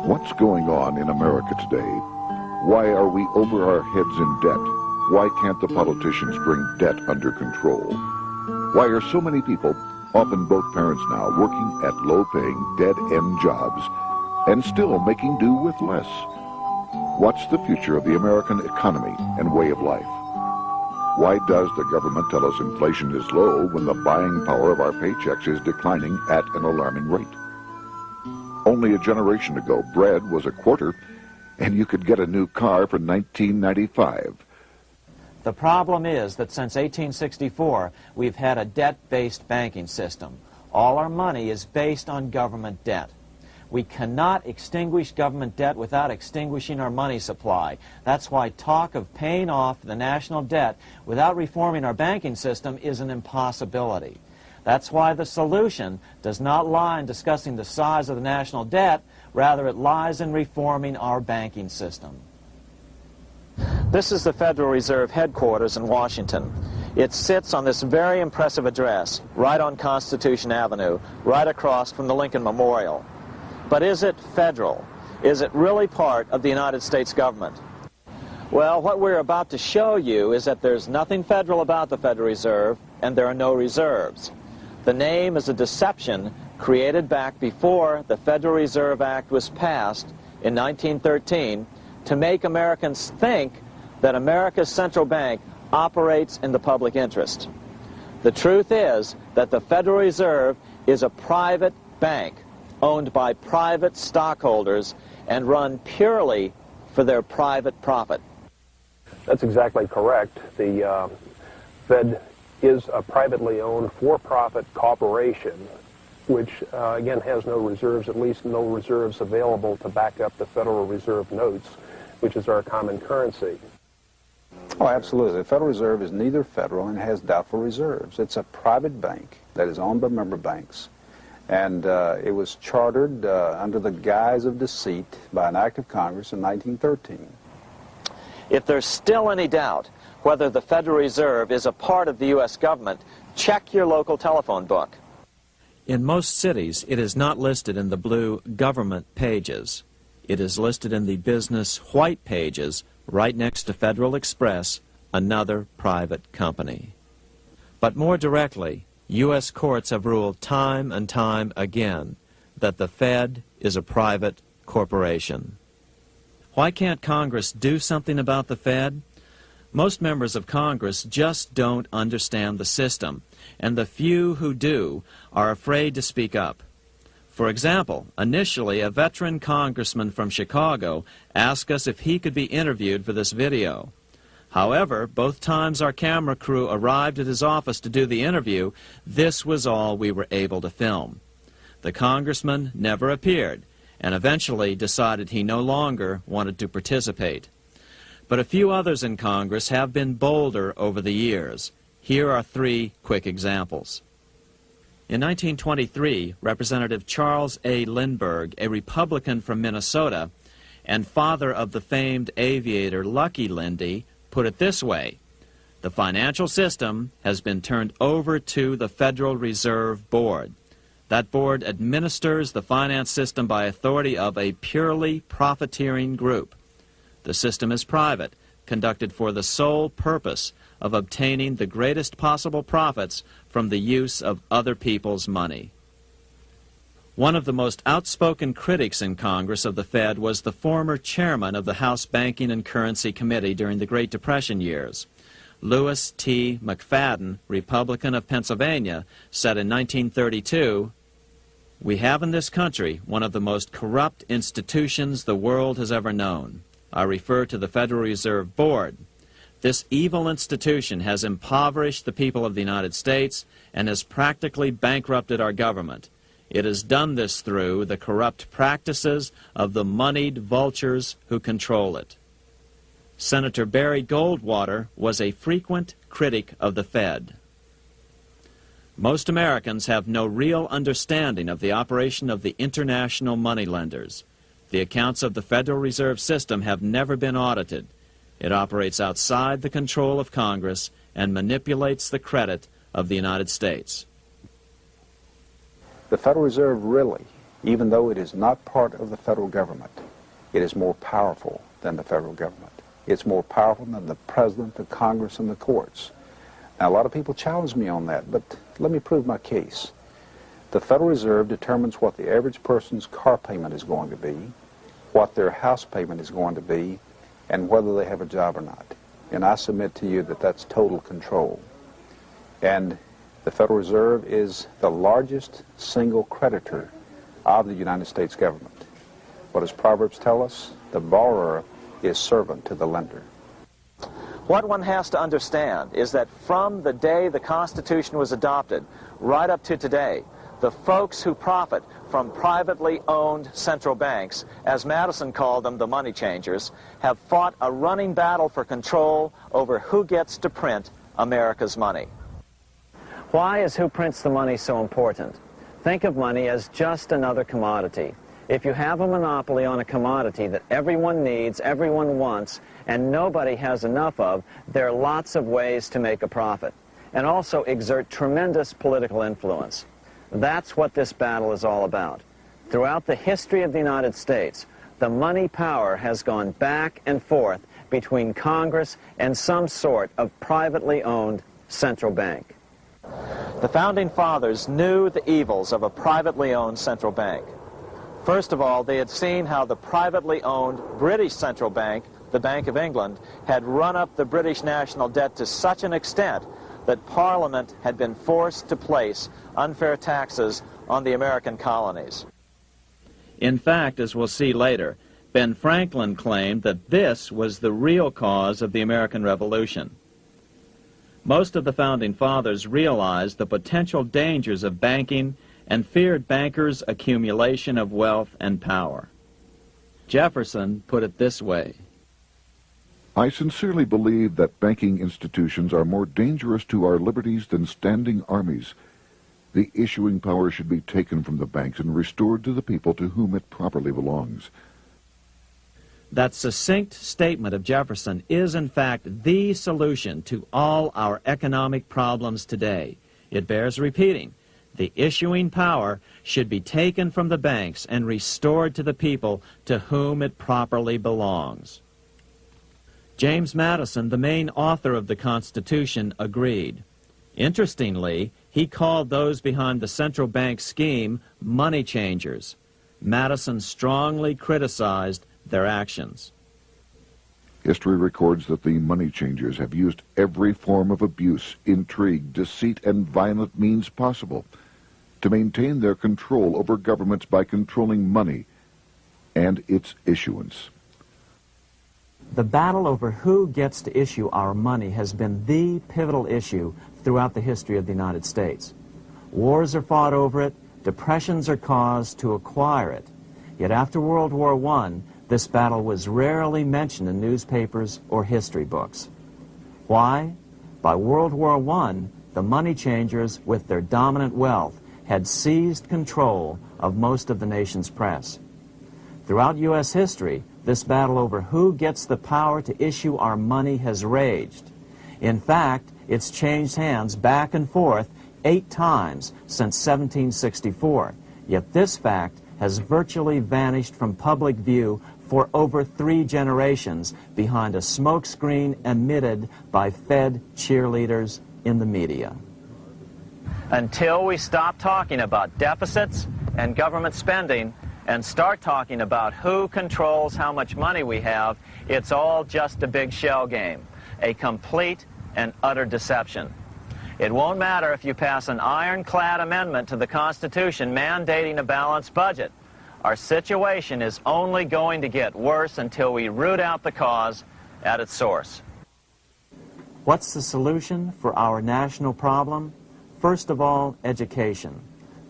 What's going on in America today? Why are we over our heads in debt? Why can't the politicians bring debt under control? Why are so many people, often both parents now, working at low-paying, dead-end jobs and still making do with less? What's the future of the American economy and way of life? Why does the government tell us inflation is low when the buying power of our paychecks is declining at an alarming rate? Only a generation ago, bread was a quarter, and you could get a new car for $19.95. The problem is that since 1864, we've had a debt-based banking system. All our money is based on government debt. We cannot extinguish government debt without extinguishing our money supply. That's why talk of paying off the national debt without reforming our banking system is an impossibility. That's why the solution does not lie in discussing the size of the national debt, rather it lies in reforming our banking system. This is the Federal Reserve headquarters in Washington. It sits on this very impressive address, right on Constitution Avenue, right across from the Lincoln Memorial. But is it federal? Is it really part of the United States government? Well, what we're about to show you is that there's nothing federal about the Federal Reserve, and there are no reserves. The name is a deception created back before the Federal Reserve Act was passed in 1913 to make Americans think that America's central bank operates in the public interest. The truth is that the Federal Reserve is a private bank owned by private stockholders and run purely for their private profit. That's exactly correct. The Fed is a privately owned for-profit corporation which, again, has no reserves, at least no reserves available to back up the Federal Reserve notes, which is our common currency. Oh, absolutely. The Federal Reserve is neither federal and has doubtful reserves. It's a private bank that is owned by member banks. And it was chartered under the guise of deceit by an act of Congress in 1913. If there's still any doubt whether the Federal Reserve is a part of the U.S. government, check your local telephone book. In most cities, it is not listed in the blue government pages. It is listed in the business white pages right next to Federal Express, another private company. But more directly, U.S. courts have ruled time and time again that the Fed is a private corporation. Why can't Congress do something about the Fed? Most members of Congress just don't understand the system, and the few who do are afraid to speak up. For example, initially a veteran congressman from Chicago asked us if he could be interviewed for this video. However, both times our camera crew arrived at his office to do the interview, this was all we were able to film. The congressman never appeared, and eventually decided he no longer wanted to participate. But a few others in Congress have been bolder over the years. Here are 3 quick examples. In 1923, Representative Charles A. Lindbergh, a Republican from Minnesota, and father of the famed aviator Lucky Lindy, put it this way: the financial system has been turned over to the Federal Reserve Board. That board administers the finance system by authority of a purely profiteering group. The system is private, conducted for the sole purpose of obtaining the greatest possible profits from the use of other people's money. One of the most outspoken critics in Congress of the Fed was the former chairman of the House Banking and Currency Committee during the Great Depression years. Louis T. McFadden, Republican of Pennsylvania, said in 1932, "We have in this country one of the most corrupt institutions the world has ever known. I refer to the Federal Reserve Board. This evil institution has impoverished the people of the United States and has practically bankrupted our government. It has done this through the corrupt practices of the moneyed vultures who control it." Senator Barry Goldwater was a frequent critic of the Fed. Most Americans have no real understanding of the operation of the international moneylenders. The accounts of the Federal Reserve System have never been audited. It operates outside the control of Congress and manipulates the credit of the United States. The Federal Reserve really even though it is not part of the federal government, it is more powerful than the federal government. It's more powerful than the president, the Congress, and the courts. Now, a lot of people challenge me on that, but let me prove my case. The Federal Reserve determines what the average person's car payment is going to be, what their house payment is going to be, and whether they have a job or not. And I submit to you that that's total control. And the Federal Reserve is the largest single creditor of the United States government. What does Proverbs tell us? The borrower is servant to the lender. What one has to understand is that from the day the Constitution was adopted right up to today, the folks who profit from privately owned central banks, as Madison called them, the money changers, have fought a running battle for control over who gets to print America's money. Why is who prints the money so important? Think of money as just another commodity. If you have a monopoly on a commodity that everyone needs, everyone wants, and nobody has enough of, there are lots of ways to make a profit, and also exert tremendous political influence. That's what this battle is all about. Throughout the history of the United States, the money power has gone back and forth between Congress and some sort of privately owned central bank. The Founding Fathers knew the evils of a privately owned central bank. First of all, they had seen how the privately owned British central bank, the Bank of England, had run up the British national debt to such an extent that Parliament had been forced to place unfair taxes on the American colonies. In fact, as we'll see later, Ben Franklin claimed that this was the real cause of the American Revolution. Most of the Founding Fathers realized the potential dangers of banking and feared bankers' accumulation of wealth and power. Jefferson put it this way: I sincerely believe that banking institutions are more dangerous to our liberties than standing armies. The issuing power should be taken from the banks and restored to the people to whom it properly belongs. That succinct statement of Jefferson is, in fact, the solution to all our economic problems today. It bears repeating. The issuing power should be taken from the banks and restored to the people to whom it properly belongs. James Madison, the main author of the Constitution, agreed. Interestingly, he called those behind the central bank scheme money changers. Madison strongly criticized their actions. History records that the money changers have used every form of abuse, intrigue, deceit, and violent means possible to maintain their control over governments by controlling money and its issuance. The battle over who gets to issue our money has been the pivotal issue throughout the history of the United States. Wars are fought over it, depressions are caused to acquire it. Yet after World War I, this battle was rarely mentioned in newspapers or history books. Why? By World War I, the money changers, with their dominant wealth, had seized control of most of the nation's press. Throughout U.S. history, this battle over who gets the power to issue our money has raged. In fact, it's changed hands back and forth 8 times since 1764. Yet this fact has virtually vanished from public view for over 3 generations behind a smokescreen emitted by Fed cheerleaders in the media. Until we stop talking about deficits and government spending and start talking about who controls how much money we have, it's all just a big shell game, a complete and utter deception. It won't matter if you pass an ironclad amendment to the Constitution mandating a balanced budget. Our situation is only going to get worse until we root out the cause at its source. What's the solution for our national problem? First of all, education.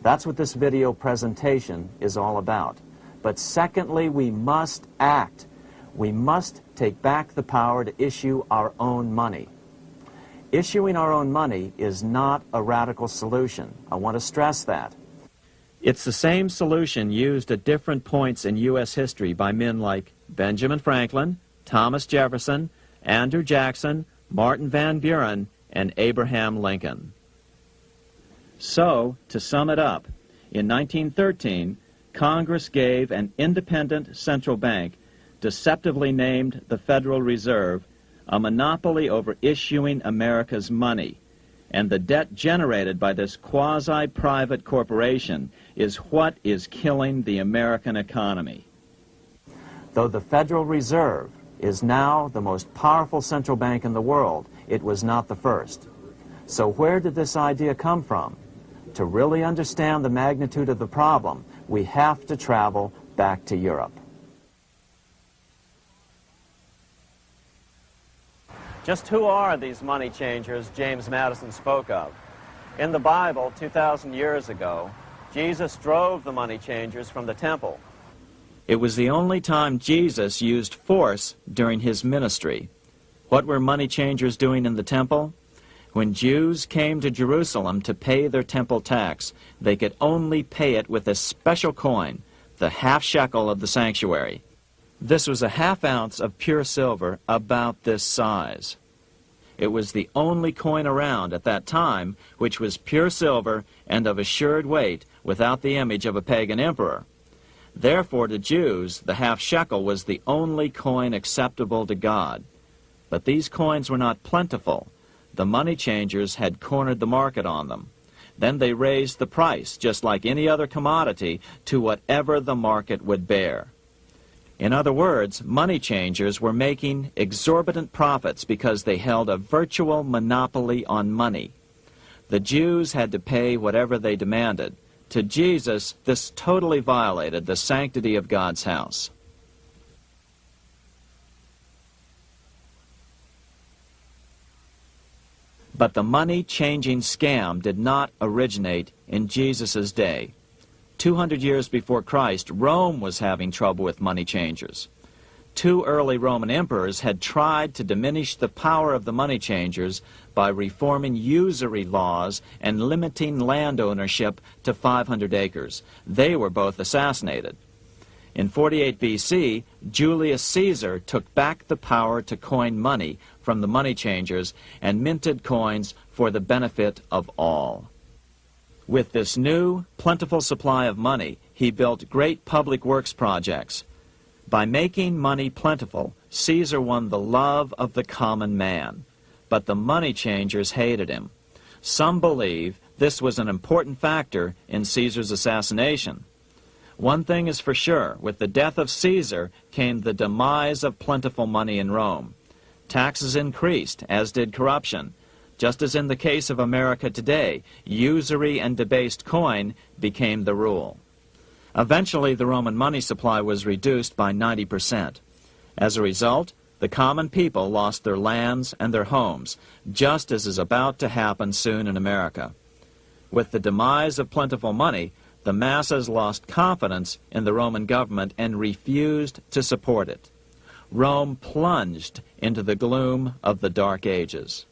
That's what this video presentation is all about. But secondly, we must act. We must take back the power to issue our own money. Issuing our own money is not a radical solution. I want to stress that. It's the same solution used at different points in U.S. history by men like Benjamin Franklin, Thomas Jefferson, Andrew Jackson, Martin Van Buren, and Abraham Lincoln. So, to sum it up, in 1913, Congress gave an independent central bank, deceptively named the Federal Reserve, a monopoly over issuing America's money. And the debt generated by this quasi-private corporation is what is killing the American economy. Though the Federal Reserve is now the most powerful central bank in the world, it was not the first. So where did this idea come from? To really understand the magnitude of the problem, we have to travel back to Europe. Just who are these money changers James Madison spoke of? In the Bible, 2,000 years ago, Jesus drove the money changers from the temple. It was the only time Jesus used force during his ministry. What were money changers doing in the temple? When Jews came to Jerusalem to pay their temple tax, they could only pay it with a special coin, the half shekel of the sanctuary. This was a half ounce of pure silver about this size. It was the only coin around at that time which was pure silver and of assured weight without the image of a pagan emperor. Therefore, to Jews, the half shekel was the only coin acceptable to God. But these coins were not plentiful. The money changers had cornered the market on them. Then they raised the price, just like any other commodity, to whatever the market would bear. In other words, money changers were making exorbitant profits because they held a virtual monopoly on money. The Jews had to pay whatever they demanded. To Jesus, this totally violated the sanctity of God's house. But the money-changing scam did not originate in Jesus' day. 200 years before Christ, Rome was having trouble with money changers. 2 early Roman emperors had tried to diminish the power of the money changers by reforming usury laws and limiting land ownership to 500 acres. They were both assassinated. In 48 BC, Julius Caesar took back the power to coin money from the money changers and minted coins for the benefit of all. With this new, plentiful supply of money, he built great public works projects. By making money plentiful, Caesar won the love of the common man. But the money changers hated him. Some believe this was an important factor in Caesar's assassination. One thing is for sure, with the death of Caesar came the demise of plentiful money in Rome. Taxes increased, as did corruption. Just as in the case of America today, usury and debased coin became the rule. Eventually, the Roman money supply was reduced by 90%. As a result, the common people lost their lands and their homes, just as is about to happen soon in America. With the demise of plentiful money, the masses lost confidence in the Roman government and refused to support it. Rome plunged into the gloom of the Dark Ages.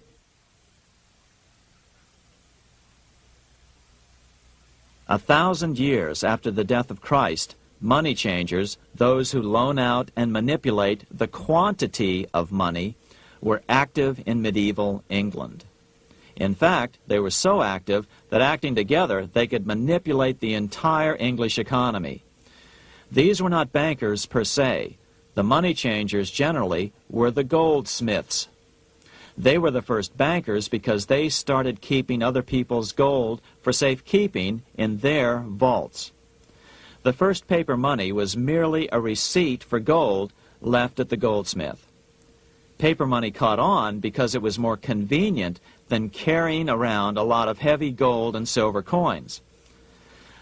A 1,000 years after the death of Christ, money changers, those who loan out and manipulate the quantity of money, were active in medieval England. In fact, they were so active that acting together, they could manipulate the entire English economy. These were not bankers per se. The money changers generally were the goldsmiths. They were the first bankers because they started keeping other people's gold for safekeeping in their vaults. The first paper money was merely a receipt for gold left at the goldsmith. Paper money caught on because it was more convenient than carrying around a lot of heavy gold and silver coins.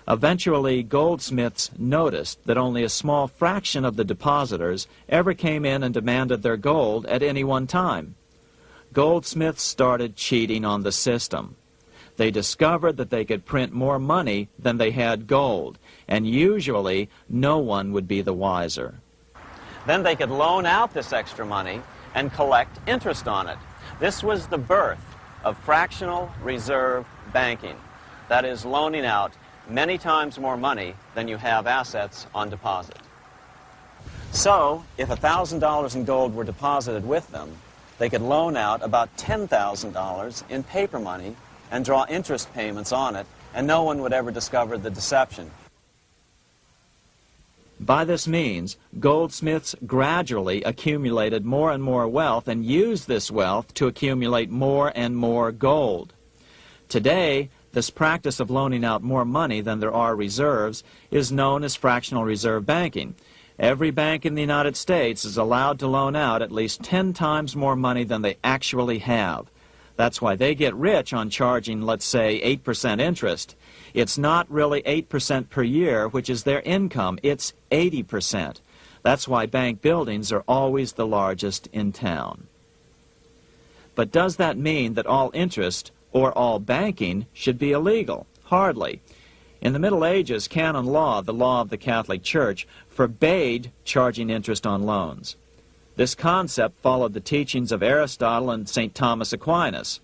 Eventually, goldsmiths noticed that only a small fraction of the depositors ever came in and demanded their gold at any one time. Goldsmiths started cheating on the system. They discovered that they could print more money than they had gold, and usually no one would be the wiser. Then they could loan out this extra money and collect interest on it. This was the birth of fractional reserve banking. That is, loaning out many times more money than you have assets on deposit. So, if $1,000 in gold were deposited with them, they could loan out about $10,000 in paper money and draw interest payments on it, and no one would ever discover the deception. By this means, goldsmiths gradually accumulated more and more wealth and used this wealth to accumulate more and more gold. Today, this practice of loaning out more money than there are reserves is known as fractional reserve banking. Every bank in the United States is allowed to loan out at least 10 times more money than they actually have. That's why they get rich on charging, let's say, 8% interest. It's not really 8% per year, which is their income. It's 80%. That's why bank buildings are always the largest in town. But does that mean that all interest or all banking should be illegal? Hardly. In the Middle Ages, canon law, the law of the Catholic Church, forbade charging interest on loans. This concept followed the teachings of Aristotle and St. Thomas Aquinas.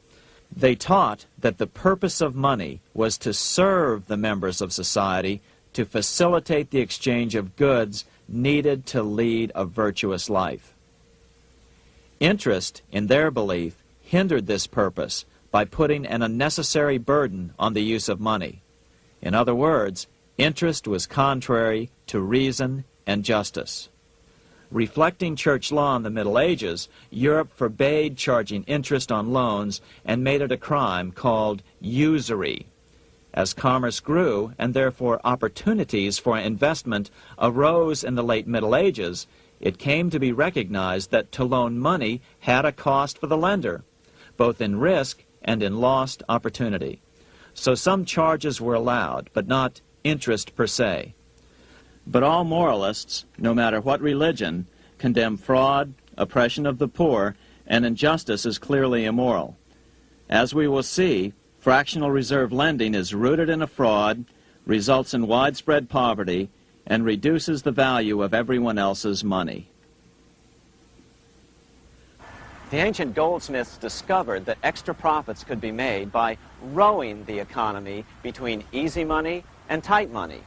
They taught that the purpose of money was to serve the members of society, to facilitate the exchange of goods needed to lead a virtuous life. Interest, in their belief, hindered this purpose by putting an unnecessary burden on the use of money. In other words, interest was contrary to reason and justice. Reflecting church law in the Middle Ages, Europe forbade charging interest on loans and made it a crime called usury. As commerce grew, and therefore opportunities for investment arose in the late Middle Ages, it came to be recognized that to loan money had a cost for the lender, both in risk and in lost opportunity. So some charges were allowed, but not interest per se. But all moralists, no matter what religion, condemn fraud, oppression of the poor, and injustice as clearly immoral. As we will see, fractional reserve lending is rooted in a fraud, results in widespread poverty, and reduces the value of everyone else's money. The ancient goldsmiths discovered that extra profits could be made by rowing the economy between easy money and tight money.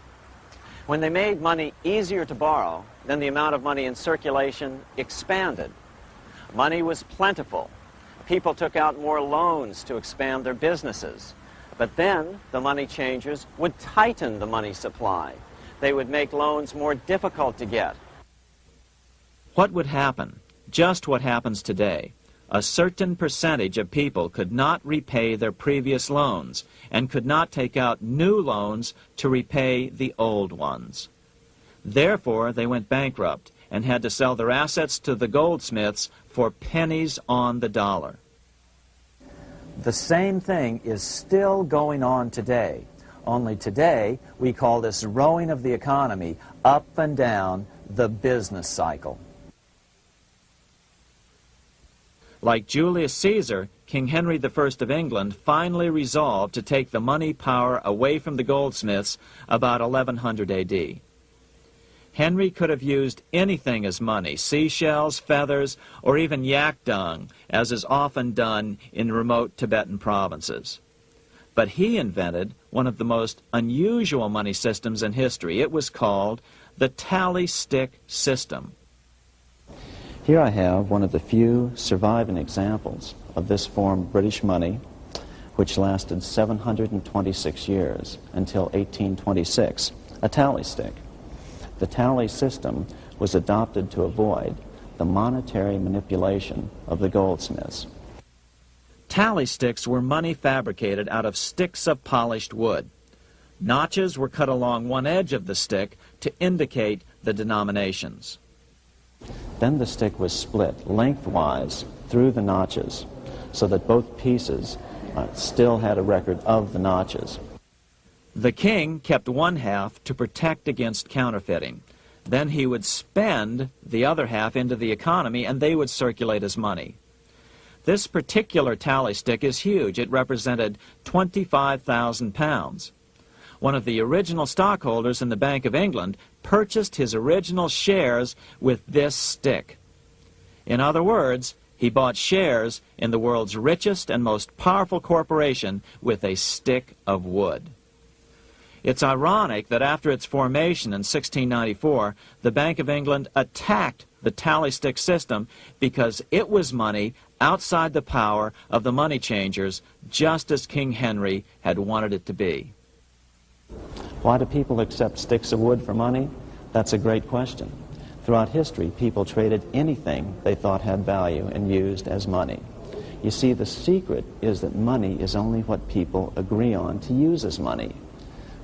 When they made money easier to borrow, then the amount of money in circulation expanded. Money was plentiful. People took out more loans to expand their businesses. But then the money changers would tighten the money supply. They would make loans more difficult to get. What would happen? Just what happens today. A certain percentage of people could not repay their previous loans and could not take out new loans to repay the old ones. Therefore, they went bankrupt and had to sell their assets to the goldsmiths for pennies on the dollar. The same thing is still going on today. Only today, we call this rowing of the economy up and down the business cycle. Like Julius Caesar, King Henry I of England finally resolved to take the money power away from the goldsmiths about 1100 AD. Henry could have used anything as money, seashells, feathers, or even yak dung, as is often done in remote Tibetan provinces. But he invented one of the most unusual money systems in history. It was called the tally stick system. Here I have one of the few surviving examples of this form of British money, which lasted 726 years until 1826, a tally stick. The tally system was adopted to avoid the monetary manipulation of the goldsmiths. Tally sticks were money fabricated out of sticks of polished wood. Notches were cut along one edge of the stick to indicate the denominations. Then the stick was split lengthwise through the notches so that both pieces still had a record of the notches. The king kept one half to protect against counterfeiting. Then he would spend the other half into the economy and they would circulate as money. This particular tally stick is huge. It represented 25,000 pounds. One of the original stockholders in the Bank of England purchased his original shares with this stick. In other words, he bought shares in the world's richest and most powerful corporation with a stick of wood. It's ironic that after its formation in 1694, the Bank of England attacked the tally stick system because it was money outside the power of the money changers, just as King Henry had wanted it to be. Why do people accept sticks of wood for money? That's a great question. Throughout history, people traded anything they thought had value and used as money. You see, the secret is that money is only what people agree on to use as money.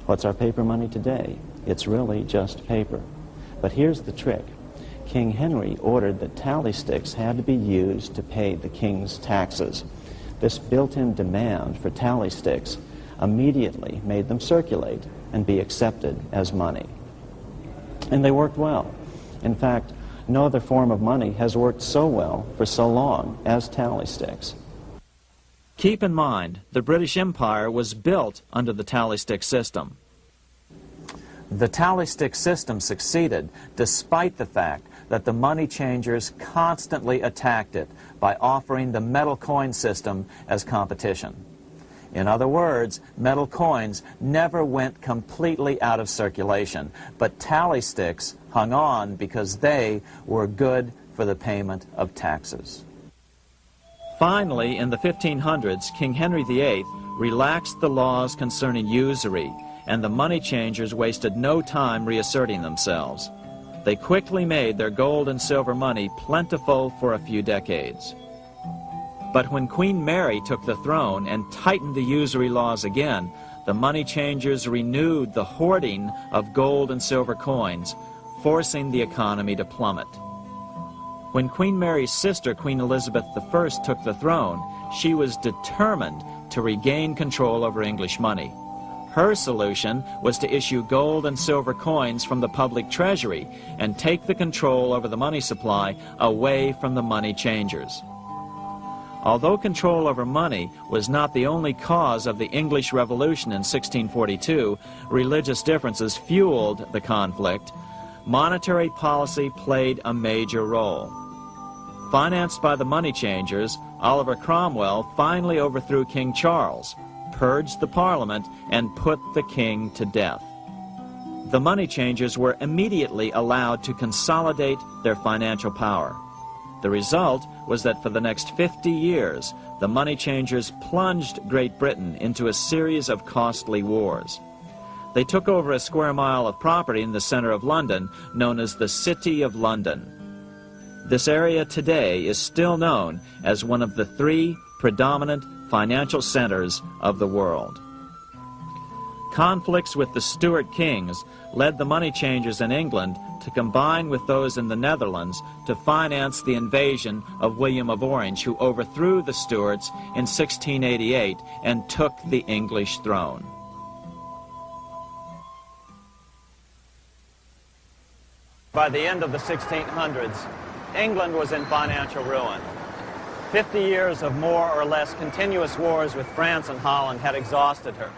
What's our paper money today? It's really just paper. But here's the trick. King Henry ordered that tally sticks had to be used to pay the king's taxes. This built-in demand for tally sticks immediately made them circulate and be accepted as money. And they worked well. In fact, no other form of money has worked so well for so long as tally sticks. Keep in mind, the British Empire was built under the tally stick system. The tally stick system succeeded despite the fact that the money changers constantly attacked it by offering the metal coin system as competition. In other words, metal coins never went completely out of circulation, but tally sticks hung on because they were good for the payment of taxes. Finally, in the 1500s, King Henry VIII relaxed the laws concerning usury, and the money changers wasted no time reasserting themselves. They quickly made their gold and silver money plentiful for a few decades. But when Queen Mary took the throne and tightened the usury laws again, the money changers renewed the hoarding of gold and silver coins, forcing the economy to plummet. When Queen Mary's sister, Queen Elizabeth I, took the throne, she was determined to regain control over English money. Her solution was to issue gold and silver coins from the public treasury and take the control over the money supply away from the money changers. Although control over money was not the only cause of the English Revolution in 1642, religious differences fueled the conflict. Monetary policy played a major role. Financed by the money changers, Oliver Cromwell finally overthrew King Charles, purged the Parliament, and put the king to death. The money changers were immediately allowed to consolidate their financial power. The result was that for the next 50 years, the money changers plunged Great Britain into a series of costly wars. They took over a square mile of property in the center of London, known as the City of London. This area today is still known as one of the 3 predominant financial centers of the world. Conflicts with the Stuart kings led the money changers in England to combine with those in the Netherlands to finance the invasion of William of Orange, who overthrew the Stuarts in 1688 and took the English throne. By the end of the 1600s, England was in financial ruin. 50 years of more or less continuous wars with France and Holland had exhausted her.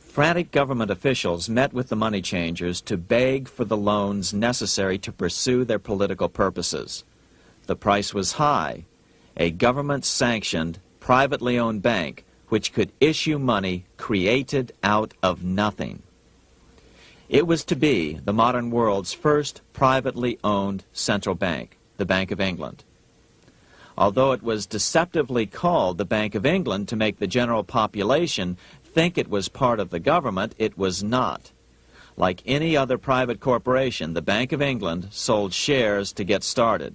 Frantic government officials met with the money changers to beg for the loans necessary to pursue their political purposes. The price was high. A government-sanctioned, privately owned bank which could issue money created out of nothing. It was to be the modern world's first privately owned central bank, the Bank of England. Although it was deceptively called the Bank of England to make the general population think it was part of the government, it was not. Like any other private corporation, the Bank of England sold shares to get started.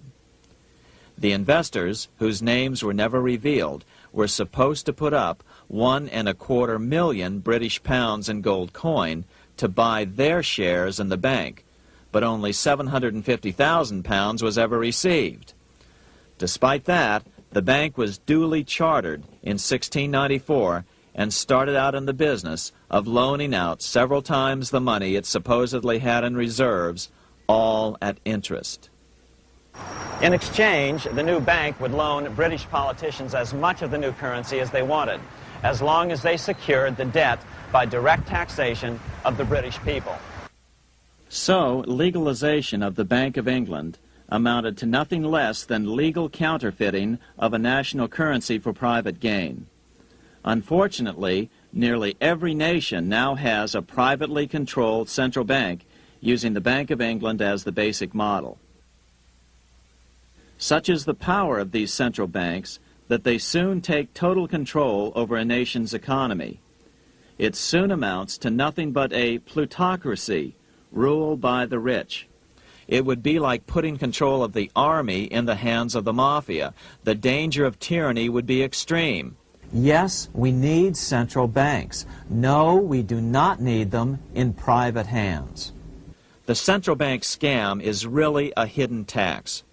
The investors, whose names were never revealed, were supposed to put up £1.25 million British pounds in gold coin to buy their shares in the bank, but only £750,000 was ever received. Despite that, the bank was duly chartered in 1694 and started out in the business of loaning out several times the money it supposedly had in reserves, all at interest. In exchange, the new bank would loan British politicians as much of the new currency as they wanted, as long as they secured the debt by direct taxation of the British people. So, legalization of the Bank of England amounted to nothing less than legal counterfeiting of a national currency for private gain. Unfortunately, nearly every nation now has a privately controlled central bank using the Bank of England as the basic model. Such is the power of these central banks that they soon take total control over a nation's economy. It soon amounts to nothing but a plutocracy, rule by the rich. It would be like putting control of the army in the hands of the mafia. The danger of tyranny would be extreme. Yes, we need central banks. No, we do not need them in private hands. The central bank scam is really a hidden tax.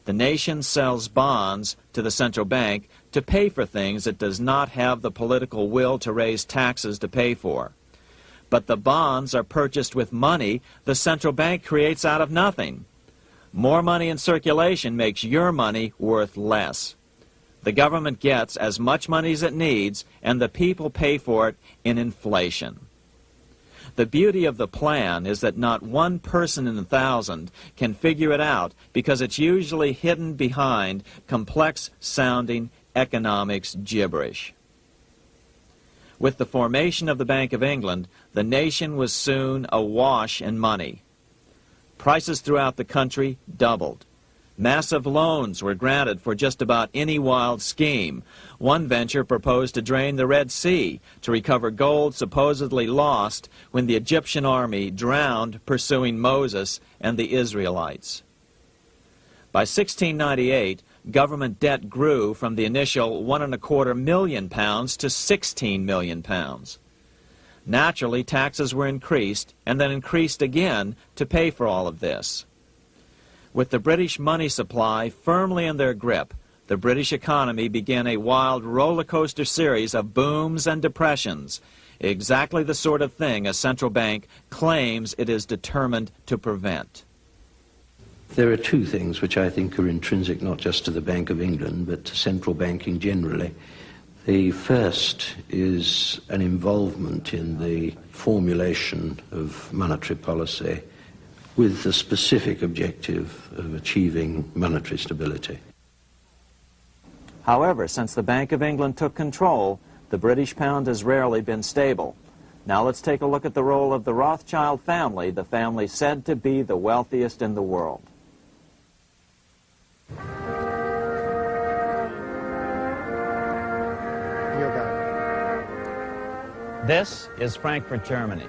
The nation sells bonds to the central bank to pay for things it does not have the political will to raise taxes to pay for. But the bonds are purchased with money the central bank creates out of nothing. More money in circulation makes your money worth less. The government gets as much money as it needs, and the people pay for it in inflation. The beauty of the plan is that not one person in 1,000 can figure it out because it's usually hidden behind complex-sounding economics gibberish. With the formation of the Bank of England, the nation was soon awash in money. Prices throughout the country doubled. Massive loans were granted for just about any wild scheme. One venture proposed to drain the Red Sea to recover gold supposedly lost when the Egyptian army drowned pursuing Moses and the Israelites. By 1698, government debt grew from the initial £1.25 million to £16 million. Naturally, taxes were increased and then increased again to pay for all of this. With the British money supply firmly in their grip, the British economy began a wild roller coaster series of booms and depressions, exactly the sort of thing a central bank claims it is determined to prevent. There are two things which I think are intrinsic not just to the Bank of England but to central banking generally. The first is an involvement in the formulation of monetary policy with the specific objective of achieving monetary stability. However, since the Bank of England took control, the British pound has rarely been stable. Now let's take a look at the role of the Rothschild family, the family said to be the wealthiest in the world. This is Frankfurt, Germany.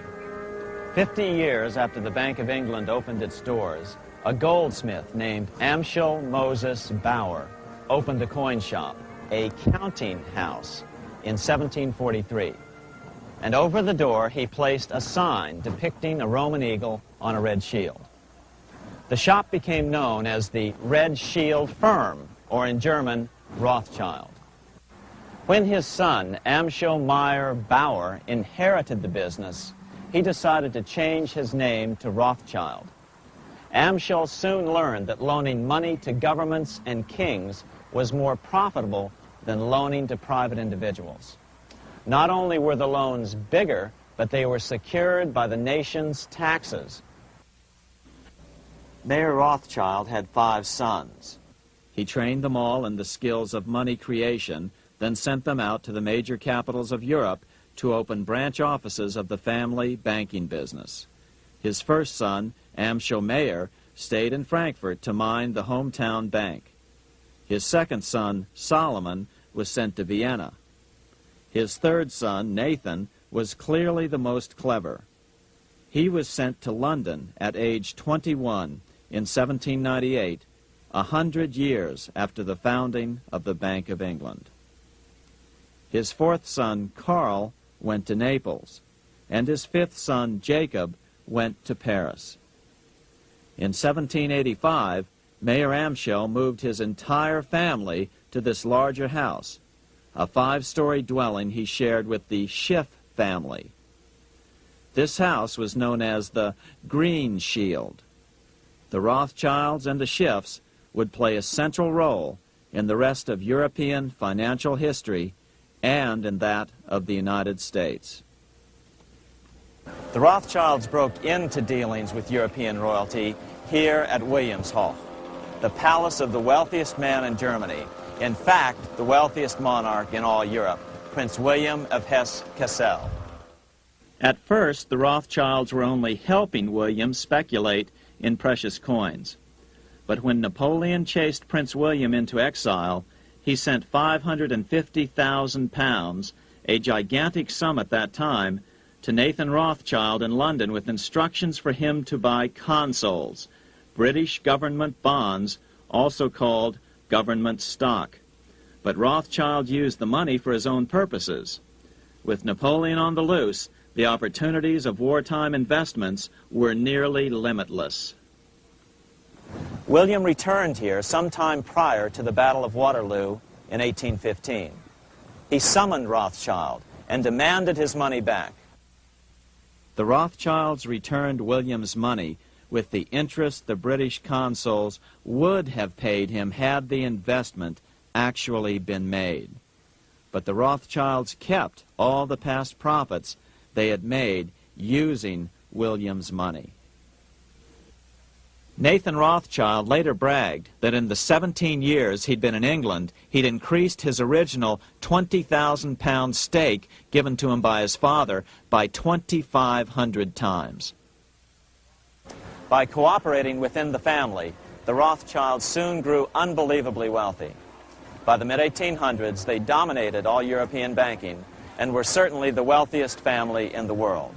50 years after the Bank of England opened its doors, a goldsmith named Amschel Moses Bauer opened a coin shop, a counting house, in 1743. And over the door he placed a sign depicting a Roman eagle on a red shield. The shop became known as the Red Shield Firm, or in German, Rothschild. When his son, Amschel Meyer Bauer, inherited the business, he decided to change his name to Rothschild. Amschel soon learned that loaning money to governments and kings was more profitable than loaning to private individuals. Not only were the loans bigger, but they were secured by the nation's taxes. Mayer Rothschild had 5 sons. He trained them all in the skills of money creation, then sent them out to the major capitals of Europe to open branch offices of the family banking business. His first son, Amschel Meyer, stayed in Frankfurt to mind the hometown bank. His second son, Solomon, was sent to Vienna. His third son, Nathan, was clearly the most clever. He was sent to London at age 21 in 1798, 100 years after the founding of the Bank of England. His fourth son, Karl, went to Naples, and his fifth son, Jacob, went to Paris. In 1785, Mayer Amschel moved his entire family to this larger house, a 5-story dwelling he shared with the Schiff family. This house was known as the Green Shield. The Rothschilds and the Schiffs would play a central role in the rest of European financial history and in that of the United States. The Rothschilds broke into dealings with European royalty here at Wilhelmshof, the palace of the wealthiest man in Germany, in fact, the wealthiest monarch in all Europe, Prince William of Hesse-Kassel. At first, the Rothschilds were only helping William speculate in precious coins. But when Napoleon chased Prince William into exile, he sent £550,000, a gigantic sum at that time, to Nathan Rothschild in London with instructions for him to buy consols, British government bonds, also called government stock. But Rothschild used the money for his own purposes. With Napoleon on the loose, the opportunities of wartime investments were nearly limitless. William returned here sometime prior to the Battle of Waterloo in 1815. He summoned Rothschild and demanded his money back. The Rothschilds returned William's money with the interest the British consuls would have paid him had the investment actually been made. But the Rothschilds kept all the past profits they had made using William's money. Nathan Rothschild later bragged that in the 17 years he'd been in England, he'd increased his original £20,000 stake given to him by his father by 2,500 times. By cooperating within the family, the Rothschilds soon grew unbelievably wealthy. By the mid-1800s, they dominated all European banking and were certainly the wealthiest family in the world.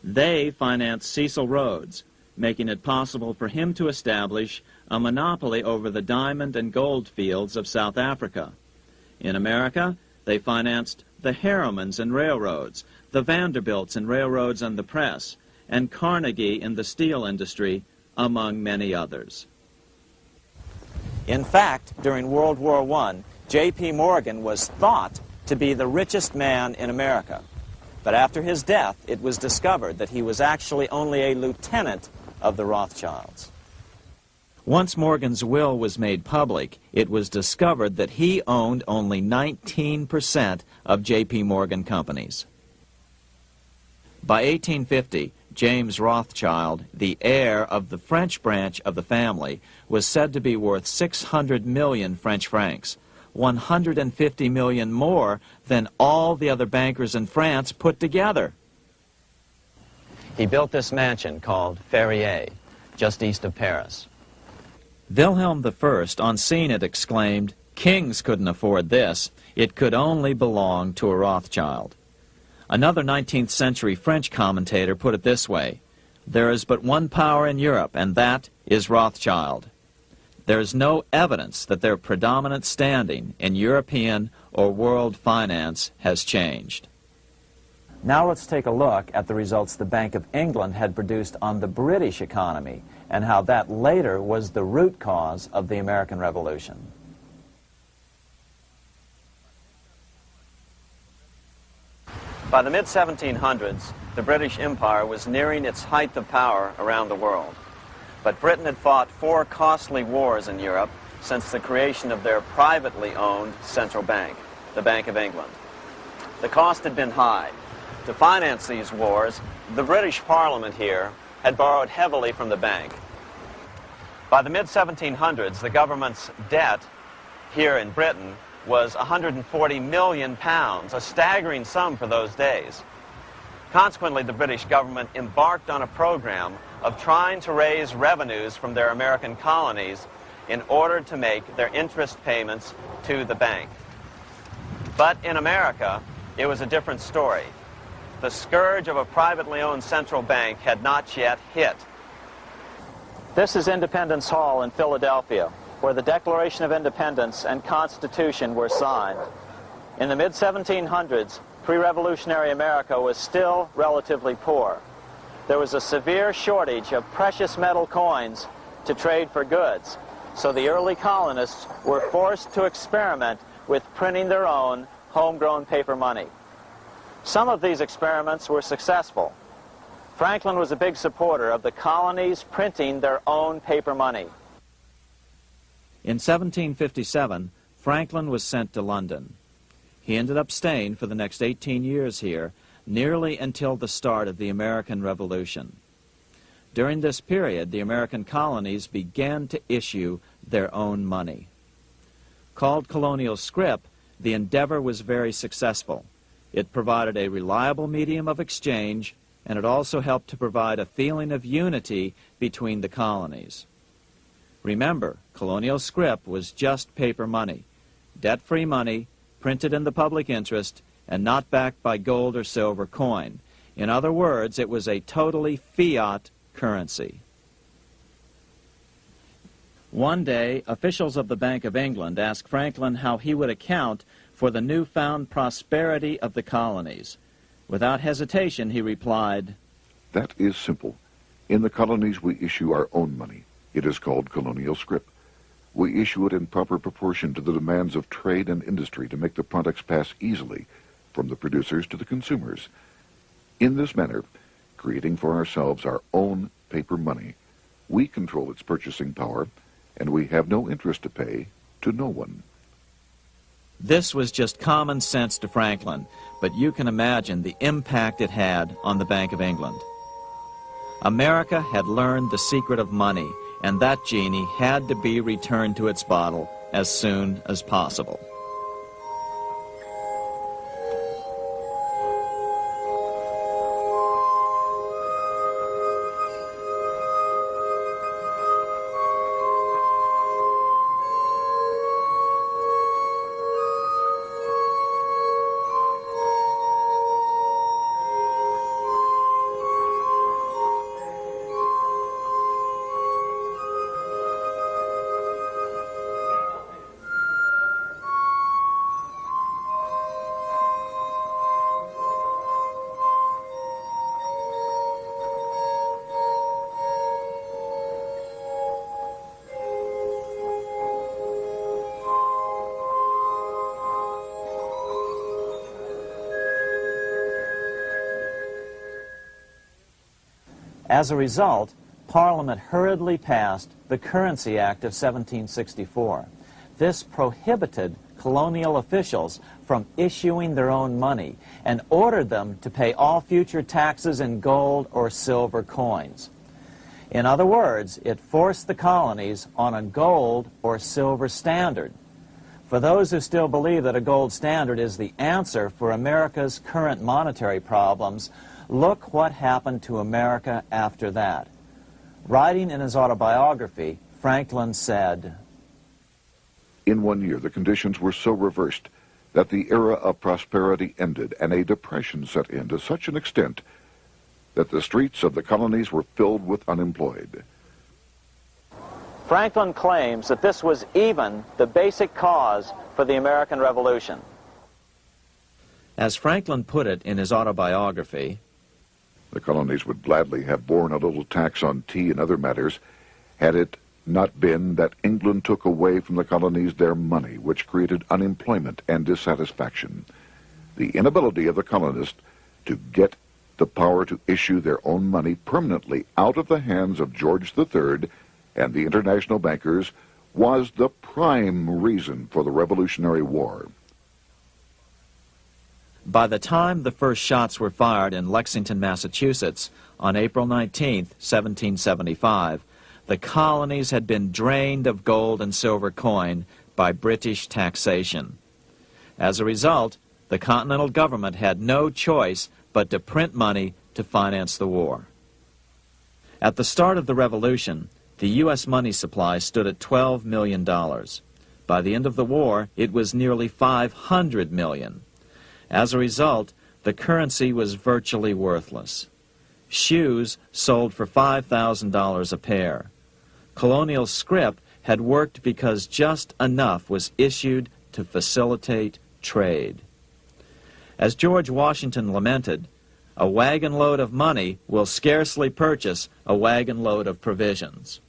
They financed Cecil Rhodes, making it possible for him to establish a monopoly over the diamond and gold fields of South Africa. In America, they financed the Harrimans and railroads, the Vanderbilts and railroads and the press, and Carnegie in the steel industry, among many others. In fact, during World War I, J.P. Morgan was thought to be the richest man in America. But after his death, it was discovered that he was actually only a lieutenant of the Rothschilds. Once Morgan's will was made public, it was discovered that he owned only 19% of J.P. Morgan companies. By 1850, James Rothschild, the heir of the French branch of the family, was said to be worth 600 million French francs, 150 million more than all the other bankers in France put together. He built this mansion called Ferrier, just east of Paris. Wilhelm I, on seeing it, exclaimed, "Kings couldn't afford this. It could only belong to a Rothschild." Another 19th century French commentator put it this way: "There is but one power in Europe, and that is Rothschild." There is no evidence that their predominant standing in European or world finance has changed. Now let's take a look at the results the Bank of England had produced on the British economy and how that later was the root cause of the American Revolution. By the mid-1700s, the British Empire was nearing its height of power around the world. But Britain had fought 4 costly wars in Europe since the creation of their privately owned central bank, the Bank of England. The cost had been high. To finance these wars, the British Parliament here had borrowed heavily from the bank. By the mid-1700s, the government's debt here in Britain was £140 million, a staggering sum for those days. Consequently, the British government embarked on a program of trying to raise revenues from their American colonies in order to make their interest payments to the bank. But in America, it was a different story. The scourge of a privately owned central bank had not yet hit. This is Independence Hall in Philadelphia, where the Declaration of Independence and Constitution were signed. In the mid-1700s, pre-revolutionary America was still relatively poor. There was a severe shortage of precious metal coins to trade for goods, so the early colonists were forced to experiment with printing their own homegrown paper money. Some of these experiments were successful. Franklin was a big supporter of the colonies printing their own paper money. In 1757, Franklin was sent to London. He ended up staying for the next 18 years here, nearly until the start of the American Revolution. During this period, the American colonies began to issue their own money. Called colonial scrip, the endeavor was very successful. It provided a reliable medium of exchange, and it also helped to provide a feeling of unity between the colonies. Remember, colonial scrip was just paper money, debt-free money, printed in the public interest, and not backed by gold or silver coin. In other words, it was a totally fiat currency. One day, officials of the Bank of England asked Franklin how he would account for the newfound prosperity of the colonies. Without hesitation, he replied, "That is simple. In the colonies, we issue our own money. It is called colonial scrip. We issue it in proper proportion to the demands of trade and industry to make the products pass easily from the producers to the consumers. In this manner, creating for ourselves our own paper money, we control its purchasing power, and we have no interest to pay to no one." This was just common sense to Franklin, but you can imagine the impact it had on the Bank of England. America had learned the secret of money, and that genie had to be returned to its bottle as soon as possible. As a result, Parliament hurriedly passed the Currency Act of 1764. This prohibited colonial officials from issuing their own money and ordered them to pay all future taxes in gold or silver coins. In other words, it forced the colonies on a gold or silver standard. For those who still believe that a gold standard is the answer for America's current monetary problems, look what happened to America after that. Writing in his autobiography, Franklin said, "In 1 year, the conditions were so reversed that the era of prosperity ended and a depression set in to such an extent that the streets of the colonies were filled with unemployed." Franklin claims that this was even the basic cause for the American Revolution. As Franklin put it in his autobiography, The colonies would gladly have borne a little tax on tea and other matters had it not been that England took away from the colonies their money, which created unemployment and dissatisfaction. The inability of the colonists to get the power to issue their own money permanently out of the hands of George III and the international bankers was the prime reason for the Revolutionary War. By the time the first shots were fired in Lexington, Massachusetts, on April 19, 1775, the colonies had been drained of gold and silver coin by British taxation. As a result, the Continental government had no choice but to print money to finance the war. At the start of the Revolution, the U.S. money supply stood at $12 million. By the end of the war, it was nearly $500 million. As a result, the currency was virtually worthless. Shoes sold for $5,000 a pair. Colonial scrip had worked because just enough was issued to facilitate trade. As George Washington lamented, "A wagon load of money will scarcely purchase a wagon load of provisions."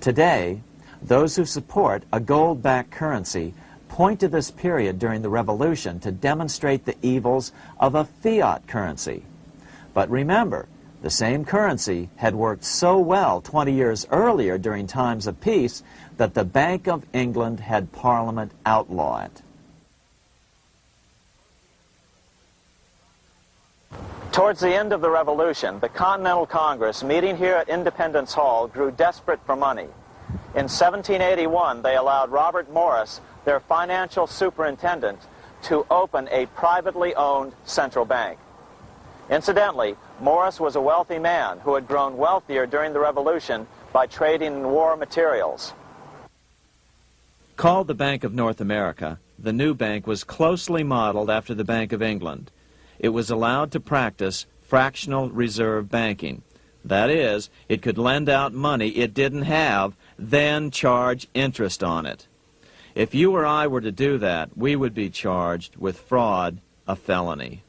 Today, those who support a gold-backed currency point to this period during the Revolution to demonstrate the evils of a fiat currency. But remember, the same currency had worked so well 20 years earlier during times of peace that the Bank of England had Parliament outlaw it. Towards the end of the Revolution, the Continental Congress, meeting here at Independence Hall, grew desperate for money. In 1781, they allowed Robert Morris, their financial superintendent, to open a privately owned central bank. Incidentally, Morris was a wealthy man who had grown wealthier during the Revolution by trading in war materials. Called the Bank of North America, the new bank was closely modeled after the Bank of England. It was allowed to practice fractional reserve banking. That is, it could lend out money it didn't have, then charge interest on it. If you or I were to do that, we would be charged with fraud, a felony.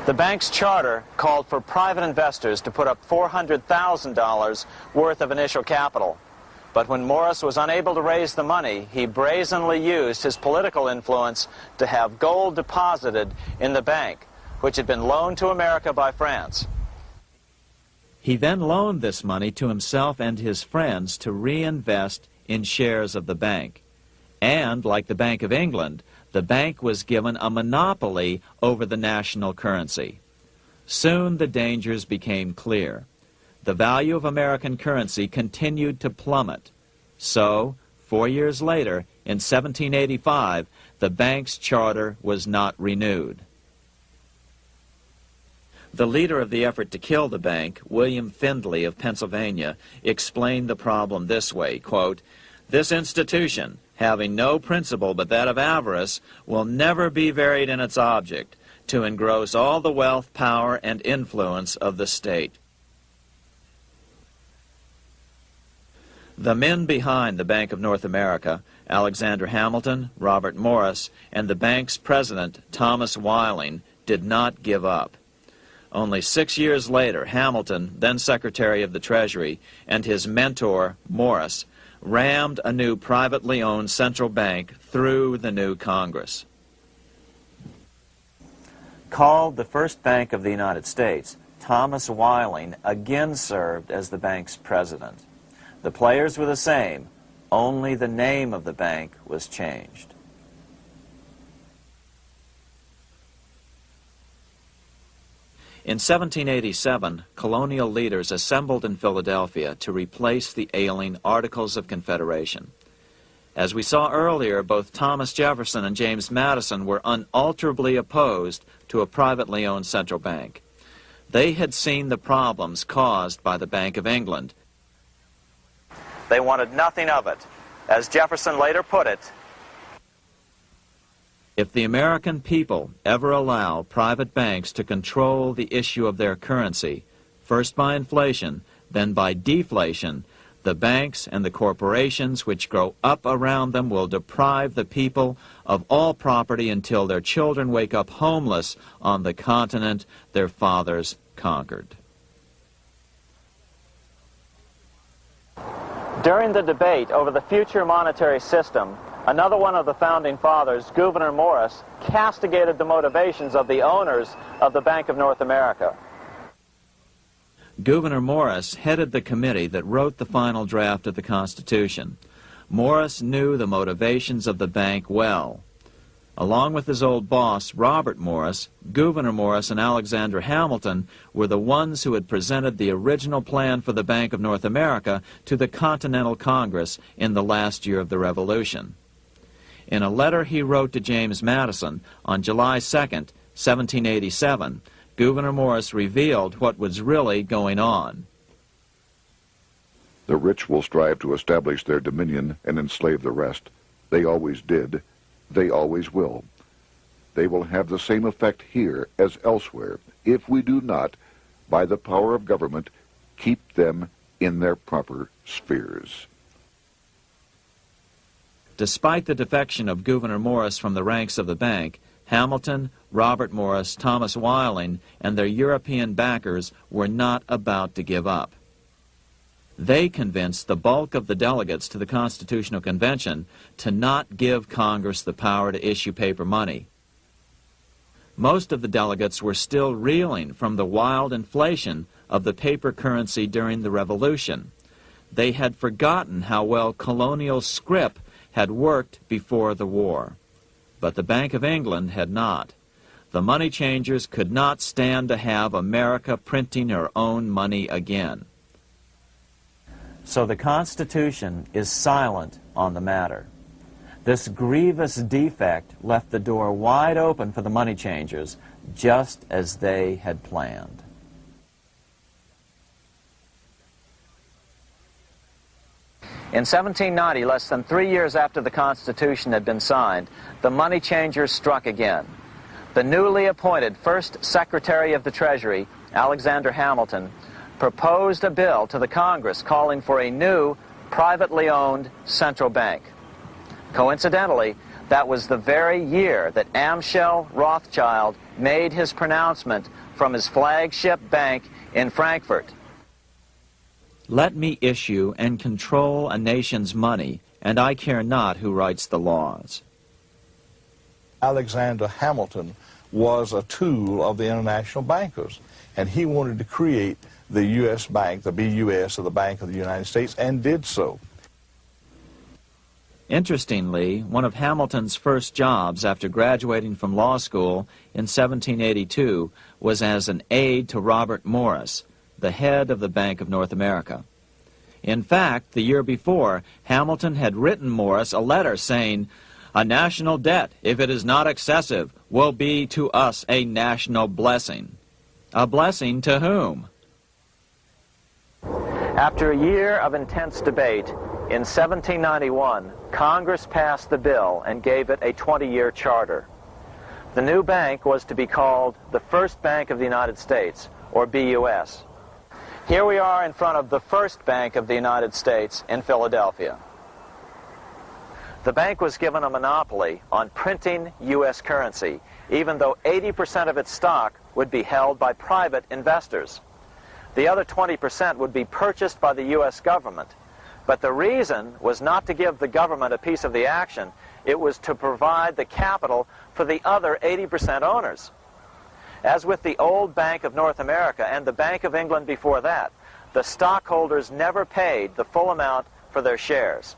The bank's charter called for private investors to put up $400,000 worth of initial capital. But when Morris was unable to raise the money, he brazenly used his political influence to have gold deposited in the bank, which had been loaned to America by France. He then loaned this money to himself and his friends to reinvest in shares of the bank. And, like the Bank of England, the bank was given a monopoly over the national currency. Soon the dangers became clear. The value of American currency continued to plummet. So, 4 years later, in 1785, the bank's charter was not renewed. The leader of the effort to kill the bank, William Findley of Pennsylvania, explained the problem this way, quote, "This institution, having no principle but that of avarice, will never be varied in its object, to engross all the wealth, power, and influence of the state." The men behind the Bank of North America, Alexander Hamilton, Robert Morris, and the bank's president, Thomas Weiling, did not give up. Only 6 years later, Hamilton, then Secretary of the Treasury, and his mentor, Morris, rammed a new privately owned central bank through the new Congress. Called the first bank of the United States, Thomas Weiling again served as the bank's president. The players were the same, only the name of the bank was changed. In 1787, colonial leaders assembled in Philadelphia to replace the ailing Articles of Confederation. As we saw earlier, both Thomas Jefferson and James Madison were unalterably opposed to a privately owned central bank. They had seen the problems caused by the Bank of England. They wanted nothing of it. As Jefferson later put it, "If the American people ever allow private banks to control the issue of their currency, first by inflation, then by deflation, the banks and the corporations which grow up around them will deprive the people of all property until their children wake up homeless on the continent their fathers conquered." During the debate over the future monetary system, another one of the founding fathers, Gouverneur Morris, castigated the motivations of the owners of the Bank of North America. Gouverneur Morris headed the committee that wrote the final draft of the Constitution. Morris knew the motivations of the bank well. Along with his old boss, Robert Morris, Gouverneur Morris and Alexander Hamilton were the ones who had presented the original plan for the Bank of North America to the Continental Congress in the last year of the Revolution. In a letter he wrote to James Madison on July 2nd, 1787, Gouverneur Morris revealed what was really going on. "The rich will strive to establish their dominion and enslave the rest. They always did. They always will. They will have the same effect here as elsewhere if we do not, by the power of government, keep them in their proper spheres." Despite the defection of Gouverneur Morris from the ranks of the bank, Hamilton, Robert Morris, Thomas Weiling, and their European backers were not about to give up. They convinced the bulk of the delegates to the Constitutional Convention to not give Congress the power to issue paper money. Most of the delegates were still reeling from the wild inflation of the paper currency during the Revolution. They had forgotten how well colonial scrip had worked before the war. But the Bank of England had not. The money changers could not stand to have America printing her own money again. So the Constitution is silent on the matter. This grievous defect left the door wide open for the money changers, just as they had planned. In 1790, less than 3 years after the Constitution had been signed, the money changers struck again. The newly appointed first Secretary of the Treasury, Alexander Hamilton, proposed a bill to the Congress calling for a new, privately owned central bank. Coincidentally, that was the very year that Amschel Rothschild made his pronouncement from his flagship bank in Frankfurt. Let me issue and control a nation's money, and I care not who writes the laws. Alexander Hamilton was a tool of the international bankers, and he wanted to create the U.S. Bank, the BUS, or the Bank of the United States, and did so. Interestingly, one of Hamilton's first jobs after graduating from law school in 1782 was as an aide to Robert Morris, the head of the Bank of North America. In fact, the year before, Hamilton had written Morris a letter saying, "A national debt, if it is not excessive, will be to us a national blessing." A blessing to whom? After a year of intense debate, in 1791, Congress passed the bill and gave it a 20-year charter. The new bank was to be called the First Bank of the United States, or BUS. Here we are in front of the First Bank of the United States in Philadelphia. The bank was given a monopoly on printing U.S. currency, even though 80% of its stock would be held by private investors. The other 20% would be purchased by the U.S. government. But the reason was not to give the government a piece of the action. It was to provide the capital for the other 80% owners. As with the old Bank of North America and the Bank of England before that, the stockholders never paid the full amount for their shares.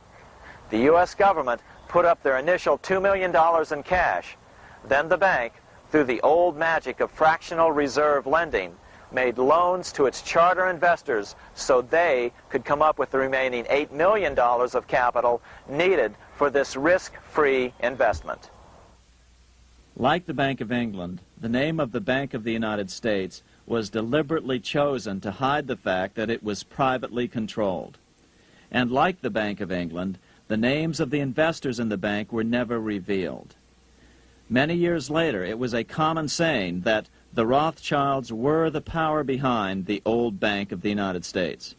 The U.S. government put up their initial $2 million in cash. Then the bank, through the old magic of fractional reserve lending, made loans to its charter investors so they could come up with the remaining $8 million of capital needed for this risk-free investment. Like the Bank of England, the name of the Bank of the United States was deliberately chosen to hide the fact that it was privately controlled. And like the Bank of England, the names of the investors in the bank were never revealed. Many years later, it was a common saying that the Rothschilds were the power behind the old Bank of the United States.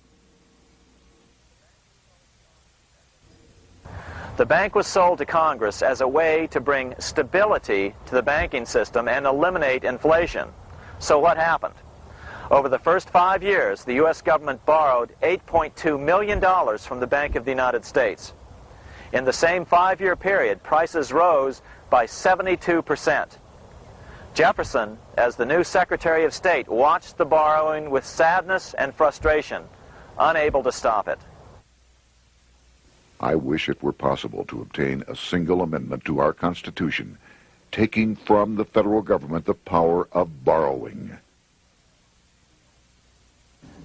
The bank was sold to Congress as a way to bring stability to the banking system and eliminate inflation. So what happened? Over the first 5 years, the U.S. government borrowed $8.2 million from the Bank of the United States. In the same 5-year period, prices rose by 72%. Jefferson, as the new Secretary of State, watched the borrowing with sadness and frustration, unable to stop it. I wish it were possible to obtain a single amendment to our Constitution, taking from the federal government the power of borrowing.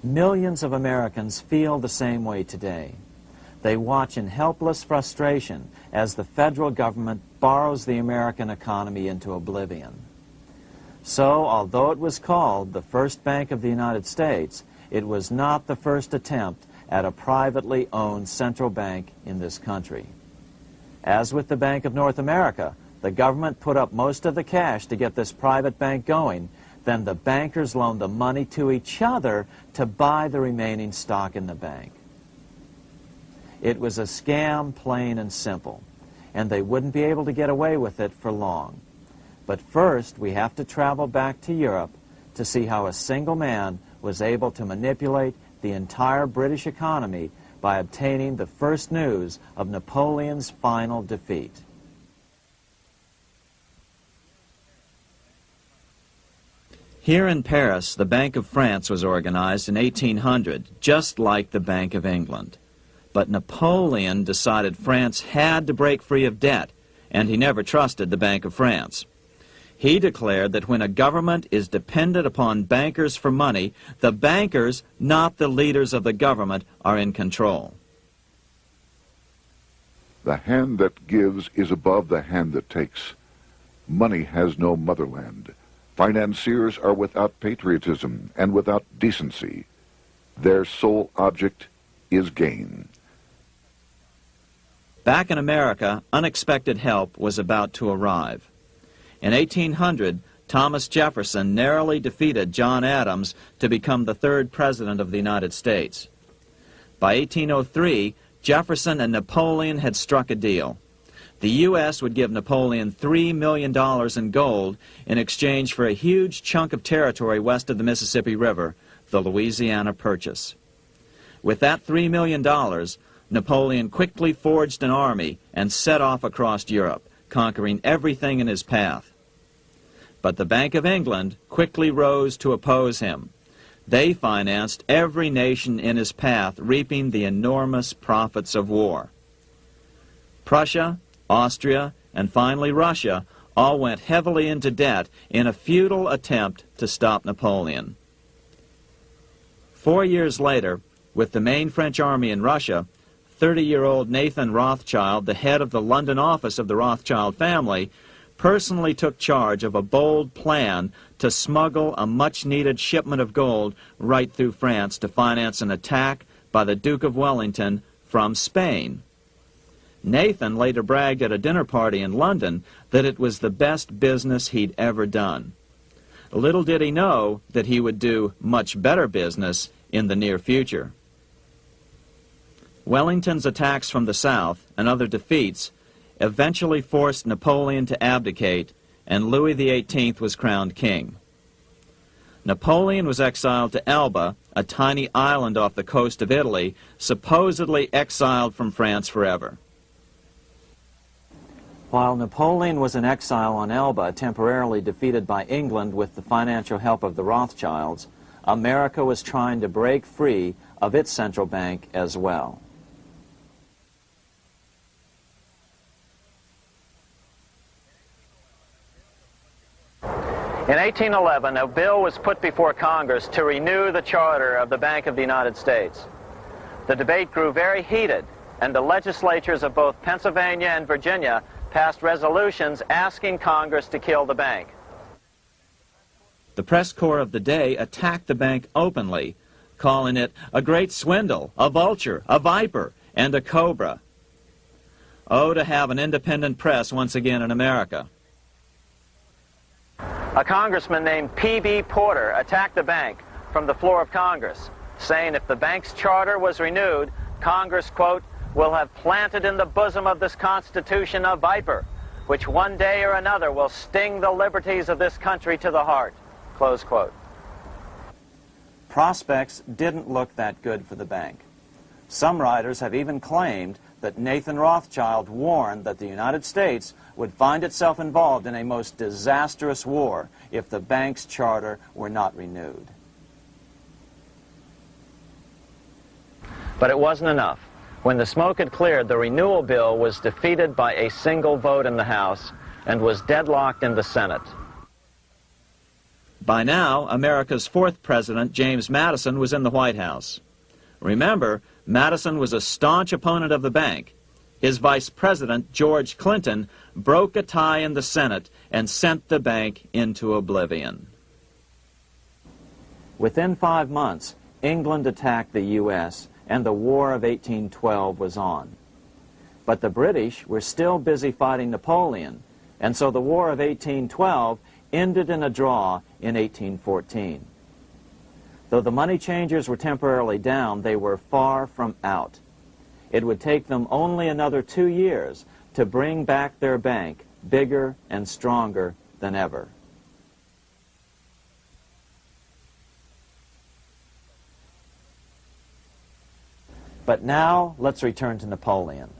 Millions of Americans feel the same way today. They watch in helpless frustration as the federal government borrows the American economy into oblivion. So, although it was called the First Bank of the United States, it was not the first attempt at a privately owned central bank in this country. As with the Bank of North America, the government put up most of the cash to get this private bank going, then the bankers loaned the money to each other to buy the remaining stock in the bank. It was a scam, plain and simple, and they wouldn't be able to get away with it for long. But first, we have to travel back to Europe to see how a single man was able to manipulate the entire British economy by obtaining the first news of Napoleon's final defeat. Here in Paris, the Bank of France was organized in 1800, just like the Bank of England. But Napoleon decided France had to break free of debt, and he never trusted the Bank of France. He declared that when a government is dependent upon bankers for money, the bankers, not the leaders of the government, are in control. The hand that gives is above the hand that takes. Money has no motherland. Financiers are without patriotism and without decency. Their sole object is gain. Back in America, unexpected help was about to arrive. In 1800, Thomas Jefferson narrowly defeated John Adams to become the third president of the United States. By 1803, Jefferson and Napoleon had struck a deal. The U.S. would give Napoleon $3 million in gold in exchange for a huge chunk of territory west of the Mississippi River, the Louisiana Purchase. With that $3 million, Napoleon quickly forged an army and set off across Europe, conquering everything in his path. But the Bank of England quickly rose to oppose him. They financed every nation in his path, reaping the enormous profits of war. Prussia, Austria, and finally Russia all went heavily into debt in a futile attempt to stop Napoleon. 4 years later, with the main French army in Russia, 30-year-old Nathan Rothschild, the head of the London office of the Rothschild family, personally took charge of a bold plan to smuggle a much-needed shipment of gold right through France to finance an attack by the Duke of Wellington from Spain. Nathan later bragged at a dinner party in London that it was the best business he'd ever done. Little did he know that he would do much better business in the near future. Wellington's attacks from the south and other defeats eventually forced Napoleon to abdicate, and Louis XVIII was crowned king. Napoleon was exiled to Elba, a tiny island off the coast of Italy, supposedly exiled from France forever. While Napoleon was in exile on Elba, temporarily defeated by England with the financial help of the Rothschilds, America was trying to break free of its central bank as well. In 1811, a bill was put before Congress to renew the charter of the Bank of the United States. The debate grew very heated, and the legislatures of both Pennsylvania and Virginia passed resolutions asking Congress to kill the bank. The press corps of the day attacked the bank openly, calling it a great swindle, a vulture, a viper, and a cobra. Oh, to have an independent press once again in America. A congressman named P.B. Porter attacked the bank from the floor of Congress, saying if the bank's charter was renewed, Congress, quote, will have planted in the bosom of this Constitution a viper, which one day or another will sting the liberties of this country to the heart, close quote. Prospects didn't look that good for the bank. Some writers have even claimed that Nathan Rothschild warned that the United States would find itself involved in a most disastrous war if the bank's charter were not renewed. But it wasn't enough. When the smoke had cleared, the renewal bill was defeated by a single vote in the House and was deadlocked in the Senate. By now, America's fourth president, James Madison, was in the White House. Remember, Madison was a staunch opponent of the bank. His vice president, George Clinton, broke a tie in the Senate and sent the bank into oblivion. Within 5 months, England attacked the U.S., and the War of 1812 was on. But the British were still busy fighting Napoleon, and so the War of 1812 ended in a draw in 1814. Though the money changers were temporarily down, they were far from out. It would take them only another 2 years to bring back their bank bigger and stronger than ever. But now let's return to Napoleon,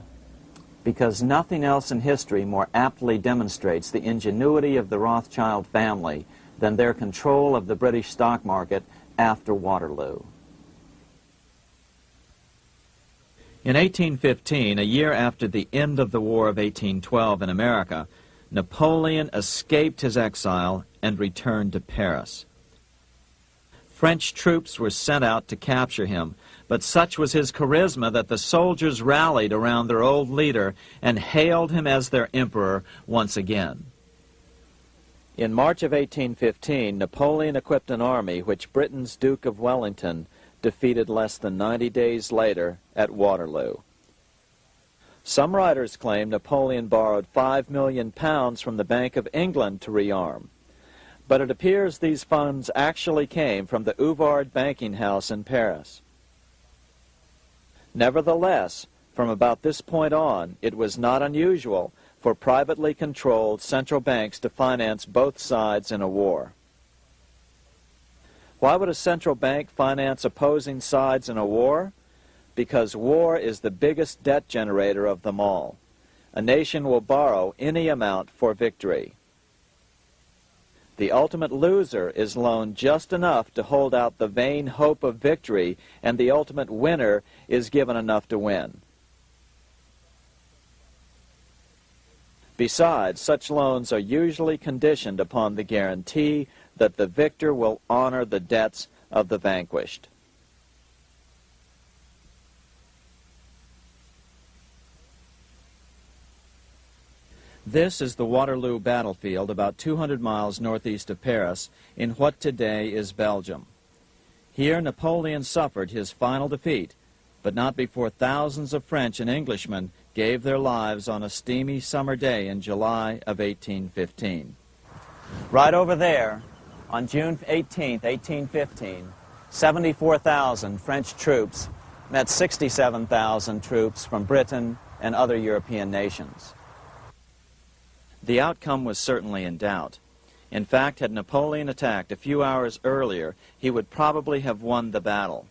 because nothing else in history more aptly demonstrates the ingenuity of the Rothschild family than their control of the British stock market after Waterloo. In 1815, a year after the end of the War of 1812 in America, Napoleon escaped his exile and returned to Paris. French troops were sent out to capture him, but such was his charisma that the soldiers rallied around their old leader and hailed him as their emperor once again. In March of 1815, Napoleon equipped an army which Britain's Duke of Wellington defeated less than 90 days later at Waterloo. Some writers claim Napoleon borrowed £5 million from the Bank of England to rearm. But it appears these funds actually came from the Ouvard banking house in Paris. Nevertheless, from about this point on, it was not unusual for privately controlled central banks to finance both sides in a war. Why would a central bank finance opposing sides in a war? Because war is the biggest debt generator of them all. A nation will borrow any amount for victory. The ultimate loser is loaned just enough to hold out the vain hope of victory, and the ultimate winner is given enough to win. Besides, such loans are usually conditioned upon the guarantee that the victor will honor the debts of the vanquished. This is the Waterloo battlefield about 200 miles northeast of Paris in what today is Belgium. Here Napoleon suffered his final defeat, but not before thousands of French and Englishmen gave their lives on a steamy summer day in July of 1815. Right over there, on June 18, 1815, 74,000 French troops met 67,000 troops from Britain and other European nations. The outcome was certainly in doubt. In fact, had Napoleon attacked a few hours earlier, he would probably have won the battle.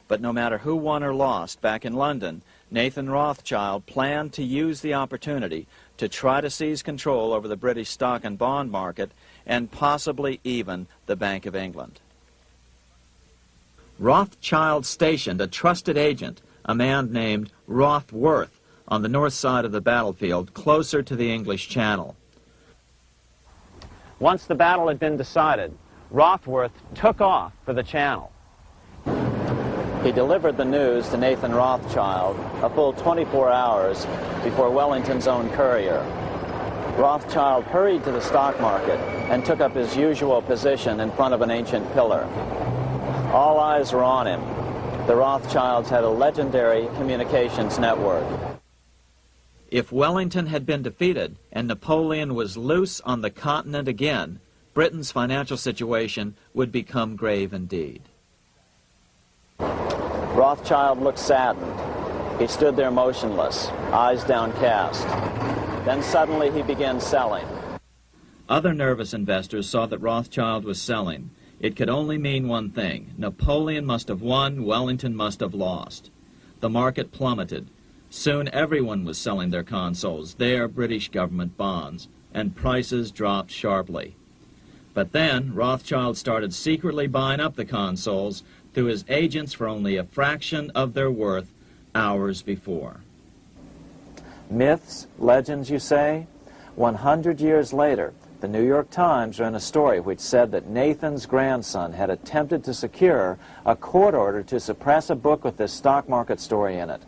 But no matter who won or lost, back in London, Nathan Rothschild planned to use the opportunity to try to seize control over the British stock and bond market and possibly even the Bank of England. Rothschild stationed a trusted agent, a man named Rothworth, on the north side of the battlefield, closer to the English Channel. Once the battle had been decided, Rothworth took off for the Channel. He delivered the news to Nathan Rothschild a full 24 hours before Wellington's own courier. Rothschild hurried to the stock market and took up his usual position in front of an ancient pillar. All eyes were on him. The Rothschilds had a legendary communications network. If Wellington had been defeated and Napoleon was loose on the continent again, Britain's financial situation would become grave indeed. Rothschild looked saddened. He stood there motionless, eyes downcast. Then suddenly he began selling. Other nervous investors saw that Rothschild was selling. It could only mean one thing. Napoleon must have won, Wellington must have lost. The market plummeted. Soon everyone was selling their consols, their British government bonds, and prices dropped sharply. But then Rothschild started secretly buying up the consols through his agents for only a fraction of their worth hours before. Myths, legends, you say? 100 years later, the New York Times ran a story which said that Nathan's grandson had attempted to secure a court order to suppress a book with this stock market story in it.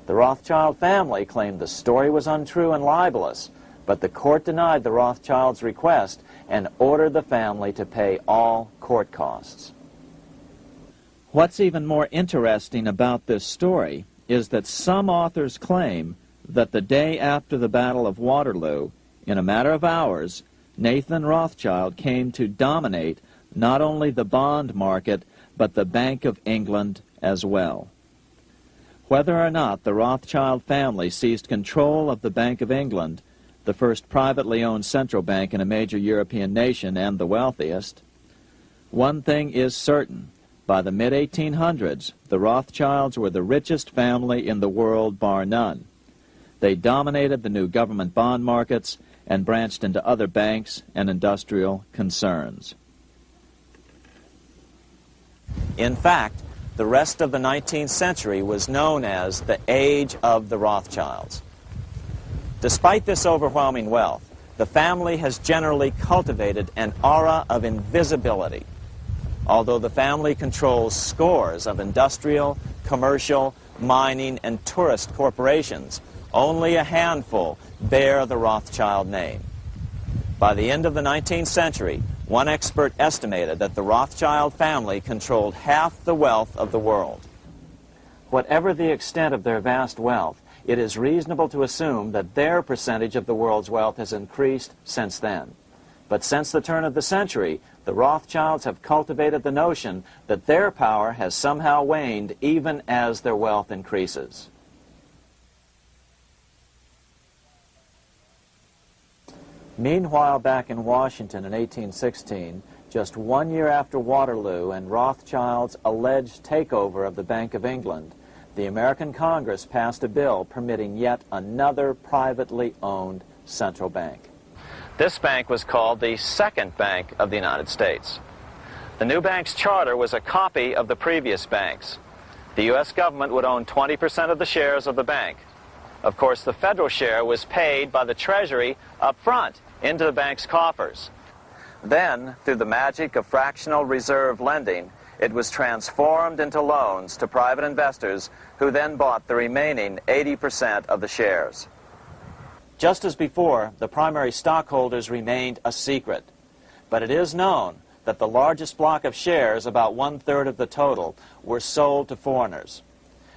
The Rothschild family claimed the story was untrue and libelous, but the court denied the Rothschilds' request and ordered the family to pay all court costs. What's even more interesting about this story is that some authors claim that the day after the Battle of Waterloo, in a matter of hours, Nathan Rothschild came to dominate not only the bond market, but the Bank of England as well. Whether or not the Rothschild family seized control of the Bank of England, the first privately owned central bank in a major European nation and the wealthiest, one thing is certain. By the mid-1800s, the Rothschilds were the richest family in the world, bar none. They dominated the new government bond markets and branched into other banks and industrial concerns. In fact, the rest of the 19th century was known as the Age of the Rothschilds. Despite this overwhelming wealth, the family has generally cultivated an aura of invisibility. Although the family controls scores of industrial, commercial, mining, and tourist corporations, only a handful bear the Rothschild name. By the end of the 19th century, one expert estimated that the Rothschild family controlled half the wealth of the world. Whatever the extent of their vast wealth, it is reasonable to assume that their percentage of the world's wealth has increased since then. But since the turn of the century, the Rothschilds have cultivated the notion that their power has somehow waned even as their wealth increases. Meanwhile, back in Washington in 1816, just 1 year after Waterloo and Rothschild's alleged takeover of the Bank of England, the American Congress passed a bill permitting yet another privately owned central bank. This bank was called the Second Bank of the United States. The new bank's charter was a copy of the previous banks. The U.S. government would own 20% of the shares of the bank. Of course, the federal share was paid by the Treasury up front into the bank's coffers. Then, through the magic of fractional reserve lending, it was transformed into loans to private investors who then bought the remaining 80% of the shares. Just as before, the primary stockholders remained a secret. But it is known that the largest block of shares, about 1/3 of the total, were sold to foreigners.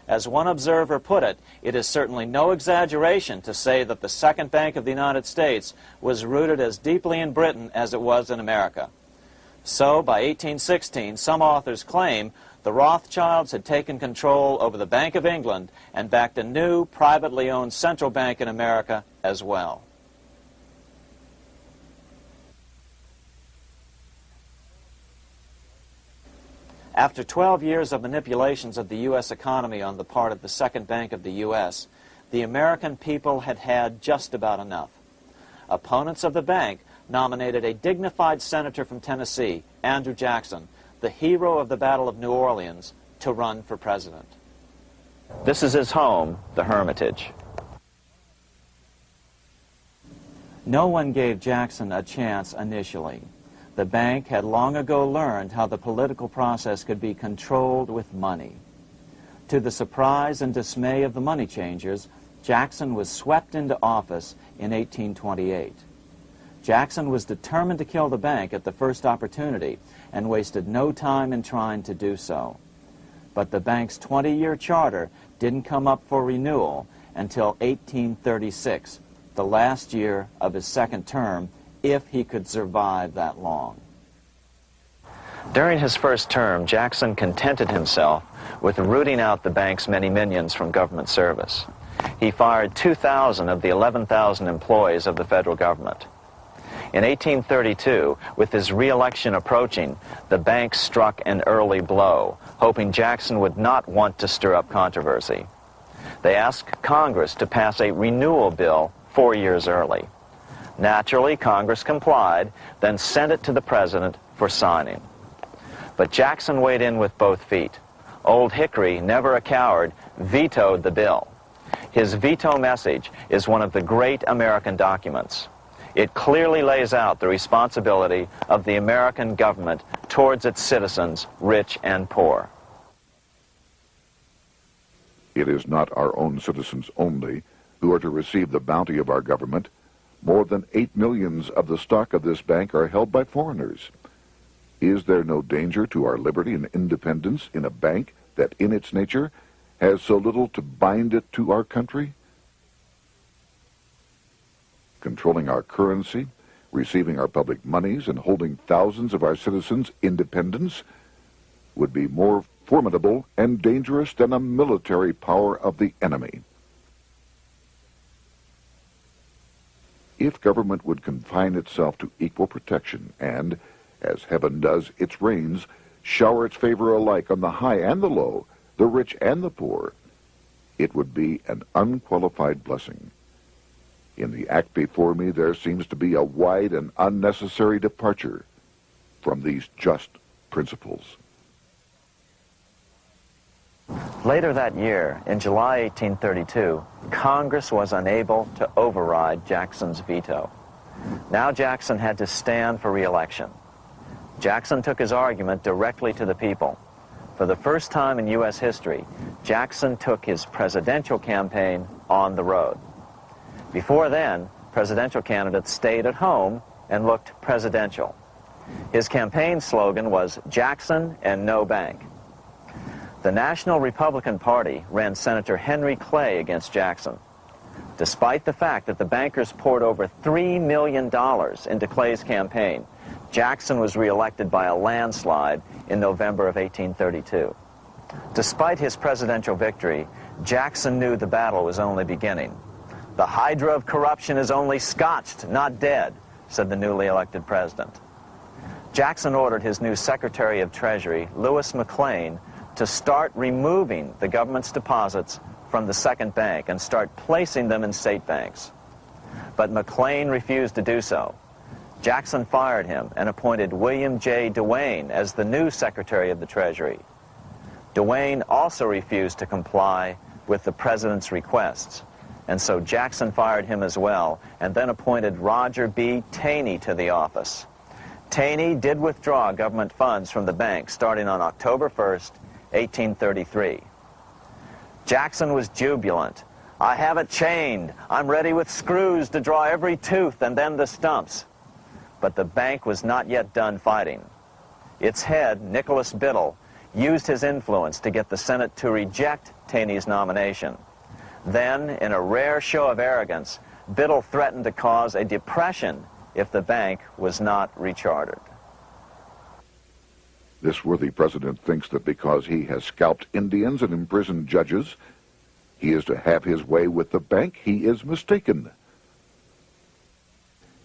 As one observer put it, it is certainly no exaggeration to say that the Second Bank of the United States was rooted as deeply in Britain as it was in America. So, by 1816, some authors claim the Rothschilds had taken control over the Bank of England and backed a new, privately owned central bank in America as well. After 12 years of manipulations of the U.S. economy on the part of the Second Bank of the U.S., the American people had had just about enough. Opponents of the bank nominated a dignified senator from Tennessee, Andrew Jackson, the hero of the Battle of New Orleans, to run for president. This is his home, the Hermitage. No one gave Jackson a chance initially. The bank had long ago learned how the political process could be controlled with money. To the surprise and dismay of the money changers, Jackson was swept into office in 1828. Jackson was determined to kill the bank at the first opportunity and wasted no time in trying to do so. But the bank's 20-year charter didn't come up for renewal until 1836, the last year of his second term, if he could survive that long. During his first term, Jackson contented himself with rooting out the bank's many minions from government service. He fired 2,000 of the 11,000 employees of the federal government. In 1832, with his re-election approaching, the bank struck an early blow, hoping Jackson would not want to stir up controversy. They asked Congress to pass a renewal bill 4 years early. Naturally, Congress complied, then sent it to the president for signing. But Jackson weighed in with both feet. Old Hickory, never a coward, vetoed the bill. His veto message is one of the great American documents. It clearly lays out the responsibility of the American government towards its citizens, rich and poor. It is not our own citizens only who are to receive the bounty of our government. More than 8 millions of the stock of this bank are held by foreigners. Is there no danger to our liberty and independence in a bank that in its nature has so little to bind it to our country? Controlling our currency, receiving our public monies, and holding thousands of our citizens' independence would be more formidable and dangerous than a military power of the enemy. If government would confine itself to equal protection and, as heaven does its rains, shower its favor alike on the high and the low, the rich and the poor, it would be an unqualified blessing. In the act before me, there seems to be a wide and unnecessary departure from these just principles. Later that year, in July 1832, Congress was unable to override Jackson's veto. Now Jackson had to stand for re-election. Jackson took his argument directly to the people. For the first time in U.S. history, Jackson took his presidential campaign on the road. Before then, presidential candidates stayed at home and looked presidential. His campaign slogan was "Jackson and no bank." The National Republican Party ran Senator Henry Clay against Jackson. Despite the fact that the bankers poured over $3 million into Clay's campaign, Jackson was reelected by a landslide in November of 1832. Despite his presidential victory, Jackson knew the battle was only beginning. "The hydra of corruption is only scotched, not dead," said the newly elected president. Jackson ordered his new Secretary of Treasury, Lewis McLean, to start removing the government's deposits from the second bank and start placing them in state banks. But McLean refused to do so. Jackson fired him and appointed William J. Duane as the new Secretary of the Treasury. Duane also refused to comply with the president's requests, and so Jackson fired him as well and then appointed Roger B. Taney to the office. Taney did withdraw government funds from the bank starting on October 1st, 1833. Jackson was jubilant. "I have it chained. I'm ready with screws to draw every tooth and then the stumps." But the bank was not yet done fighting. Its head, Nicholas Biddle, used his influence to get the Senate to reject Taney's nomination. Then, in a rare show of arrogance, Biddle threatened to cause a depression if the bank was not rechartered. This worthy president thinks that because he has scalped Indians and imprisoned judges, he is to have his way with the bank. He is mistaken.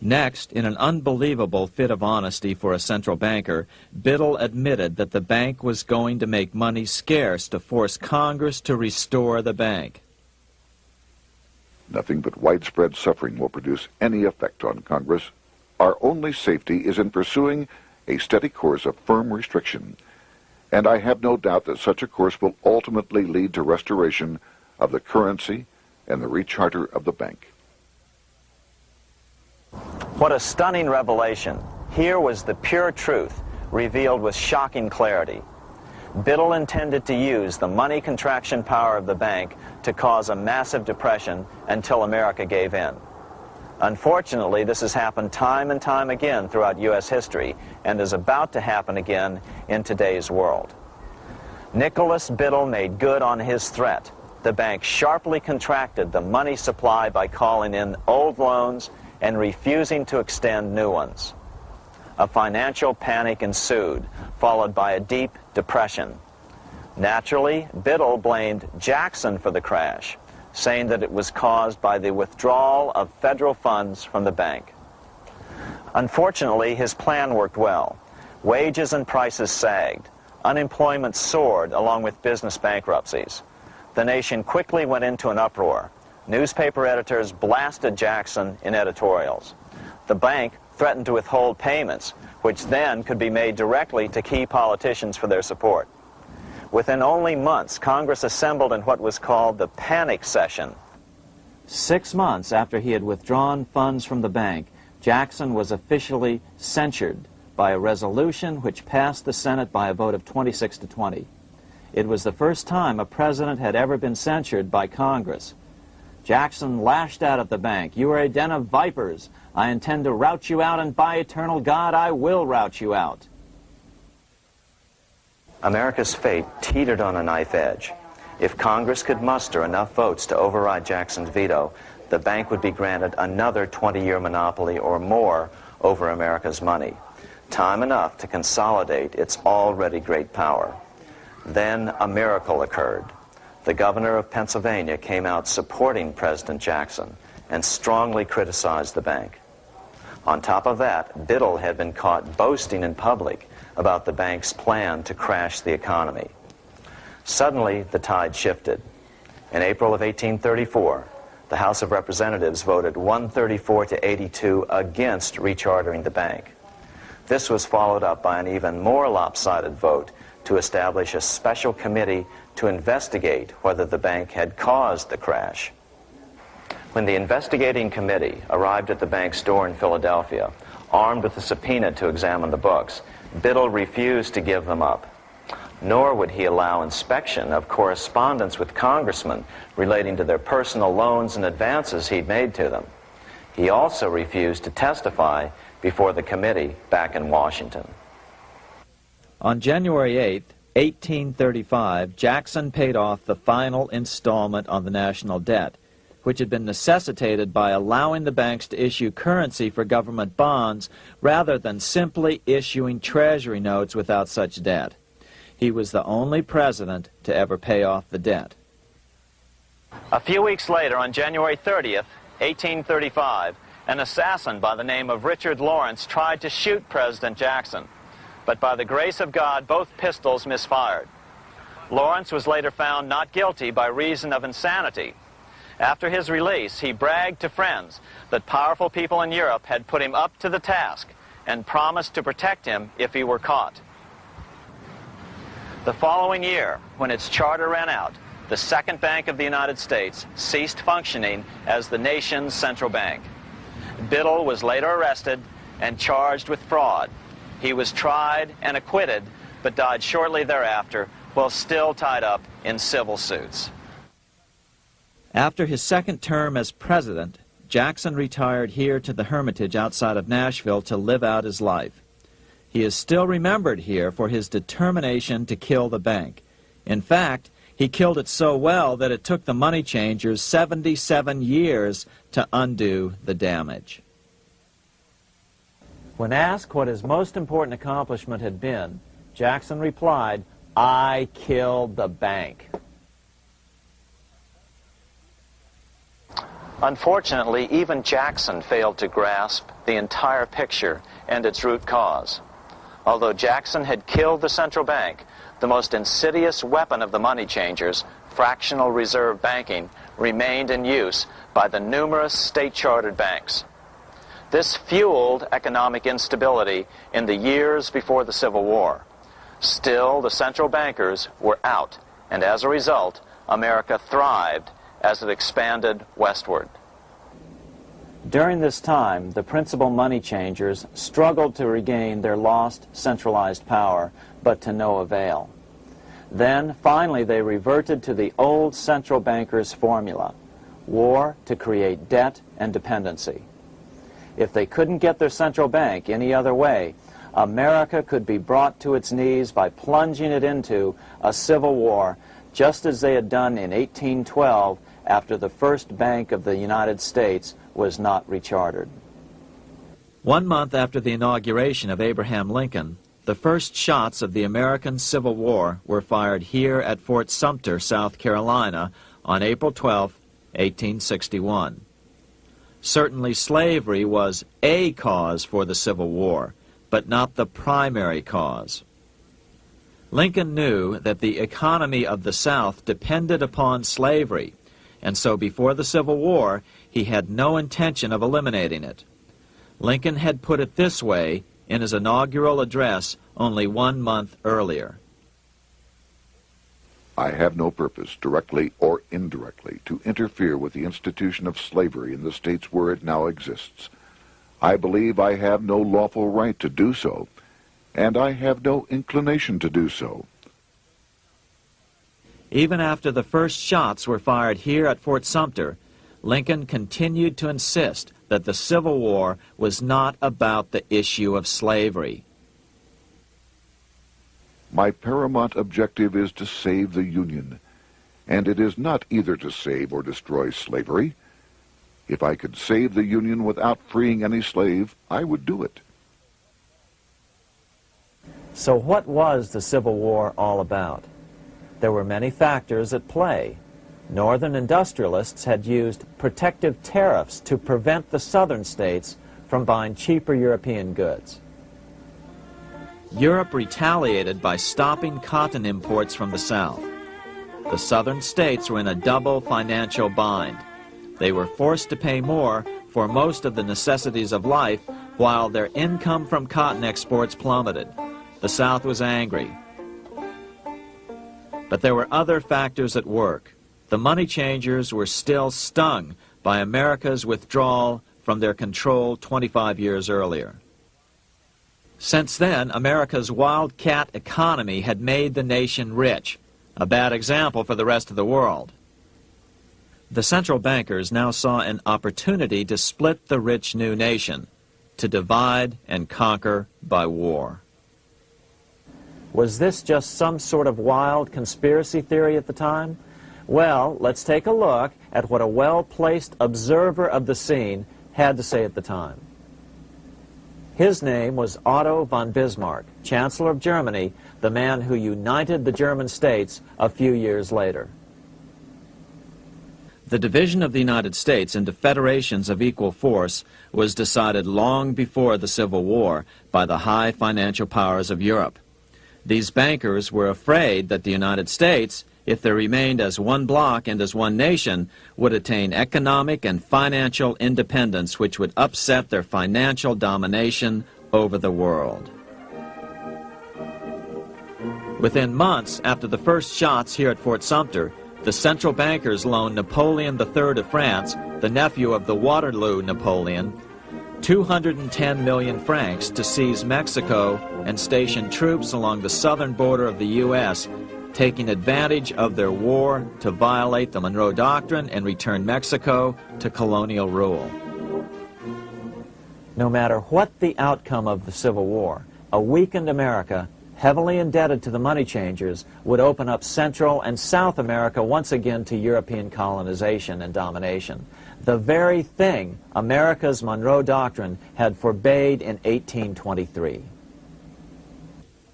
Next, in an unbelievable fit of honesty for a central banker, Biddle admitted that the bank was going to make money scarce to force Congress to restore the bank. Nothing but widespread suffering will produce any effect on Congress. Our only safety is in pursuing a steady course of firm restriction, and I have no doubt that such a course will ultimately lead to restoration of the currency and the recharter of the bank. What a stunning revelation. Here was the pure truth, revealed with shocking clarity. Biddle intended to use the money contraction power of the bank to cause a massive depression until America gave in. Unfortunately, this has happened time and time again throughout U.S. history and is about to happen again in today's world. Nicholas Biddle made good on his threat. The bank sharply contracted the money supply by calling in old loans and refusing to extend new ones. A financial panic ensued, followed by a deep depression. Naturally, Biddle blamed Jackson for the crash, saying that it was caused by the withdrawal of federal funds from the bank. Unfortunately, his plan worked well. Wages and prices sagged. Unemployment soared along with business bankruptcies. The nation quickly went into an uproar. Newspaper editors blasted Jackson in editorials. The bank threatened to withhold payments, which then could be made directly to key politicians for their support. Within only months, Congress assembled in what was called the panic session. 6 months after he had withdrawn funds from the bank, Jackson was officially censured by a resolution which passed the Senate by a vote of 26 to 20. It was the first time a president had ever been censured by Congress. Jackson lashed out at the bank. "You are a den of vipers. I intend to rout you out, and by eternal God, I will rout you out." America's fate teetered on a knife edge. If Congress could muster enough votes to override Jackson's veto, the bank would be granted another 20-year monopoly or more over America's money, time enough to consolidate its already great power. Then a miracle occurred. The governor of Pennsylvania came out supporting President Jackson and strongly criticized the bank. On top of that, Biddle had been caught boasting in public about the bank's plan to crash the economy. Suddenly, the tide shifted. In April of 1834, the House of Representatives voted 134 to 82 against rechartering the bank. This was followed up by an even more lopsided vote to establish a special committee to investigate whether the bank had caused the crash. When the investigating committee arrived at the bank's door in Philadelphia, armed with a subpoena to examine the books, Biddle refused to give them up. Nor would he allow inspection of correspondence with congressmen relating to their personal loans and advances he'd made to them. He also refused to testify before the committee back in Washington. On January 8, 1835, Jackson paid off the final installment on the national debt, which had been necessitated by allowing the banks to issue currency for government bonds rather than simply issuing treasury notes without such debt. He was the only president to ever pay off the debt. A few weeks later, on January 30th, 1835, an assassin by the name of Richard Lawrence tried to shoot President Jackson, but by the grace of God, both pistols misfired. Lawrence was later found not guilty by reason of insanity. After his release, he bragged to friends that powerful people in Europe had put him up to the task and promised to protect him if he were caught. The following year, when its charter ran out, the Second Bank of the United States ceased functioning as the nation's central bank. Biddle was later arrested and charged with fraud. He was tried and acquitted, but died shortly thereafter while still tied up in civil suits. After his second term as president, Jackson retired here to the Hermitage outside of Nashville to live out his life. He is still remembered here for his determination to kill the bank. In fact, he killed it so well that it took the money changers 77 years to undo the damage. When asked what his most important accomplishment had been, Jackson replied, "I killed the bank." Unfortunately, even Jackson failed to grasp the entire picture and its root cause. Although Jackson had killed the central bank, the most insidious weapon of the money changers, fractional reserve banking, remained in use by the numerous state-chartered banks. This fueled economic instability in the years before the Civil War. Still, the central bankers were out, and as a result, America thrived as it expanded westward. During this time, the principal money changers struggled to regain their lost centralized power, but to no avail. Then, finally, they reverted to the old central bankers' formula: war to create debt and dependency. If they couldn't get their central bank any other way, America could be brought to its knees by plunging it into a civil war, just as they had done in 1812 after the first Bank of the United States was not rechartered. 1 month after the inauguration of Abraham Lincoln, the first shots of the American Civil War were fired here at Fort Sumter, South Carolina, on April 12, 1861. Certainly slavery was a cause for the Civil War, but not the primary cause. Lincoln knew that the economy of the South depended upon slavery, and so before the Civil War, he had no intention of eliminating it. Lincoln had put it this way in his inaugural address only 1 month earlier. I have no purpose, directly or indirectly, to interfere with the institution of slavery in the states where it now exists. I believe I have no lawful right to do so, and I have no inclination to do so. Even after the first shots were fired here at Fort Sumter, Lincoln continued to insist that the Civil War was not about the issue of slavery. My paramount objective is to save the Union, and it is not either to save or destroy slavery. If I could save the Union without freeing any slave, I would do it. So what was the Civil War all about? There were many factors at play. Northern industrialists had used protective tariffs to prevent the southern states from buying cheaper European goods. Europe retaliated by stopping cotton imports from the South. The southern states were in a double financial bind. They were forced to pay more for most of the necessities of life, while their income from cotton exports plummeted. The South was angry. But there were other factors at work. The money changers were still stung by America's withdrawal from their control 25 years earlier. Since then, America's wildcat economy had made the nation rich, a bad example for the rest of the world. The central bankers now saw an opportunity to split the rich new nation, to divide and conquer by war. Was this just some sort of wild conspiracy theory at the time? Well, let's take a look at what a well-placed observer of the scene had to say at the time. His name was Otto von Bismarck, Chancellor of Germany, the man who united the German states a few years later. The division of the United States into federations of equal force was decided long before the Civil War by the high financial powers of Europe. These bankers were afraid that the United States, if they remained as one bloc and as one nation, would attain economic and financial independence which would upset their financial domination over the world. Within months after the first shots here at Fort Sumter, the central bankers loaned Napoleon III of France, the nephew of the Waterloo Napoleon, 210 million francs to seize Mexico and station troops along the southern border of the U.S., taking advantage of their war to violate the Monroe Doctrine and return Mexico to colonial rule. No matter what the outcome of the Civil War, a weakened America, heavily indebted to the money changers, would open up Central and South America once again to European colonization and domination. The very thing America's Monroe Doctrine had forbade in 1823.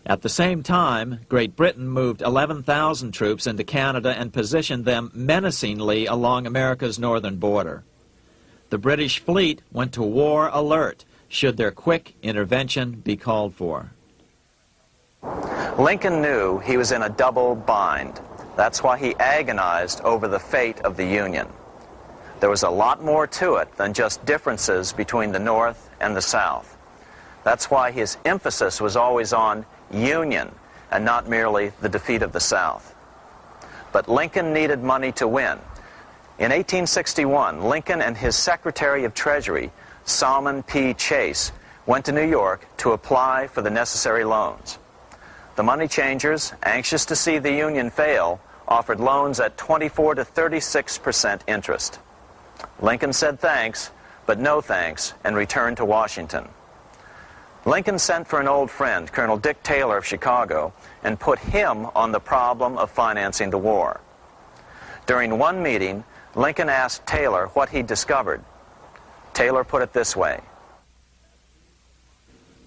At the same time, Great Britain moved 11,000 troops into Canada and positioned them menacingly along America's northern border. The British fleet went to war alert should their quick intervention be called for. Lincoln knew he was in a double bind. That's why he agonized over the fate of the Union. There was a lot more to it than just differences between the North and the South. That's why his emphasis was always on union and not merely the defeat of the South. But Lincoln needed money to win. In 1861, Lincoln and his Secretary of Treasury, Salmon P. Chase, went to New York to apply for the necessary loans. The money changers, anxious to see the Union fail, offered loans at 24 to 36% interest. Lincoln said thanks, but no thanks, and returned to Washington. Lincoln sent for an old friend, Colonel Dick Taylor of Chicago, and put him on the problem of financing the war. During one meeting, Lincoln asked Taylor what he'd discovered. Taylor put it this way.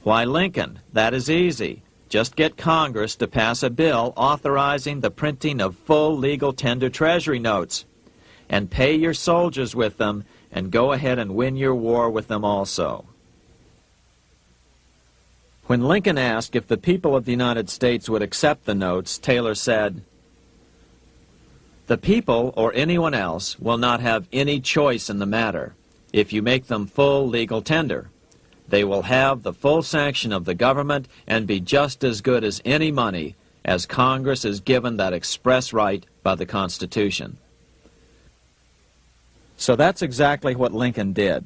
Why, Lincoln, that is easy. Just get Congress to pass a bill authorizing the printing of full legal tender Treasury notes, and pay your soldiers with them, and go ahead and win your war with them also. When Lincoln asked if the people of the United States would accept the notes, Taylor said, "The people, or anyone else, will not have any choice in the matter if you make them full legal tender. They will have the full sanction of the government and be just as good as any money, as Congress is given that express right by the Constitution." So that's exactly what Lincoln did.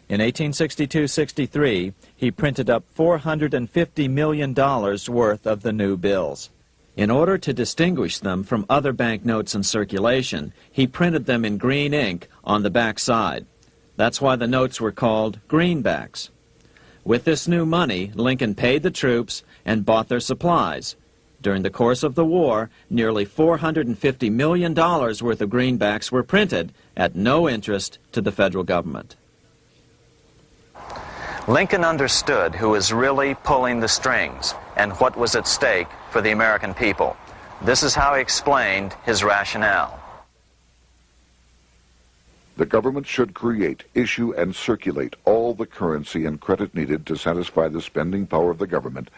In 1862-63, he printed up $450 million worth of the new bills. In order to distinguish them from other banknotes in circulation, he printed them in green ink on the back side. That's why the notes were called greenbacks. With this new money, Lincoln paid the troops and bought their supplies. During the course of the war, nearly $450 million worth of greenbacks were printed at no interest to the federal government. Lincoln understood who was really pulling the strings and what was at stake for the American people. This is how he explained his rationale. The government should create, issue, and circulate all the currency and credit needed to satisfy the spending power of the government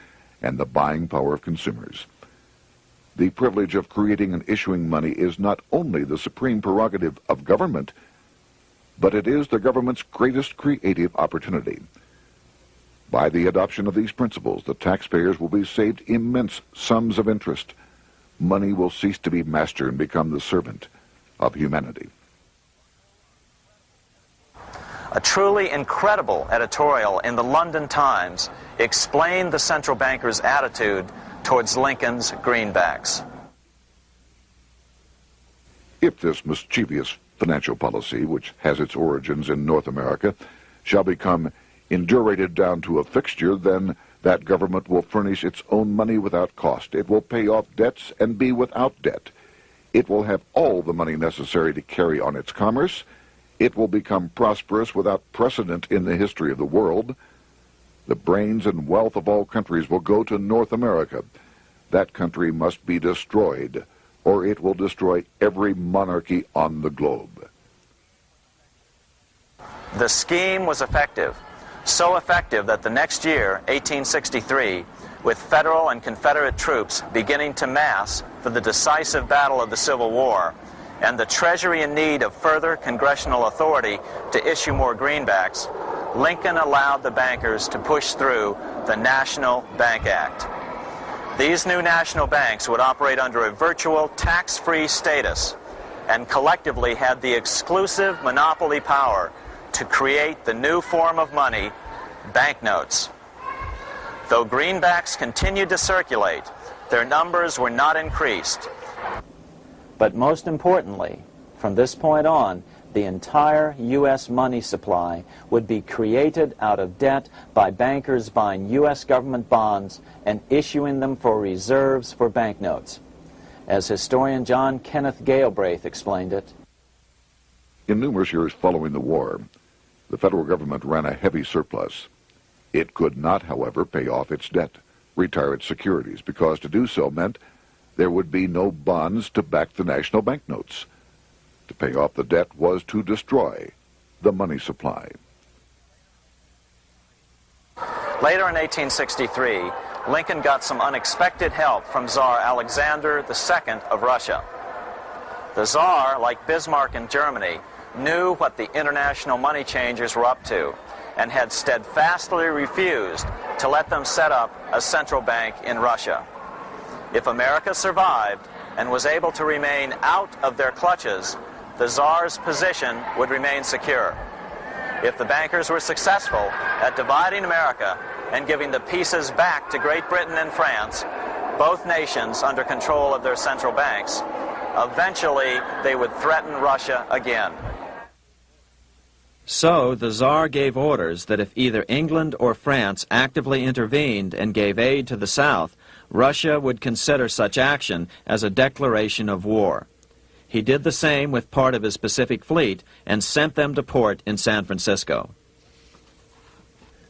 and the buying power of consumers. The privilege of creating and issuing money is not only the supreme prerogative of government, but it is the government's greatest creative opportunity. By the adoption of these principles, the taxpayers will be saved immense sums of interest. Money will cease to be master and become the servant of humanity. A truly incredible editorial in the London Times explained the central bankers' attitude towards Lincoln's greenbacks. If this mischievous financial policy, which has its origins in North America, shall become indurated down to a fixture, then That government will furnish its own money without cost. It will pay off debts and be without debt. It will have all the money necessary to carry on its commerce. It will become prosperous without precedent in the history of the world. The brains and wealth of all countries will go to North America. That country must be destroyed, or it will destroy every monarchy on the globe. The scheme was effective, so effective that the next year, 1863, with Federal and Confederate troops beginning to mass for the decisive battle of the Civil War, and the Treasury in need of further congressional authority to issue more greenbacks, Lincoln allowed the bankers to push through the National Bank Act. These new national banks would operate under a virtual tax-free status and collectively had the exclusive monopoly power to create the new form of money, banknotes. Though greenbacks continued to circulate, their numbers were not increased. But most importantly, from this point on, the entire U.S. money supply would be created out of debt by bankers buying U.S. government bonds and issuing them for reserves for banknotes. As historian John Kenneth Galbraith explained it, in numerous years following the war, the federal government ran a heavy surplus. It could not, however, pay off its debt, retire its securities, because to do so meant there would be no bonds to back the national banknotes. To pay off the debt was to destroy the money supply. Later in 1863, Lincoln got some unexpected help from Tsar Alexander II of Russia. The Tsar, like Bismarck in Germany, knew what the international money changers were up to and had steadfastly refused to let them set up a central bank in Russia. If America survived and was able to remain out of their clutches, the Tsar's position would remain secure. If the bankers were successful at dividing America and giving the pieces back to Great Britain and France, both nations under control of their central banks, eventually they would threaten Russia again. So the Tsar gave orders that if either England or France actively intervened and gave aid to the South, Russia would consider such action as a declaration of war. He did the same with part of his Pacific Fleet and sent them to port in San Francisco.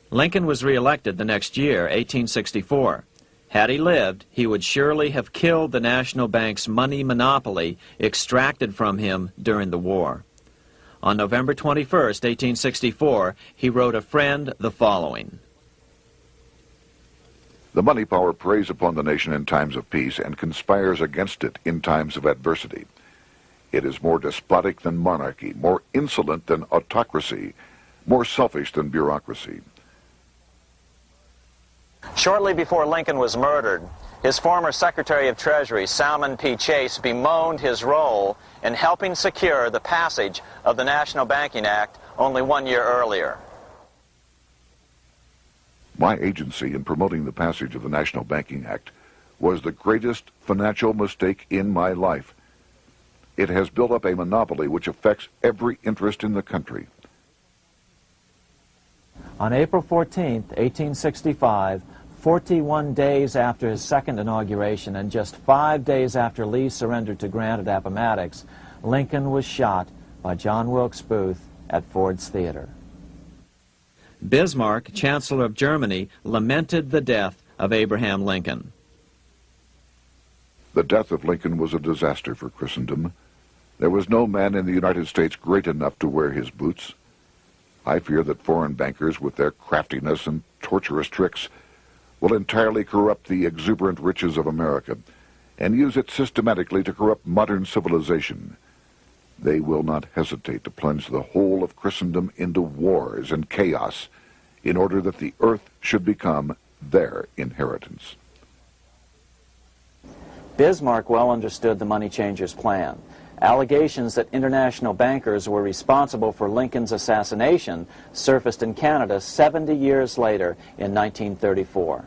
Lincoln was reelected the next year, 1864. Had he lived, he would surely have killed the national bank's money monopoly extracted from him during the war. On November 21, 1864, he wrote a friend the following: The money power preys upon the nation in times of peace and conspires against it in times of adversity. It is more despotic than monarchy, more insolent than autocracy, more selfish than bureaucracy. Shortly before Lincoln was murdered, his former Secretary of Treasury, Salmon P. Chase, bemoaned his role in helping secure the passage of the National Banking Act only 1 year earlier. My agency in promoting the passage of the National Banking Act was the greatest financial mistake in my life. It has built up a monopoly which affects every interest in the country. On April 14, 1865, 41 days after his second inauguration and just 5 days after Lee surrendered to Grant at Appomattox, Lincoln was shot by John Wilkes Booth at Ford's Theater. Bismarck, Chancellor of Germany, lamented the death of Abraham Lincoln. The death of Lincoln was a disaster for Christendom. There was no man in the United States great enough to wear his boots. I fear that foreign bankers, with their craftiness and tortuous tricks, will entirely corrupt the exuberant riches of America and use it systematically to corrupt modern civilization. They will not hesitate to plunge the whole of Christendom into wars and chaos in order that the earth should become their inheritance. Bismarck well understood the money changers' plan. Allegations that international bankers were responsible for Lincoln's assassination surfaced in Canada 70 years later in 1934.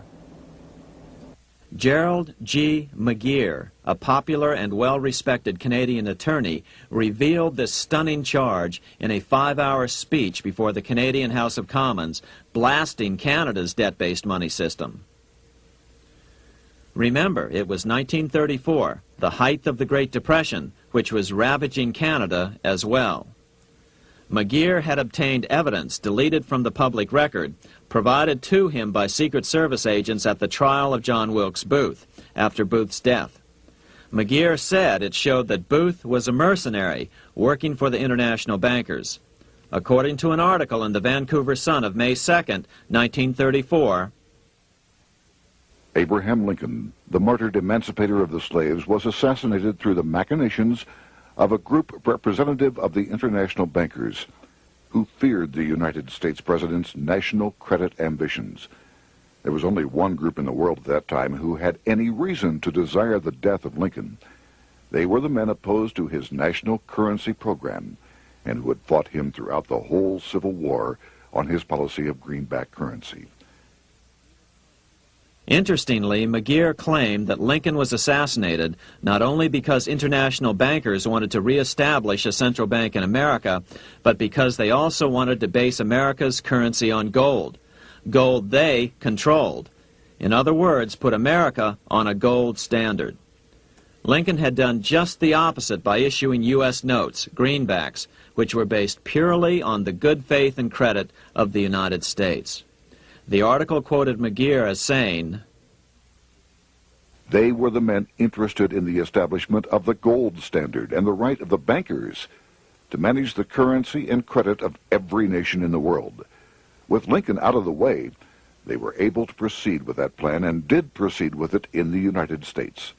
Gerald G. McGeer, a popular and well-respected Canadian attorney, revealed this stunning charge in a 5-hour speech before the Canadian House of Commons, blasting Canada's debt-based money system. Remember, it was 1934, the height of the Great Depression, which was ravaging Canada as well. McGeer had obtained evidence deleted from the public record, provided to him by Secret Service agents at the trial of John Wilkes Booth, after Booth's death. McGeer said it showed that Booth was a mercenary working for the international bankers. According to an article in the Vancouver Sun of May 2nd, 1934, Abraham Lincoln, the martyred emancipator of the slaves, was assassinated through the machinations of a group representative of the international bankers who feared the United States president's national credit ambitions. There was only one group in the world at that time who had any reason to desire the death of Lincoln. They were the men opposed to his national currency program and who had fought him throughout the whole Civil War on his policy of greenback currency. Interestingly, McGeer claimed that Lincoln was assassinated not only because international bankers wanted to reestablish a central bank in America, but because they also wanted to base America's currency on gold. Gold they controlled. In other words, put America on a gold standard. Lincoln had done just the opposite by issuing U.S. notes, greenbacks, which were based purely on the good faith and credit of the United States. The article quoted McGeer as saying, "They were the men interested in the establishment of the gold standard and the right of the bankers to manage the currency and credit of every nation in the world. With Lincoln out of the way, they were able to proceed with that plan and did proceed with it in the United States.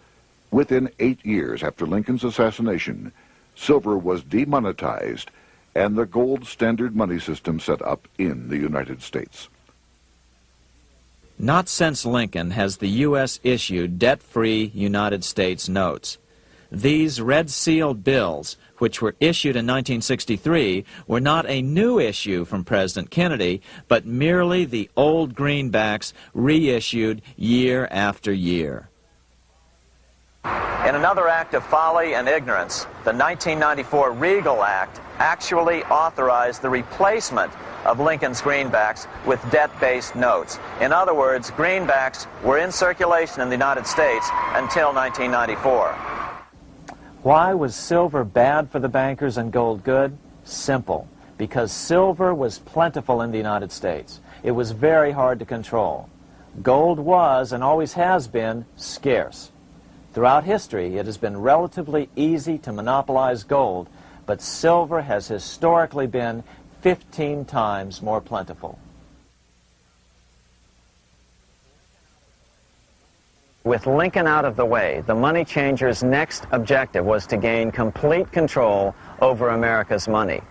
Within 8 years after Lincoln's assassination, silver was demonetized and the gold standard money system set up in the United States." Not since Lincoln has the U.S. issued debt-free United States notes. These red-sealed bills, which were issued in 1963, were not a new issue from President Kennedy, but merely the old greenbacks reissued year after year. In another act of folly and ignorance, the 1994 Regal Act actually authorized the replacement of Lincoln's greenbacks with debt-based notes. In other words, greenbacks were in circulation in the United States until 1994. Why was silver bad for the bankers and gold good? Simple. Because silver was plentiful in the United States. It was very hard to control. Gold was, and always has been, scarce. Throughout history, it has been relatively easy to monopolize gold, but silver has historically been 15 times more plentiful. With Lincoln out of the way, the money changers' next objective was to gain complete control over America's money.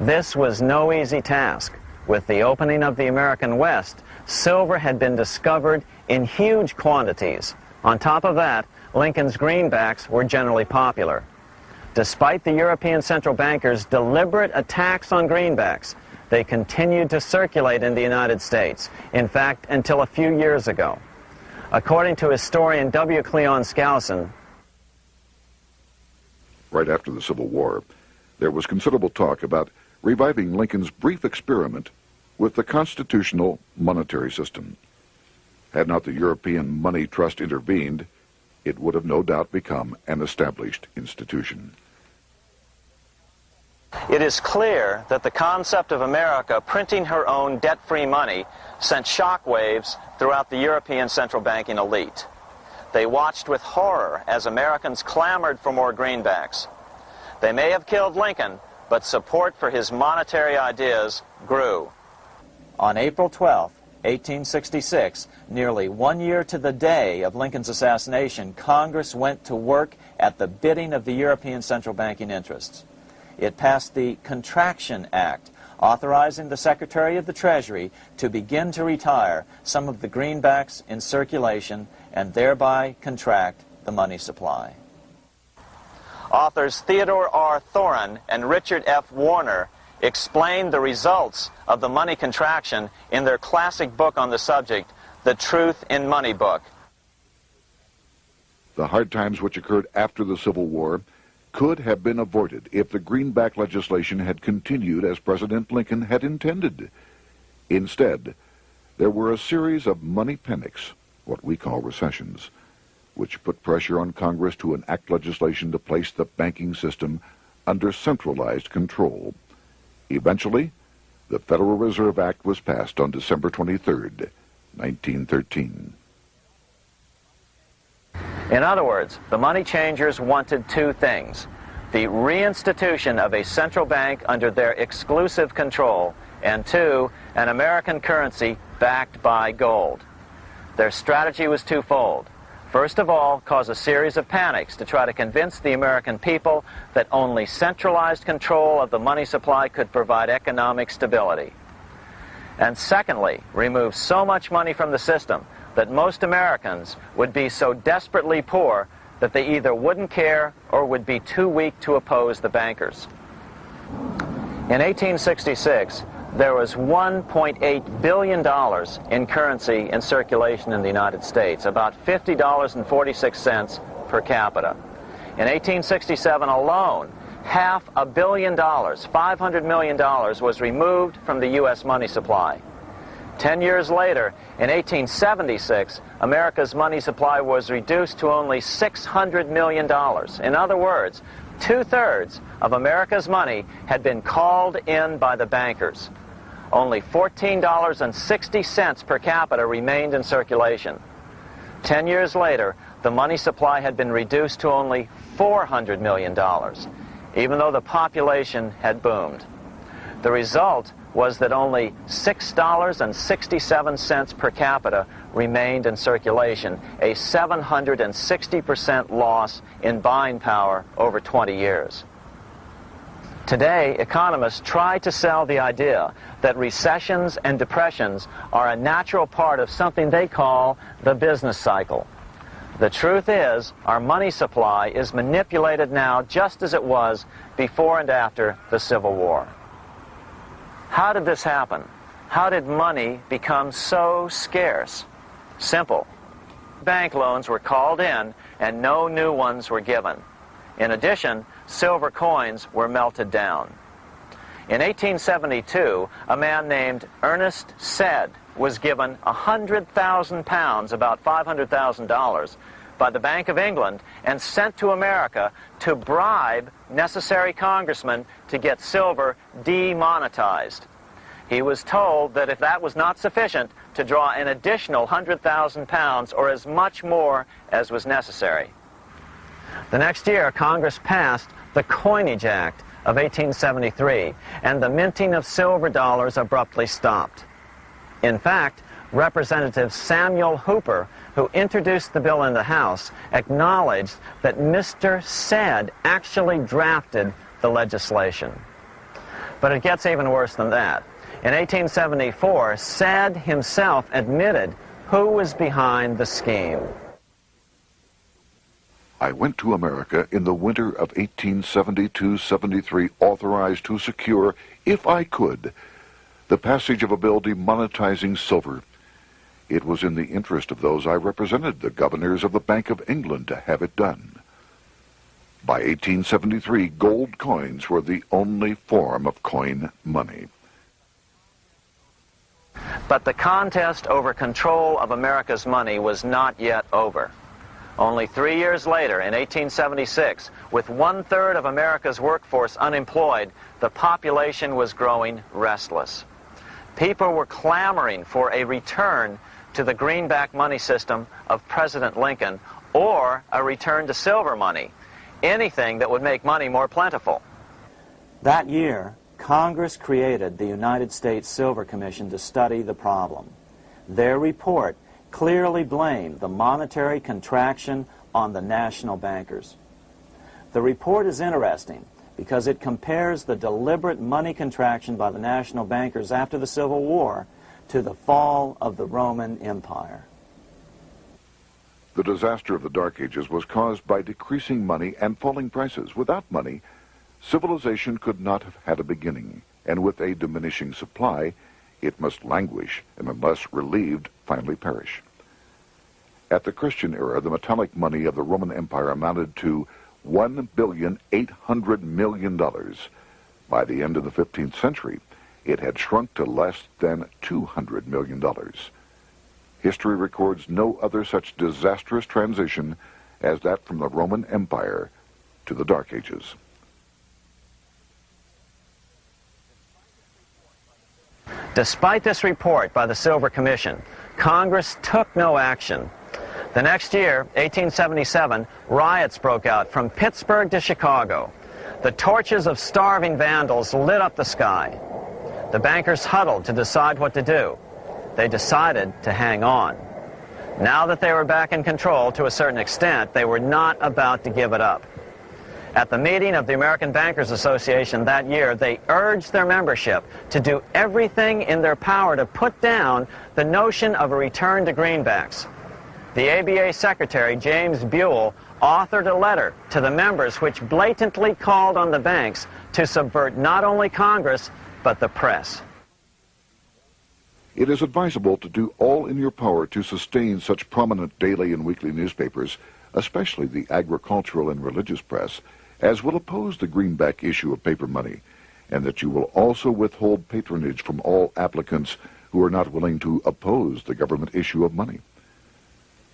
This was no easy task. With the opening of the American West, silver had been discovered in huge quantities. On top of that, Lincoln's greenbacks were generally popular. Despite the European central bankers' deliberate attacks on greenbacks, they continued to circulate in the United States, in fact, until a few years ago. According to historian W. Cleon Skousen, right after the Civil War, there was considerable talk about reviving Lincoln's brief experiment with the constitutional monetary system. Had not the European Money Trust intervened, it would have no doubt become an established institution. it is clear that the concept of America printing her own debt-free money sent shockwaves throughout the European central banking elite. They watched with horror as Americans clamored for more greenbacks. They may have killed Lincoln, but support for his monetary ideas grew. On April 12, 1866, nearly 1 year to the day of Lincoln's assassination, Congress went to work at the bidding of the European central banking interests. It passed the Contraction Act, authorizing the Secretary of the Treasury to begin to retire some of the greenbacks in circulation and thereby contract the money supply. Authors Theodore R. Thorin and Richard F. Warner explained the results of the money contraction in their classic book on the subject, The Truth in Money Book. The hard times which occurred after the Civil War could have been avoided if the greenback legislation had continued as President Lincoln had intended. Instead, there were a series of money panics, what we call recessions, which put pressure on Congress to enact legislation to place the banking system under centralized control. Eventually, the Federal Reserve Act was passed on December 23, 1913. In other words, the money changers wanted two things: the reinstitution of a central bank under their exclusive control, and two, an American currency backed by gold. Their strategy was twofold. First of all, cause a series of panics to try to convince the American people that only centralized control of the money supply could provide economic stability. And secondly, remove so much money from the system that most Americans would be so desperately poor that they either wouldn't care or would be too weak to oppose the bankers. In 1866, there was $1.8 billion in currency in circulation in the United States, about $50.46 per capita. In 1867 alone, $500 million, $500 million, was removed from the U.S. money supply. 10 years later, in 1876, America's money supply was reduced to only $600 million. In other words, 2/3 of America's money had been called in by the bankers. Only $14.60 per capita remained in circulation. 10 years later, the money supply had been reduced to only $400 million, even though the population had boomed. The result was that only $6.67 per capita remained in circulation, a 760% loss in buying power over 20 years. Today, economists try to sell the idea that recessions and depressions are a natural part of something they call the business cycle. The truth is, our money supply is manipulated now just as it was before and after the Civil War. How did this happen? How did money become so scarce? Simple. Bank loans were called in and no new ones were given. In addition, silver coins were melted down. In 1872, a man named Ernest Sed was given 100,000 pounds, about $500,000, by the Bank of England and sent to America to bribe necessary congressmen to get silver demonetized. He was told that if that was not sufficient, to draw an additional 100,000 pounds or as much more as was necessary. The next year, Congress passed the Coinage Act of 1873, and the minting of silver dollars abruptly stopped. In fact, Representative Samuel Hooper, who introduced the bill in the House, acknowledged that Mr. Sed actually drafted the legislation. But it gets even worse than that. In 1874, Sed himself admitted who was behind the scheme. I went to America in the winter of 1872-73, authorized to secure, if I could, the passage of a bill demonetizing silver. It was in the interest of those I represented, the governors of the Bank of England, to have it done. By 1873, gold coins were the only form of coin money. But the contest over control of America's money was not yet over. Only 3 years later, in 1876, with 1/3 of America's workforce unemployed, the population was growing restless. People were clamoring for a return to the greenback money system of President Lincoln, or a return to silver money, anything that would make money more plentiful. That year, Congress created the United States Silver Commission to study the problem. Their report clearly blamed the monetary contraction on the national bankers. The report is interesting because it compares the deliberate money contraction by the national bankers after the Civil War to the fall of the Roman Empire. The disaster of the Dark Ages was caused by decreasing money and falling prices. Without money, civilization could not have had a beginning, and with a diminishing supply, it must languish and unless relieved, finally perish. At the Christian era, the metallic money of the Roman Empire amounted to $1,800,000,000. By the end of the 15th century, it had shrunk to less than $200 million. History records no other such disastrous transition as that from the Roman Empire to the Dark Ages. Despite this report by the Silver Commission, Congress took no action. The next year, 1877, riots broke out from Pittsburgh to Chicago. The torches of starving vandals lit up the sky. The bankers huddled to decide what to do. They decided to hang on. Now that they were back in control to a certain extent, they were not about to give it up. At the meeting of the American Bankers Association that year, they urged their membership to do everything in their power to put down the notion of a return to greenbacks. The ABA Secretary, James Buell, authored a letter to the members which blatantly called on the banks to subvert not only Congress, but the press. It is advisable to do all in your power to sustain such prominent daily and weekly newspapers, especially the agricultural and religious press, as will oppose the greenback issue of paper money, and that you will also withhold patronage from all applicants who are not willing to oppose the government issue of money.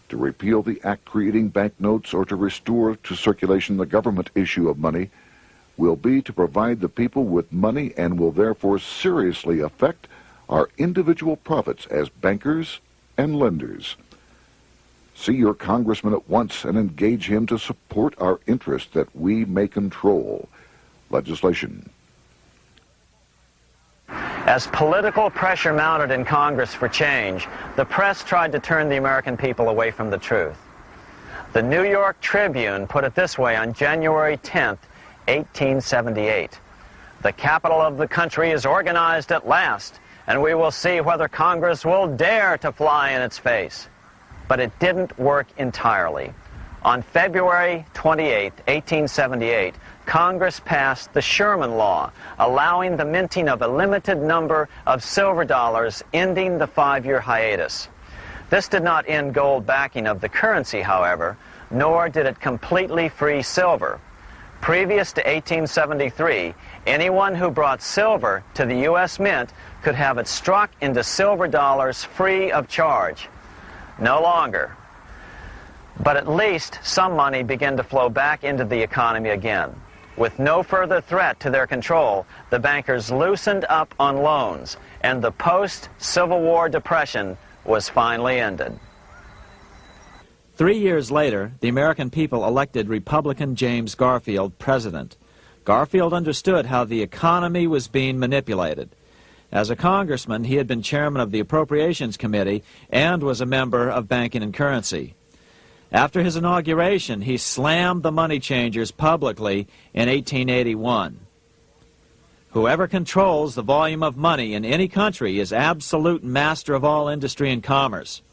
To repeal the act creating banknotes or to restore to circulation the government issue of money will be to provide the people with money and will therefore seriously affect our individual profits as bankers and lenders. See your congressman at once and engage him to support our interest that we may control legislation. As political pressure mounted in Congress for change, the press tried to turn the American people away from the truth. The New York Tribune put it this way on January 10th, 1878. "The capital of the country is organized at last, and we will see whether Congress will dare to fly in its face." But it didn't work entirely. On February 28, 1878, Congress passed the Sherman Law, allowing the minting of a limited number of silver dollars, ending the 5-year hiatus. This did not end gold backing of the currency, however, nor did it completely free silver. Previous to 1873, anyone who brought silver to the U.S. Mint could have it struck into silver dollars free of charge. No longer. But at least some money began to flow back into the economy again. With no further threat to their control, the bankers loosened up on loans, and the post-Civil War depression was finally ended. 3 years later, the American people elected Republican James Garfield president. Garfield understood how the economy was being manipulated. As a congressman, he had been chairman of the Appropriations Committee and was a member of Banking and Currency. After his inauguration, he slammed the money changers publicly in 1881. Whoever controls the volume of money in any country is absolute master of all industry and commerce.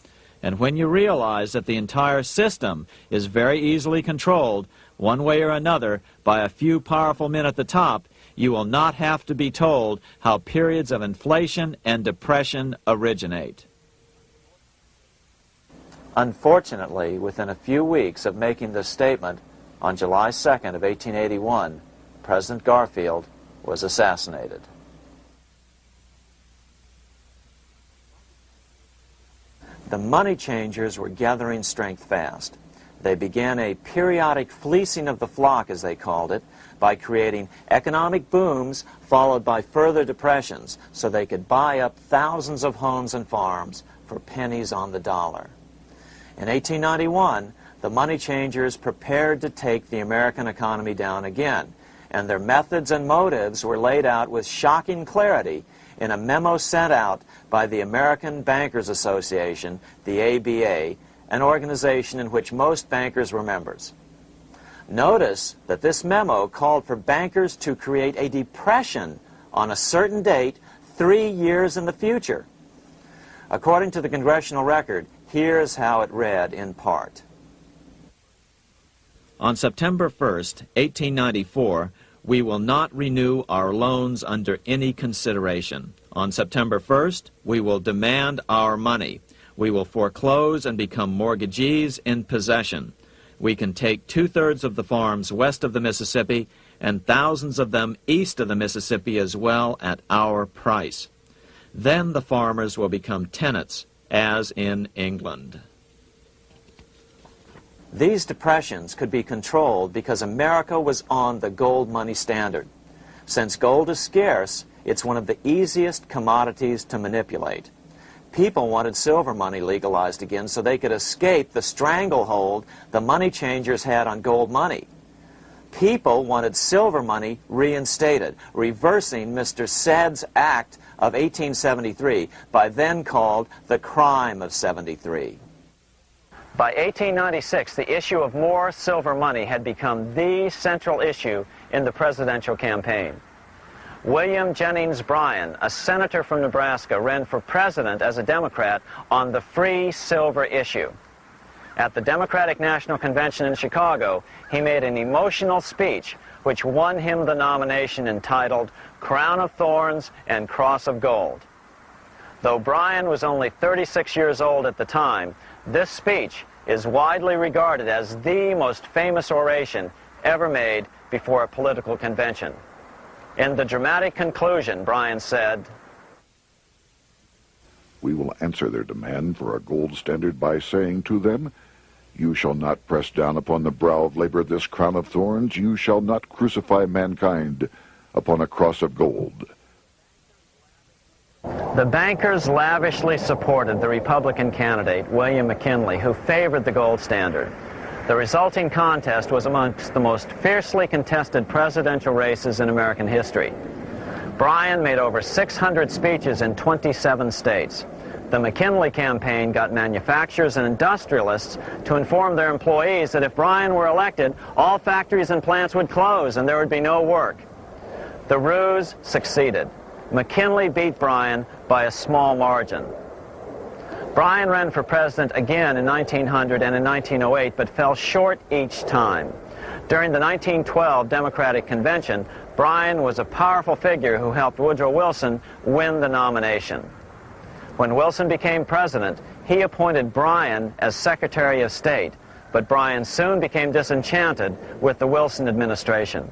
And when you realize that the entire system is very easily controlled, one way or another, by a few powerful men at the top, you will not have to be told how periods of inflation and depression originate. Unfortunately, within a few weeks of making this statement, on July 2nd of 1881, President Garfield was assassinated. The money changers were gathering strength fast. They began a periodic fleecing of the flock, as they called it, by creating economic booms followed by further depressions so they could buy up thousands of homes and farms for pennies on the dollar. In 1891, the money changers prepared to take the American economy down again, and their methods and motives were laid out with shocking clarity in a memo sent out by the American Bankers Association, the ABA, an organization in which most bankers were members. Notice that this memo called for bankers to create a depression on a certain date 3 years in the future. According to the Congressional Record, here's how it read in part. On September 1st, 1894, we will not renew our loans under any consideration. On September 1st, we will demand our money. We will foreclose and become mortgagees in possession. We can take 2/3 of the farms west of the Mississippi and thousands of them east of the Mississippi as well at our price. Then the farmers will become tenants, as in England. These depressions could be controlled because America was on the gold money standard. Since gold is scarce, it's one of the easiest commodities to manipulate. People wanted silver money legalized again so they could escape the stranglehold the money changers had on gold money. People wanted silver money reinstated, reversing Mr. Said's Act of 1873, by then called the Crime of 73. By 1896, the issue of more silver money had become the central issue in the presidential campaign. William Jennings Bryan, a senator from Nebraska, ran for president as a Democrat on the free silver issue. At the Democratic National Convention in Chicago, he made an emotional speech which won him the nomination entitled Crown of Thorns and Cross of Gold. Though Bryan was only 36 years old at the time, this speech is widely regarded as the most famous oration ever made before a political convention. In the dramatic conclusion, Bryan said, "We will answer their demand for a gold standard by saying to them, you shall not press down upon the brow of labor this crown of thorns. You shall not crucify mankind upon a cross of gold." The bankers lavishly supported the Republican candidate, William McKinley, who favored the gold standard. The resulting contest was amongst the most fiercely contested presidential races in American history. Bryan made over 600 speeches in 27 states. The McKinley campaign got manufacturers and industrialists to inform their employees that if Bryan were elected, all factories and plants would close and there would be no work. The ruse succeeded. McKinley beat Bryan by a small margin. Bryan ran for president again in 1900 and in 1908, but fell short each time. During the 1912 Democratic Convention, Bryan was a powerful figure who helped Woodrow Wilson win the nomination. When Wilson became president, he appointed Bryan as Secretary of State, but Bryan soon became disenchanted with the Wilson administration.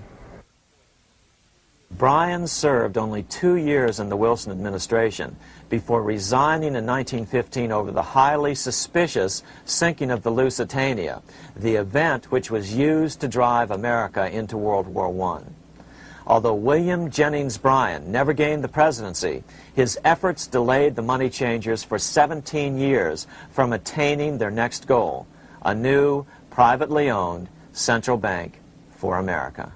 Bryan served only 2 years in the Wilson administration before resigning in 1915 over the highly suspicious sinking of the Lusitania, the event which was used to drive America into World War I. Although William Jennings Bryan never gained the presidency, his efforts delayed the money changers for 17 years from attaining their next goal, a new, privately owned central bank for America.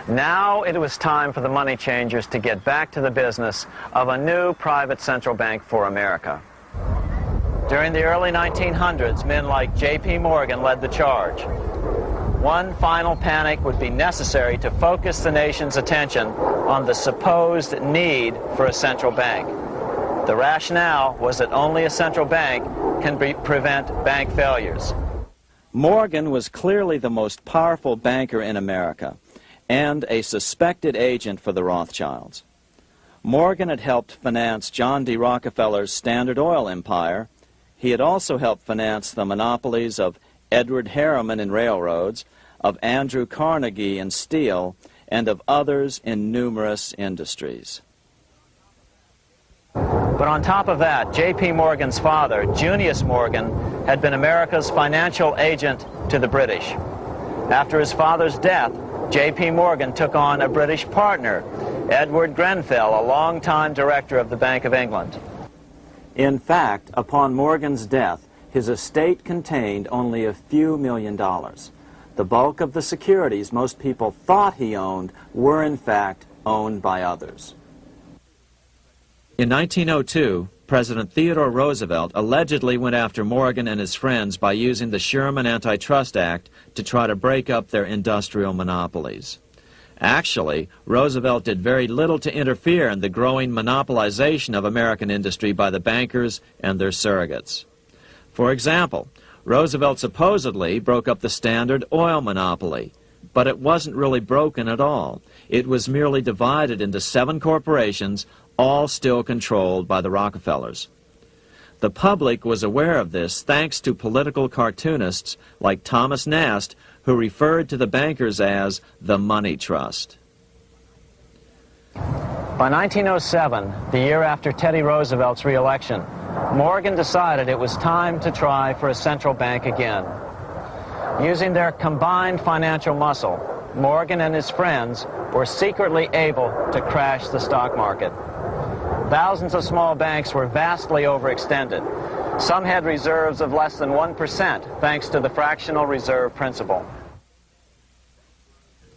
Now it was time for the money changers to get back to the business of a new private central bank for America. During the early 1900s, men like J.P. Morgan led the charge. One final panic would be necessary to focus the nation's attention on the supposed need for a central bank. The rationale was that only a central bank can prevent bank failures. Morgan was clearly the most powerful banker in America and a suspected agent for the Rothschilds. Morgan had helped finance John D. Rockefeller's Standard Oil empire. He had also helped finance the monopolies of Edward Harriman in railroads, of Andrew Carnegie in steel, and of others in numerous industries. But on top of that, J.P. Morgan's father, Junius Morgan, had been America's financial agent to the British. After his father's death, J.P. Morgan took on a British partner, Edward Grenfell, a longtime director of the Bank of England. In fact, upon Morgan's death, his estate contained only a few $1 million. The bulk of the securities most people thought he owned were in fact owned by others. In 1902, President Theodore Roosevelt allegedly went after Morgan and his friends by using the Sherman Antitrust Act to try to break up their industrial monopolies. Actually, Roosevelt did very little to interfere in the growing monopolization of American industry by the bankers and their surrogates. For example, Roosevelt supposedly broke up the Standard Oil monopoly, but it wasn't really broken at all. It was merely divided into 7 corporations, all still controlled by the Rockefellers. The public was aware of this thanks to political cartoonists like Thomas Nast, who referred to the bankers as the money trust. By 1907, the year after Teddy Roosevelt's re-election, Morgan decided it was time to try for a central bank again. Using their combined financial muscle, Morgan and his friends were secretly able to crash the stock market. Thousands of small banks were vastly overextended. Some had reserves of less than 1% thanks to the fractional reserve principle.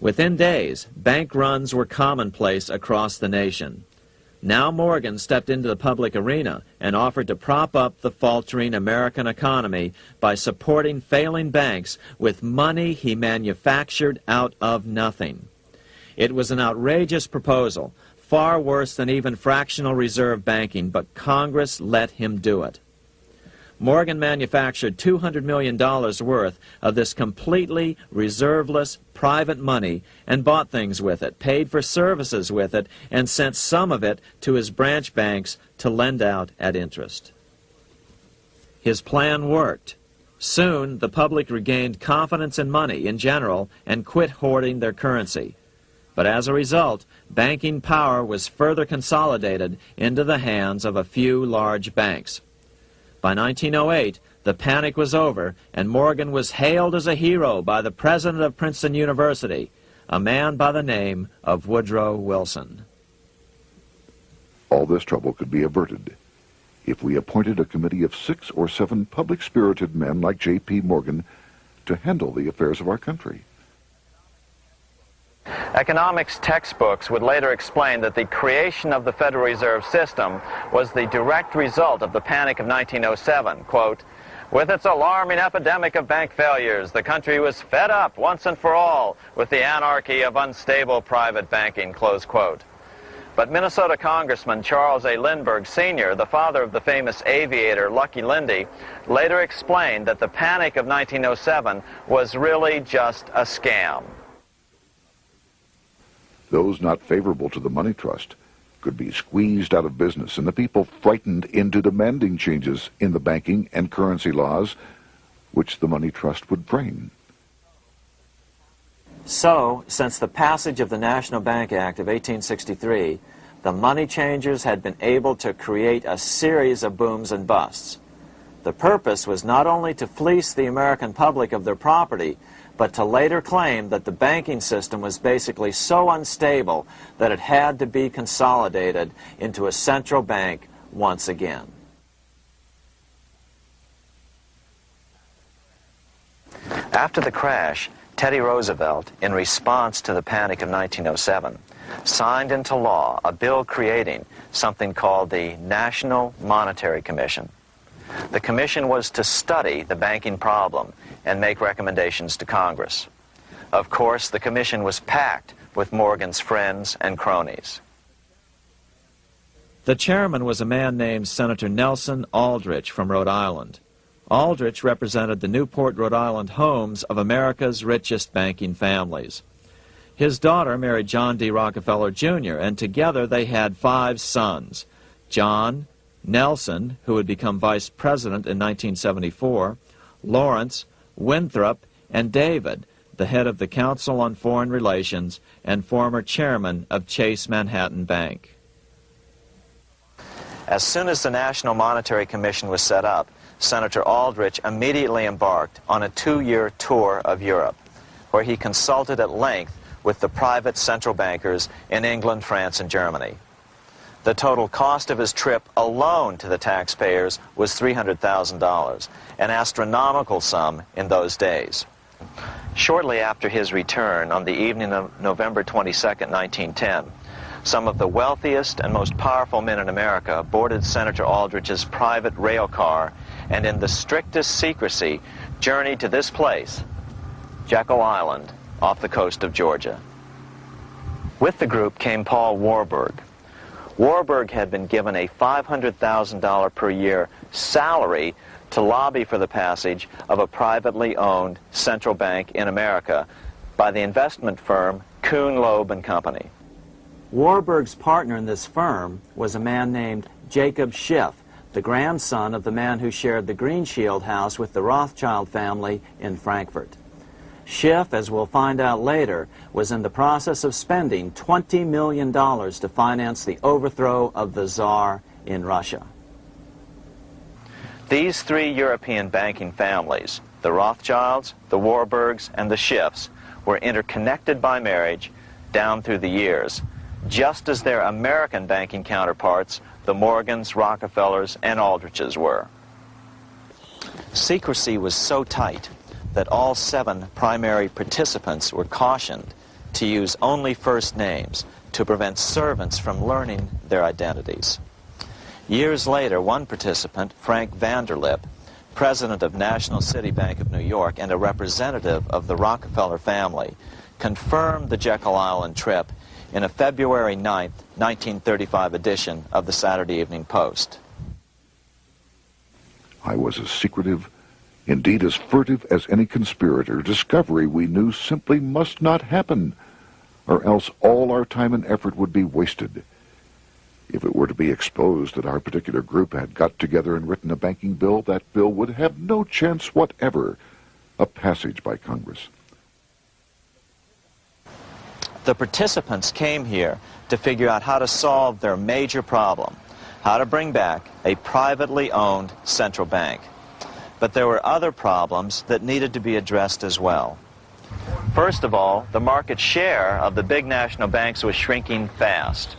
Within days, bank runs were commonplace across the nation. Now Morgan stepped into the public arena and offered to prop up the faltering American economy by supporting failing banks with money he manufactured out of nothing. It was an outrageous proposal, far worse than even fractional reserve banking, but Congress let him do it. Morgan manufactured $200 million worth of this completely reserveless private money and bought things with it, paid for services with it, and sent some of it to his branch banks to lend out at interest. His plan worked. Soon, the public regained confidence in money in general and quit hoarding their currency. But as a result, banking power was further consolidated into the hands of a few large banks. By 1908, the panic was over, and Morgan was hailed as a hero by the president of Princeton University, a man by the name of Woodrow Wilson. All this trouble could be averted if we appointed a committee of 6 or 7 public-spirited men like J.P. Morgan to handle the affairs of our country. Economics textbooks would later explain that the creation of the Federal Reserve System was the direct result of the panic of 1907. Quote, "With its alarming epidemic of bank failures, the country was fed up once and for all with the anarchy of unstable private banking," close quote. But Minnesota Congressman Charles A. Lindbergh Sr., the father of the famous aviator Lucky Lindy, later explained that the panic of 1907 was really just a scam. Those not favorable to the money trust could be squeezed out of business and the people frightened into demanding changes in the banking and currency laws which the money trust would frame. So, since the passage of the National Bank Act of 1863, the money changers had been able to create a series of booms and busts. The purpose was not only to fleece the American public of their property, but to later claim that the banking system was basically so unstable that it had to be consolidated into a central bank once again. After the crash, Teddy Roosevelt, in response to the panic of 1907, signed into law a bill creating something called the National Monetary Commission. The commission was to study the banking problem and make recommendations to Congress. Of course, the commission was packed with Morgan's friends and cronies. The chairman was a man named Senator Nelson Aldrich from Rhode Island. Aldrich represented the Newport, Rhode Island homes of America's richest banking families. His daughter married John D. Rockefeller, Jr., and together they had 5 sons: John, Nelson, who would become vice president in 1974, Lawrence, Winthrop, and David, the head of the Council on Foreign Relations and former chairman of Chase Manhattan Bank. As soon as the National Monetary Commission was set up, Senator Aldrich immediately embarked on a 2-year tour of Europe, where he consulted at length with the private central bankers in England, France, and Germany. The total cost of his trip alone to the taxpayers was $300,000, an astronomical sum in those days. Shortly after his return, on the evening of November 22, 1910, some of the wealthiest and most powerful men in America boarded Senator Aldrich's private rail car and in the strictest secrecy journeyed to this place, Jekyll Island, off the coast of Georgia. With the group came Paul Warburg. Warburg had been given a $500,000 per year salary to lobby for the passage of a privately owned central bank in America, by the investment firm Kuhn, Loeb and Company. Warburg's partner in this firm was a man named Jacob Schiff, the grandson of the man who shared the Greenshield house with the Rothschild family in Frankfurt. Schiff, as we'll find out later, was in the process of spending $20 million to finance the overthrow of the Tsar in Russia. These three European banking families, the Rothschilds, the Warburgs, and the Schiffs, were interconnected by marriage down through the years, just as their American banking counterparts, the Morgans, Rockefellers, and Aldriches were. Secrecy was so tight that all 7 primary participants were cautioned to use only first names to prevent servants from learning their identities. Years later, one participant, Frank Vanderlip, president of National City Bank of New York and a representative of the Rockefeller family, confirmed the Jekyll Island trip in a February 9, 1935 edition of the Saturday Evening Post. I was as secretive, indeed as furtive as any conspirator. Discovery, we knew, simply must not happen, or else all our time and effort would be wasted. If it were to be exposed that our particular group had got together and written a banking bill, that bill would have no chance whatever of passage by Congress. The participants came here to figure out how to solve their major problem, how to bring back a privately owned central bank. But there were other problems that needed to be addressed as well. First of all, the market share of the big national banks was shrinking fast.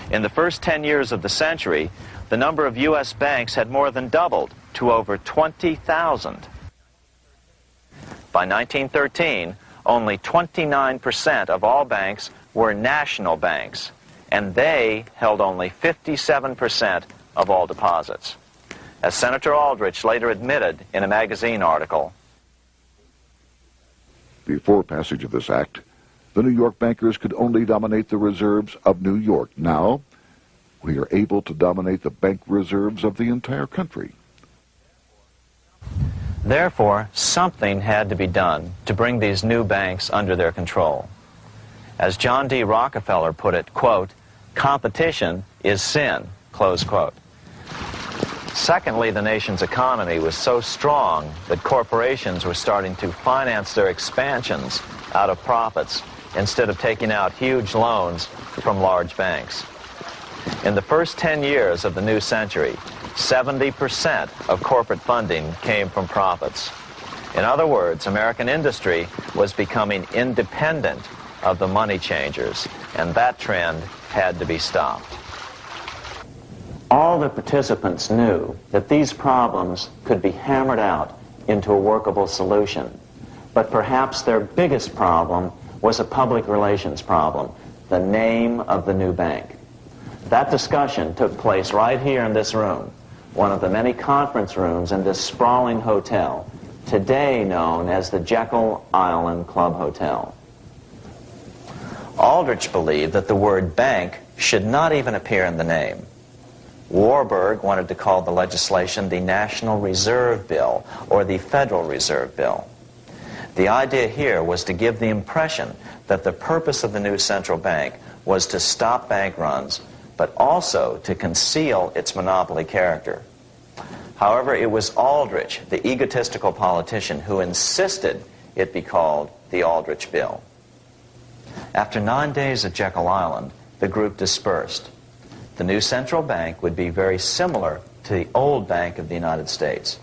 In the first 10 years of the century, the number of U.S. banks had more than doubled to over 20,000. By 1913, only 29% of all banks were national banks, and they held only 57% of all deposits. As Senator Aldrich later admitted in a magazine article, before passage of this act, the New York bankers could only dominate the reserves of New York. Now, we are able to dominate the bank reserves of the entire country. Therefore, something had to be done to bring these new banks under their control. As John D. Rockefeller put it, quote, "Competition is sin," close quote. Secondly, the nation's economy was so strong that corporations were starting to finance their expansions out of profits instead of taking out huge loans from large banks. In the first 10 years of the new century, 70% of corporate funding came from profits. In other words, American industry was becoming independent of the money changers, and that trend had to be stopped. All the participants knew that these problems could be hammered out into a workable solution, but perhaps their biggest problem was a public relations problem, the name of the new bank. That discussion took place right here in this room, one of the many conference rooms in this sprawling hotel, today known as the Jekyll Island Club Hotel. Aldrich believed that the word bank should not even appear in the name. Warburg wanted to call the legislation the National Reserve Bill or the Federal Reserve Bill. The idea here was to give the impression that the purpose of the new central bank was to stop bank runs, but also to conceal its monopoly character. However, it was Aldrich, the egotistical politician, who insisted it be called the Aldrich Bill. After 9 days at Jekyll Island, the group dispersed. The new central bank would be very similar to the old Bank of the United States.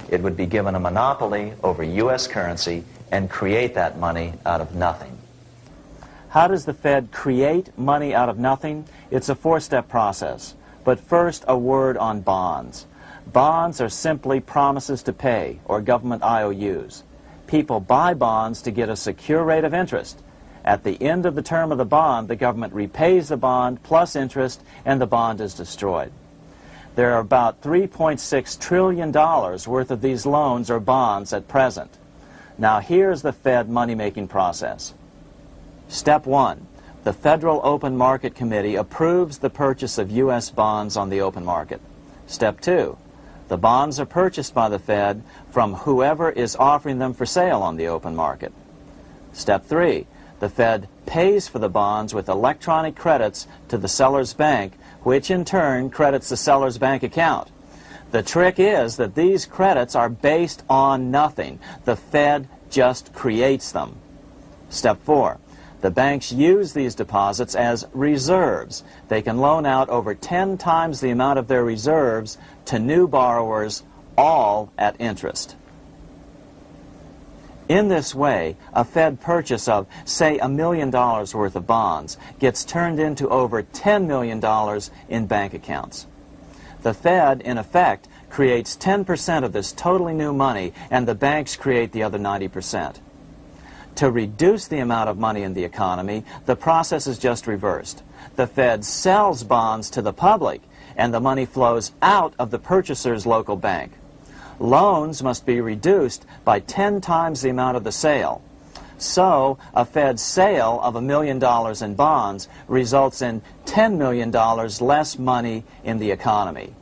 It would be given a monopoly over U.S. currency and create that money out of nothing. How does the Fed create money out of nothing? It's a four-step process. But first, a word on bonds. Bonds are simply promises to pay, or government IOUs. People buy bonds to get a secure rate of interest. At the end of the term of the bond, the government repays the bond plus interest, and the bond is destroyed. There are about $3.6 trillion worth of these loans or bonds at present. Now here's the Fed money-making process. Step 1. The Federal Open Market Committee approves the purchase of U.S. bonds on the open market. Step 2. The bonds are purchased by the Fed from whoever is offering them for sale on the open market. Step 3, the Fed pays for the bonds with electronic credits to the seller's bank, which in turn credits the seller's bank account. The trick is that these credits are based on nothing. The Fed just creates them. Step 4, the banks use these deposits as reserves. They can loan out over 10 times the amount of their reserves to new borrowers, all at interest. In this way, a Fed purchase of, say, $1 million worth of bonds gets turned into over $10 million in bank accounts. The Fed, in effect, creates 10% of this totally new money, and the banks create the other 90%. To reduce the amount of money in the economy, the process is just reversed. The Fed sells bonds to the public, and the money flows out of the purchaser's local bank. Loans must be reduced by 10 times the amount of the sale. So, a Fed sale of $1 million in bonds results in $10 million less money in the economy.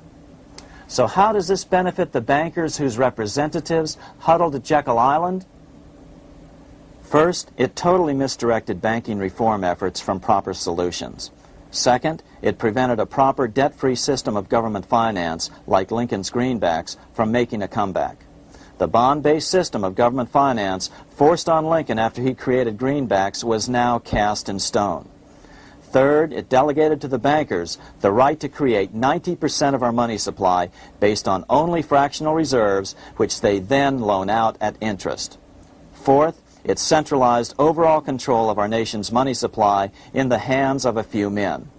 So how does this benefit the bankers whose representatives huddled at Jekyll Island? First, it totally misdirected banking reform efforts from proper solutions. Second, it prevented a proper debt-free system of government finance, like Lincoln's greenbacks, from making a comeback. The bond-based system of government finance forced on Lincoln after he created greenbacks was now cast in stone. Third, it delegated to the bankers the right to create 90% of our money supply based on only fractional reserves, which they then loan out at interest. Fourth, it centralized overall control of our nation's money supply in the hands of a few men.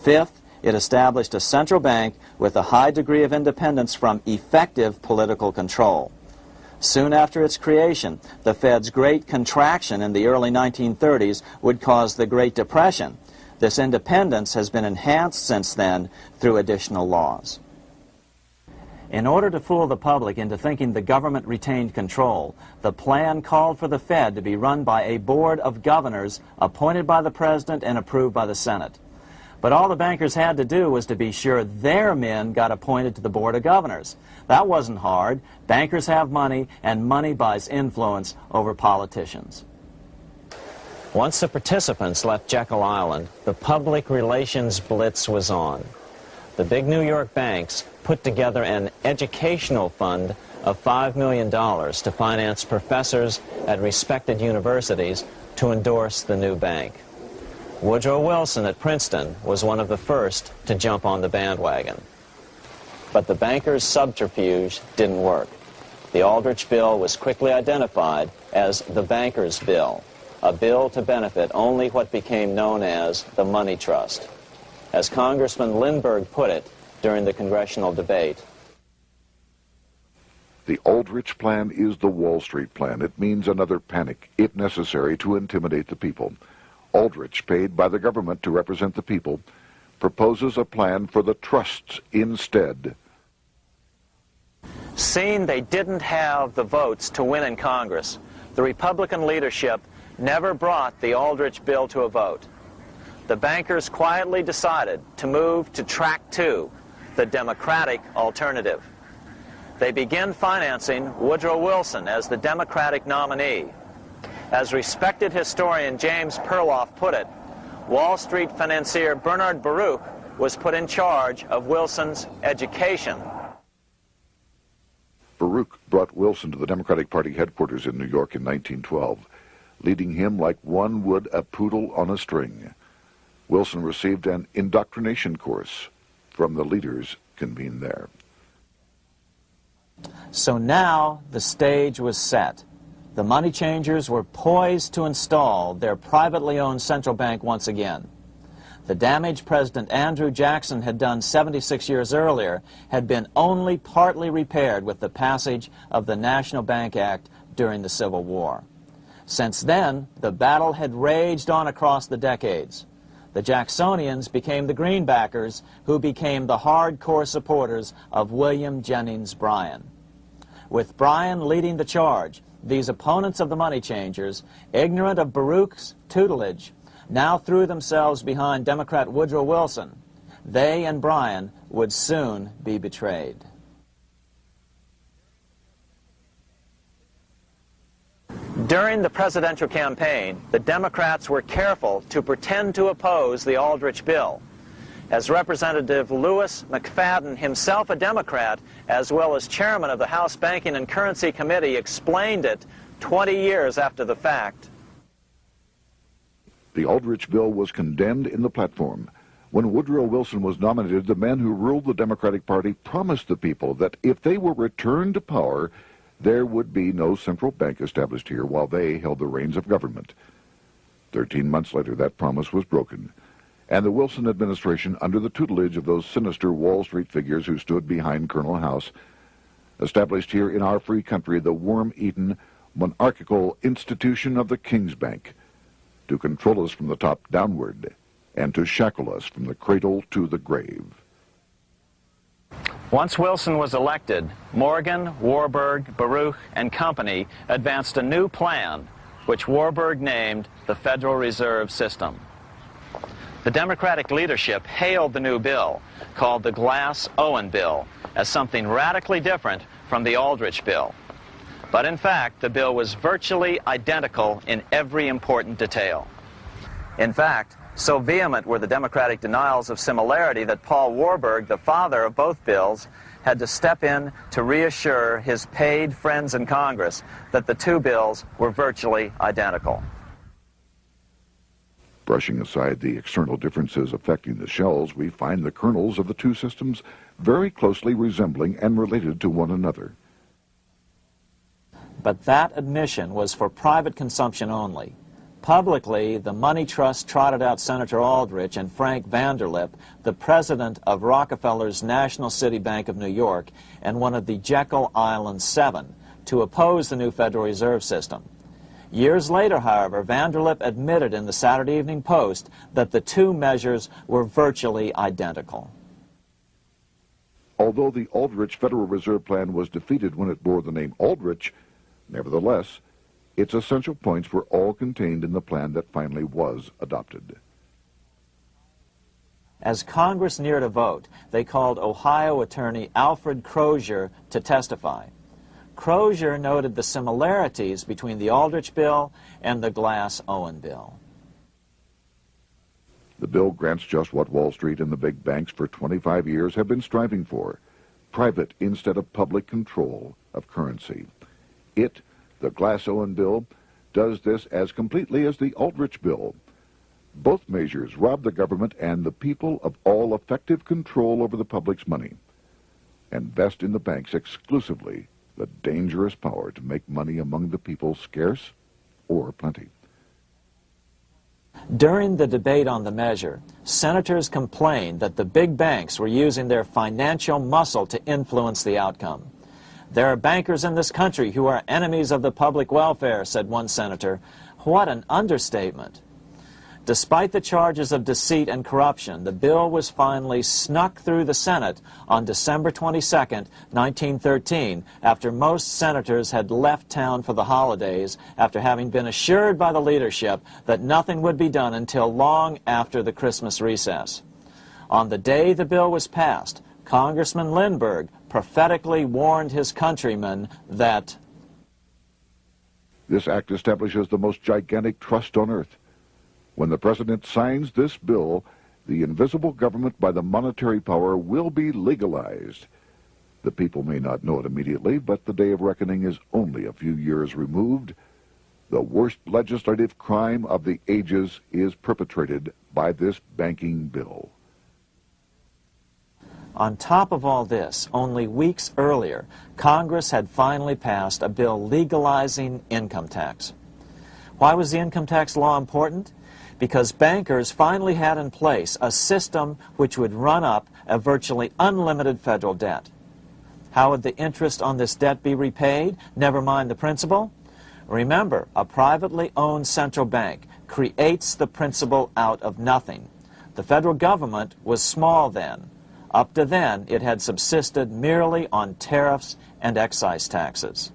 Fifth, it established a central bank with a high degree of independence from effective political control. Soon after its creation, the Fed's great contraction in the early 1930s would cause the Great Depression. This independence has been enhanced since then through additional laws. In order to fool the public into thinking the government retained control, the plan called for the Fed to be run by a board of governors appointed by the President and approved by the Senate. But all the bankers had to do was to be sure their men got appointed to the board of governors. That wasn't hard. Bankers have money, and money buys influence over politicians. Once the participants left Jekyll Island, the public relations blitz was on. The big New York banks put together an educational fund of $5 million to finance professors at respected universities to endorse the new bank. Woodrow Wilson at Princeton was one of the first to jump on the bandwagon. But the bankers' subterfuge didn't work. The Aldrich Bill was quickly identified as the bankers' bill, a bill to benefit only what became known as the money trust. As Congressman Lindbergh put it during the congressional debate, the Aldrich Plan is the Wall Street Plan. It means another panic, if necessary, to intimidate the people. Aldrich, paid by the government to represent the people, proposes a plan for the trusts instead. seeing they didn't have the votes to win in Congress, the Republican leadership never brought the Aldrich bill to a vote. The bankers quietly decided to move to track 2, the Democratic alternative. They began financing Woodrow Wilson as the Democratic nominee. As respected historian James Perloff put it, Wall Street financier Bernard Baruch was put in charge of Wilson's education. Baruch brought Wilson to the Democratic Party headquarters in New York in 1912, leading him like one would a poodle on a string. Wilson received an indoctrination course from the leaders convened there. So now the stage was set. The money changers were poised to install their privately owned central bank once again. The damage President Andrew Jackson had done 76 years earlier had been only partly repaired with the passage of the National Bank Act during the Civil War. Since then, the battle had raged on across the decades. The Jacksonians became the greenbackers, who became the hardcore supporters of William Jennings Bryan. With Bryan leading the charge, these opponents of the money changers, ignorant of Baruch's tutelage, now threw themselves behind Democrat Woodrow Wilson. They and Bryan would soon be betrayed. During the presidential campaign, the Democrats were careful to pretend to oppose the Aldrich bill. As Representative Louis McFadden, himself a Democrat, as well as chairman of the House Banking and Currency Committee, explained it 20 years after the fact. The Aldrich bill was condemned in the platform. When Woodrow Wilson was nominated, the men who ruled the Democratic Party promised the people that if they were returned to power, there would be no central bank established here while they held the reins of government. 13 months later, that promise was broken, and the Wilson administration, under the tutelage of those sinister Wall Street figures who stood behind Colonel House, established here in our free country the worm-eaten, monarchical institution of the King's Bank, to control us from the top downward and to shackle us from the cradle to the grave. Once Wilson was elected, Morgan, Warburg, Baruch, and company advanced a new plan, which Warburg named the Federal Reserve System. The Democratic leadership hailed the new bill, called the Glass-Owen bill, as something radically different from the Aldrich bill. But in fact, the bill was virtually identical in every important detail. In fact, so vehement were the Democratic denials of similarity that Paul Warburg, the father of both bills, had to step in to reassure his paid friends in Congress that the two bills were virtually identical. Brushing aside the external differences affecting the shells, we find the kernels of the two systems very closely resembling and related to one another. But that admission was for private consumption only. Publicly, the money trust trotted out Senator Aldrich and Frank Vanderlip, the president of Rockefeller's National City Bank of New York and one of the Jekyll Island Seven, to oppose the new Federal Reserve System. Years later, however, Vanderlip admitted in the Saturday Evening Post that the two measures were virtually identical. Although the Aldrich Federal Reserve Plan was defeated when it bore the name Aldrich, nevertheless, its essential points were all contained in the plan that finally was adopted. As Congress neared a vote, they called Ohio attorney Alfred Crozier to testify. Crozier noted the similarities between the Aldrich bill and the Glass-Owen bill. The bill grants just what Wall Street and the big banks for 25 years have been striving for: private instead of public control of currency. It, the Glass-Owen bill, does this as completely as the Aldrich bill. Both measures rob the government and the people of all effective control over the public's money, and vest in the banks exclusively the dangerous power to make money among the people scarce or plenty. During the debate on the measure, senators complained that the big banks were using their financial muscle to influence the outcome. "There are bankers in this country who are enemies of the public welfare," said one senator. What an understatement. Despite the charges of deceit and corruption, the bill was finally snuck through the Senate on December 22, 1913, after most senators had left town for the holidays, after having been assured by the leadership that nothing would be done until long after the Christmas recess. On the day the bill was passed, Congressman Lindbergh prophetically warned his countrymen that this act establishes the most gigantic trust on earth. When the president signs this bill, the invisible government by the monetary power will be legalized. The people may not know it immediately, but the day of reckoning is only a few years removed. The worst legislative crime of the ages is perpetrated by this banking bill. On top of all this, only weeks earlier, Congress had finally passed a bill legalizing income tax. Why was the income tax law important? Because bankers finally had in place a system which would run up a virtually unlimited federal debt. How would the interest on this debt be repaid? Never mind the principal. Remember, a privately owned central bank creates the principal out of nothing. The federal government was small then. Up to then, it had subsisted merely on tariffs and excise taxes.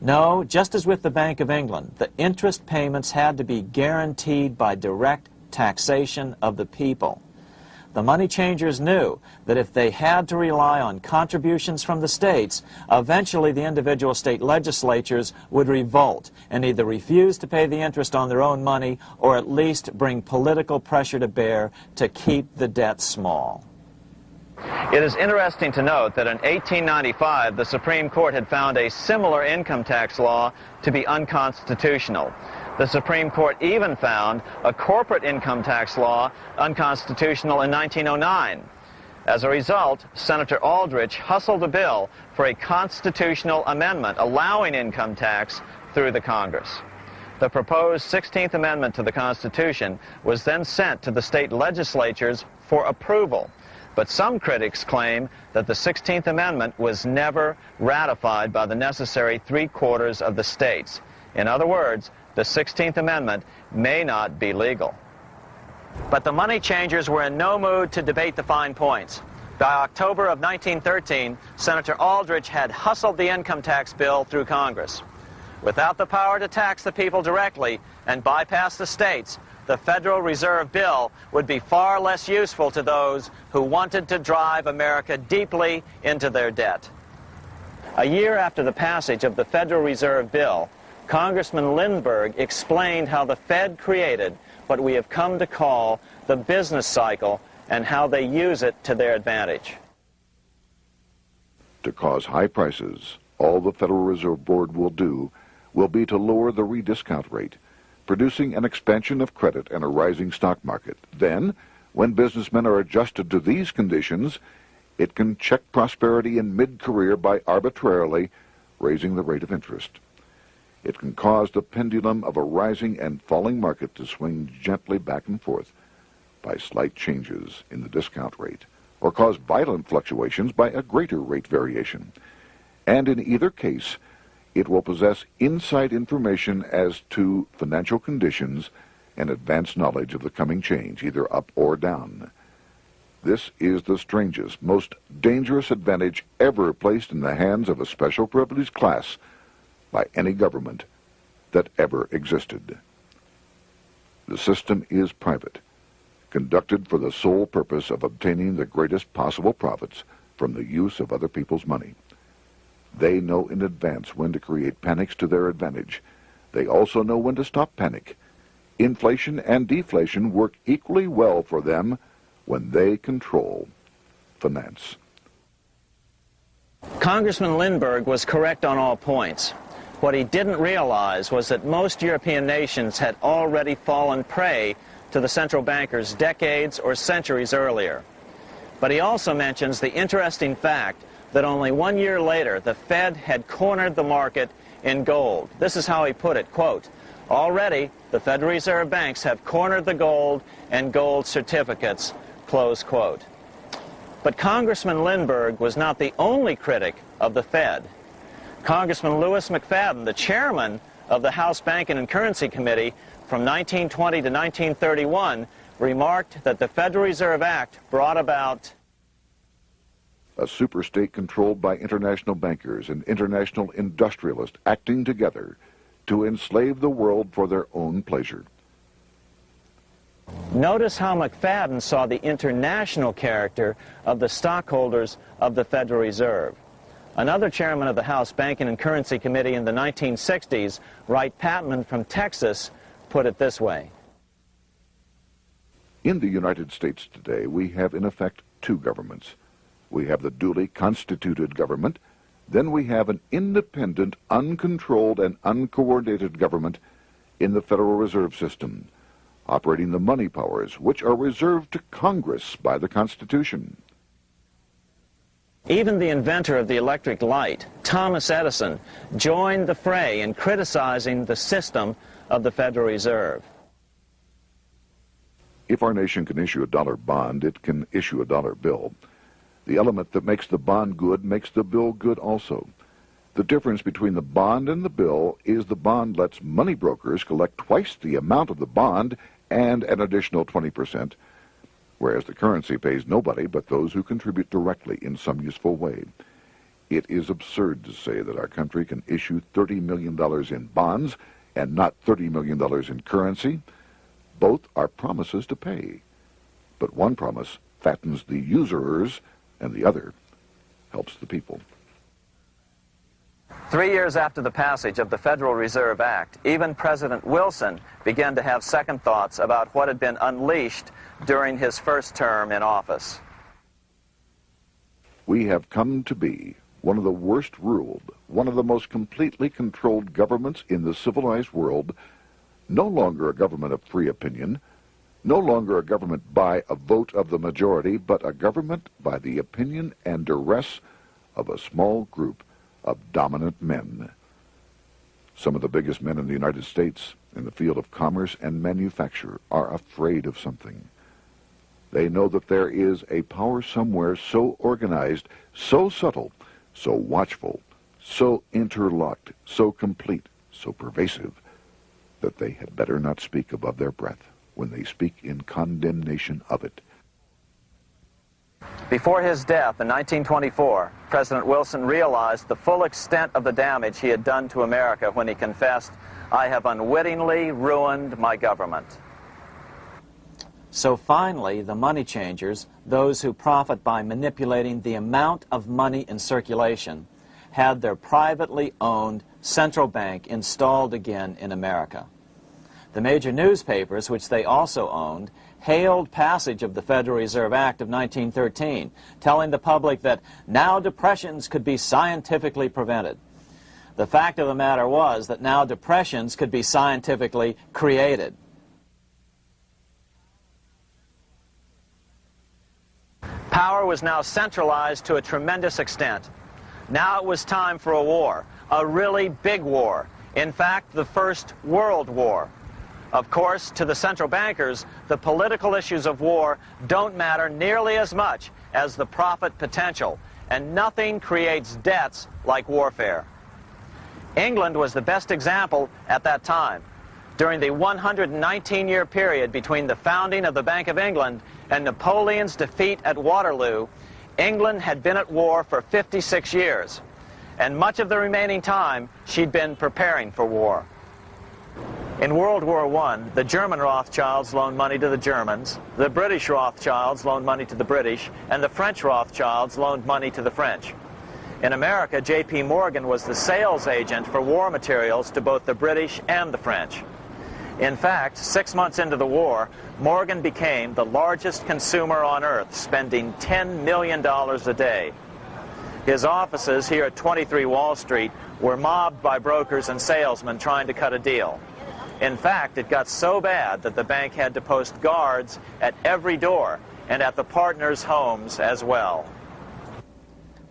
No, just as with the Bank of England, the interest payments had to be guaranteed by direct taxation of the people. The money changers knew that if they had to rely on contributions from the states, eventually the individual state legislatures would revolt and either refuse to pay the interest on their own money or at least bring political pressure to bear to keep the debt small. It is interesting to note that in 1895, the Supreme Court had found a similar income tax law to be unconstitutional. The Supreme Court even found a corporate income tax law unconstitutional in 1909. As a result, Senator Aldrich hustled a bill for a constitutional amendment allowing income tax through the Congress. The proposed 16th Amendment to the Constitution was then sent to the state legislatures for approval. But some critics claim that the 16th Amendment was never ratified by the necessary 3/4 of the states. In other words, the 16th Amendment may not be legal. But the money changers were in no mood to debate the fine points. By October of 1913, Senator Aldrich had hustled the income tax bill through Congress. Without the power to tax the people directly and bypass the states, the Federal Reserve Bill would be far less useful to those who wanted to drive America deeply into their debt. A year after the passage of the Federal Reserve Bill, Congressman Lindbergh explained how the Fed created what we have come to call the business cycle and how they use it to their advantage. To cause high prices, all the Federal Reserve Board will do will be to lower the rediscount rate, producing an expansion of credit and a rising stock market. Then, when businessmen are adjusted to these conditions, it can check prosperity in mid-career by arbitrarily raising the rate of interest. It can cause the pendulum of a rising and falling market to swing gently back and forth by slight changes in the discount rate, or cause violent fluctuations by a greater rate variation. And in either case, it will possess inside information as to financial conditions and advanced knowledge of the coming change, either up or down. This is the strangest, most dangerous advantage ever placed in the hands of a special privileged class by any government that ever existed. The system is private, conducted for the sole purpose of obtaining the greatest possible profits from the use of other people's money. They know in advance when to create panics to their advantage. They also know when to stop panic. Inflation and deflation work equally well for them when they control finance. Congressman Lindbergh was correct on all points. What he didn't realize was that most European nations had already fallen prey to the central bankers decades or centuries earlier. But he also mentions the interesting fact that only 1 year later, the Fed had cornered the market in gold. This is how he put it, quote, "Already, the Federal Reserve banks have cornered the gold and gold certificates," close quote. But Congressman Lindbergh was not the only critic of the Fed. Congressman Lewis McFadden, the chairman of the House Banking and Currency Committee from 1920 to 1931, remarked that the Federal Reserve Act brought about a superstate controlled by international bankers and international industrialists acting together to enslave the world for their own pleasure. Notice how McFadden saw the international character of the stockholders of the Federal Reserve. Another chairman of the House Banking and Currency Committee in the 1960s, Wright Patman from Texas, put it this way. In the United States today, we have in effect two governments. We have the duly constituted government, then we have an independent, uncontrolled, and uncoordinated government in the Federal Reserve System, operating the money powers which are reserved to Congress by the Constitution. Even the inventor of the electric light, Thomas Edison, joined the fray in criticizing the system of the Federal Reserve. If our nation can issue a dollar bond, it can issue a dollar bill. The element that makes the bond good makes the bill good also. The difference between the bond and the bill is the bond lets money brokers collect twice the amount of the bond and an additional 20%, whereas the currency pays nobody but those who contribute directly in some useful way. It is absurd to say that our country can issue $30 million in bonds and not $30 million in currency. Both are promises to pay, but one promise fattens the usurers, and the other helps the people. 3 years after the passage of the Federal Reserve Act, even President Wilson began to have second thoughts about what had been unleashed during his first term in office. We have come to be one of the worst ruled, one of the most completely controlled governments in the civilized world, no longer a government of free opinion, no longer a government by a vote of the majority, but a government by the opinion and duress of a small group of dominant men. Some of the biggest men in the United States in the field of commerce and manufacture are afraid of something. They know that there is a power somewhere so organized, so subtle, so watchful, so interlocked, so complete, so pervasive, that they had better not speak above their breath when they speak in condemnation of it. Before his death in 1924, President Wilson realized the full extent of the damage he had done to America when he confessed, "I have unwittingly ruined my government." So finally, the money changers, those who profit by manipulating the amount of money in circulation, had their privately owned central bank installed again in America. The major newspapers, which they also owned, hailed passage of the Federal Reserve Act of 1913, telling the public that now depressions could be scientifically prevented. The fact of the matter was that now depressions could be scientifically created. Power was now centralized to a tremendous extent. Now it was time for a war, a really big war. In fact, the First World War. Of course, to the central bankers, the political issues of war don't matter nearly as much as the profit potential, and nothing creates debts like warfare. England was the best example at that time. During the 119-year period between the founding of the Bank of England and Napoleon's defeat at Waterloo, England had been at war for 56 years, and much of the remaining time she'd been preparing for war. In World War I, the German Rothschilds loaned money to the Germans, the British Rothschilds loaned money to the British, and the French Rothschilds loaned money to the French. In America, J.P. Morgan was the sales agent for war materials to both the British and the French. In fact, 6 months into the war, Morgan became the largest consumer on earth, spending $10 million a day. His offices here at 23 Wall Street were mobbed by brokers and salesmen trying to cut a deal. In fact, it got so bad that the bank had to post guards at every door and at the partners' homes as well.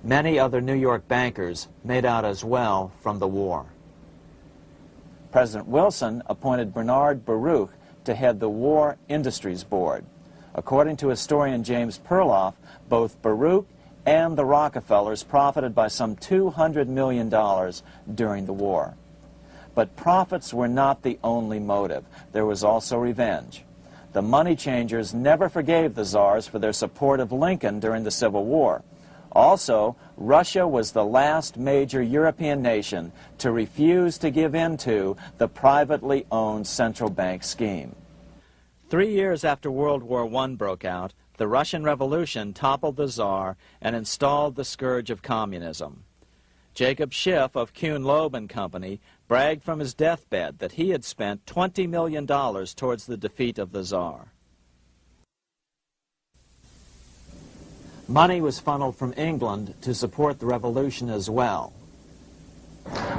Many other New York bankers made out as well from the war. President Wilson appointed Bernard Baruch to head the War Industries Board. According to historian James Perloff, both Baruch and the Rockefellers profited by some $200 million during the war. But profits were not the only motive. There was also revenge. The money changers never forgave the czars for their support of Lincoln during the Civil War. Also, Russia was the last major European nation to refuse to give in to the privately owned central bank scheme. 3 years after World War I broke out, the Russian Revolution toppled the Tsar and installed the scourge of communism. Jacob Schiff of Kuhn Loeb and Company bragged from his deathbed that he had spent $20 million towards the defeat of the Tsar. Money was funneled from England to support the revolution as well.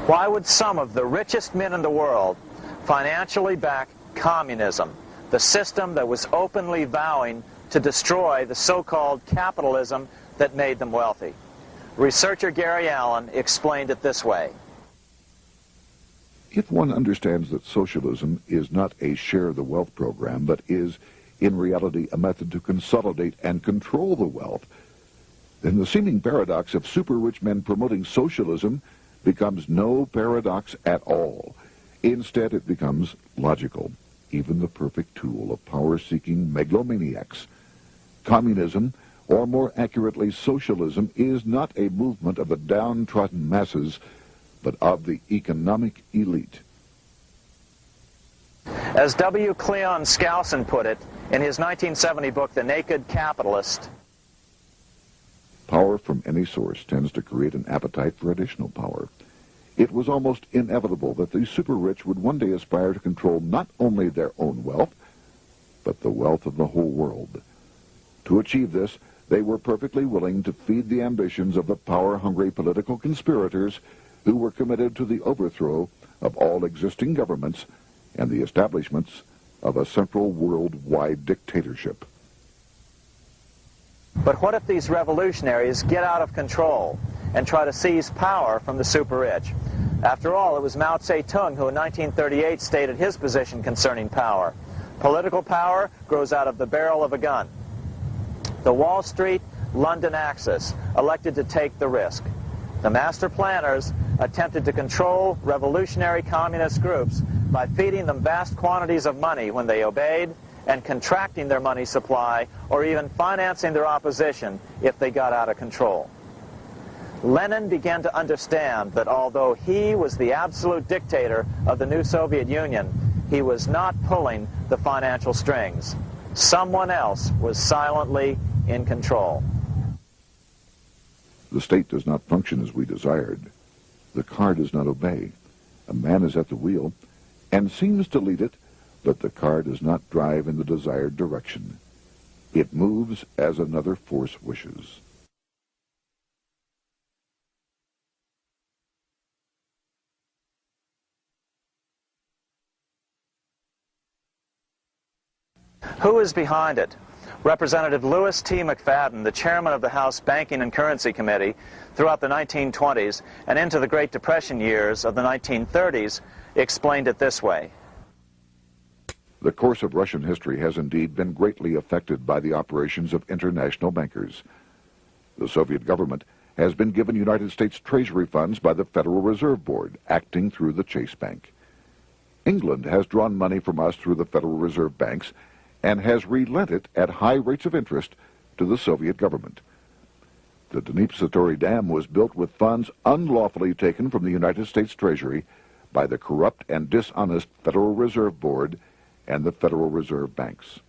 Why would some of the richest men in the world financially back communism, the system that was openly vowing to destroy the so-called capitalism that made them wealthy? Researcher Gary Allen explained it this way. If one understands that socialism is not a share the wealth program, but is in reality a method to consolidate and control the wealth, then the seeming paradox of super-rich men promoting socialism becomes no paradox at all. Instead, it becomes logical, even the perfect tool of power-seeking megalomaniacs. Communism, or more accurately socialism, is not a movement of the downtrodden masses, but of the economic elite. As W. Cleon Skousen put it in his 1970 book, The Naked Capitalist, power from any source tends to create an appetite for additional power. It was almost inevitable that the super-rich would one day aspire to control not only their own wealth, but the wealth of the whole world. To achieve this, they were perfectly willing to feed the ambitions of the power-hungry political conspirators who were committed to the overthrow of all existing governments and the establishments of a central worldwide dictatorship. but what if these revolutionaries get out of control and try to seize power from the super-rich? After all, it was Mao Zedong who in 1938 stated his position concerning power. Political power grows out of the barrel of a gun. The Wall Street, London axis elected to take the risk. The master planners attempted to control revolutionary communist groups by feeding them vast quantities of money when they obeyed and contracting their money supply or even financing their opposition if they got out of control. Lenin began to understand that although he was the absolute dictator of the new Soviet Union, he was not pulling the financial strings. Someone else was silently in control. The state does not function as we desired. The car does not obey. A man is at the wheel and seems to lead it, but the car does not drive in the desired direction. It moves as another force wishes. Who is behind it? Representative Louis T. McFadden, the chairman of the House Banking and Currency Committee throughout the 1920s and into the Great Depression years of the 1930s, explained it this way. The course of Russian history has indeed been greatly affected by the operations of international bankers. The Soviet government has been given United States Treasury funds by the Federal Reserve Board, acting through the Chase Bank. England has drawn money from us through the Federal Reserve banks and has relent it at high rates of interest to the Soviet government. The Dnipro Dam was built with funds unlawfully taken from the United States Treasury by the corrupt and dishonest Federal Reserve Board and the Federal Reserve banks.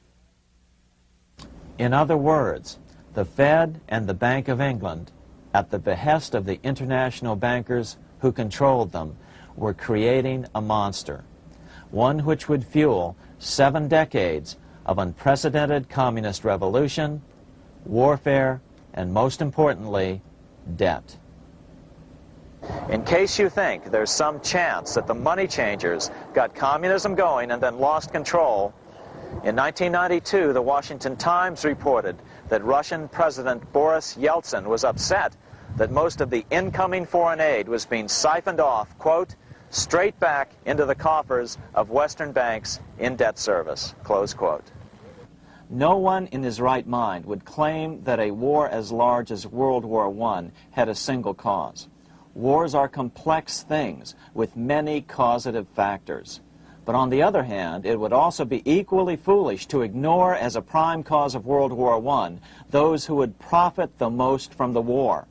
In other words, the Fed and the Bank of England, at the behest of the international bankers who controlled them, were creating a monster, one which would fuel 7 decades of unprecedented communist revolution, warfare, and most importantly, debt. In case you think there's some chance that the money changers got communism going and then lost control, in 1992, the Washington Times reported that Russian President Boris Yeltsin was upset that most of the incoming foreign aid was being siphoned off, quote, straight back into the coffers of Western banks in debt service, close quote. No one in his right mind would claim that a war as large as World War I had a single cause. Wars are complex things with many causative factors. But on the other hand, it would also be equally foolish to ignore as a prime cause of World War I those who would profit the most from the war.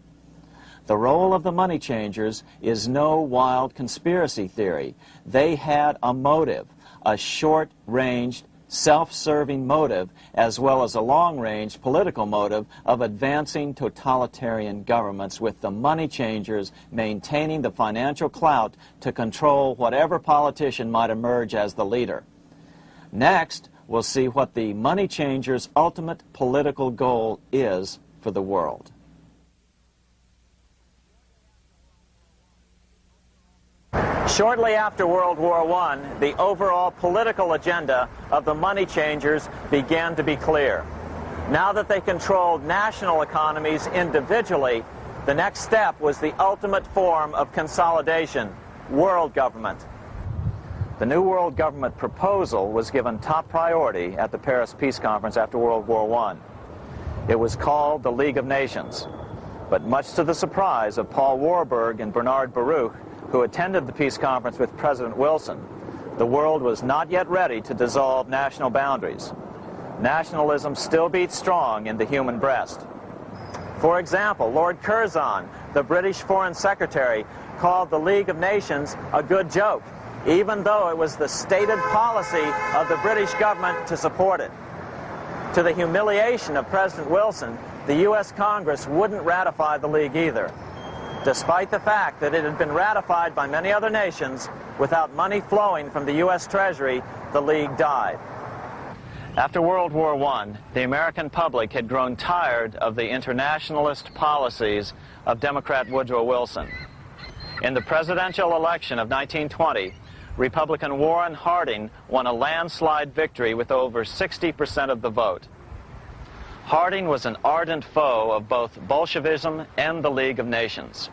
The role of the money changers is no wild conspiracy theory. They had a motive, a short-ranged, self-serving motive, as well as a long-range political motive of advancing totalitarian governments, with the money changers maintaining the financial clout to control whatever politician might emerge as the leader. Next, we'll see what the money changers' ultimate political goal is for the world. Shortly after World War I, the overall political agenda of the money changers began to be clear. Now that they controlled national economies individually, the next step was the ultimate form of consolidation, world government. The new world government proposal was given top priority at the Paris Peace Conference after World War I. It was called the League of Nations. But much to the surprise of Paul Warburg and Bernard Baruch, who attended the peace conference with President Wilson, the world was not yet ready to dissolve national boundaries. Nationalism still beats strong in the human breast. For example, Lord Curzon, the British Foreign Secretary, called the League of Nations a good joke. even though it was the stated policy of the British government to support it. To the humiliation of President Wilson, the U.S. Congress wouldn't ratify the League either, despite the fact that it had been ratified by many other nations. Without money flowing from the U.S. Treasury, the League died. After World War I, the American public had grown tired of the internationalist policies of Democrat Woodrow Wilson. In the presidential election of 1920, Republican Warren Harding won a landslide victory with over 60% of the vote. Harding was an ardent foe of both Bolshevism and the League of Nations.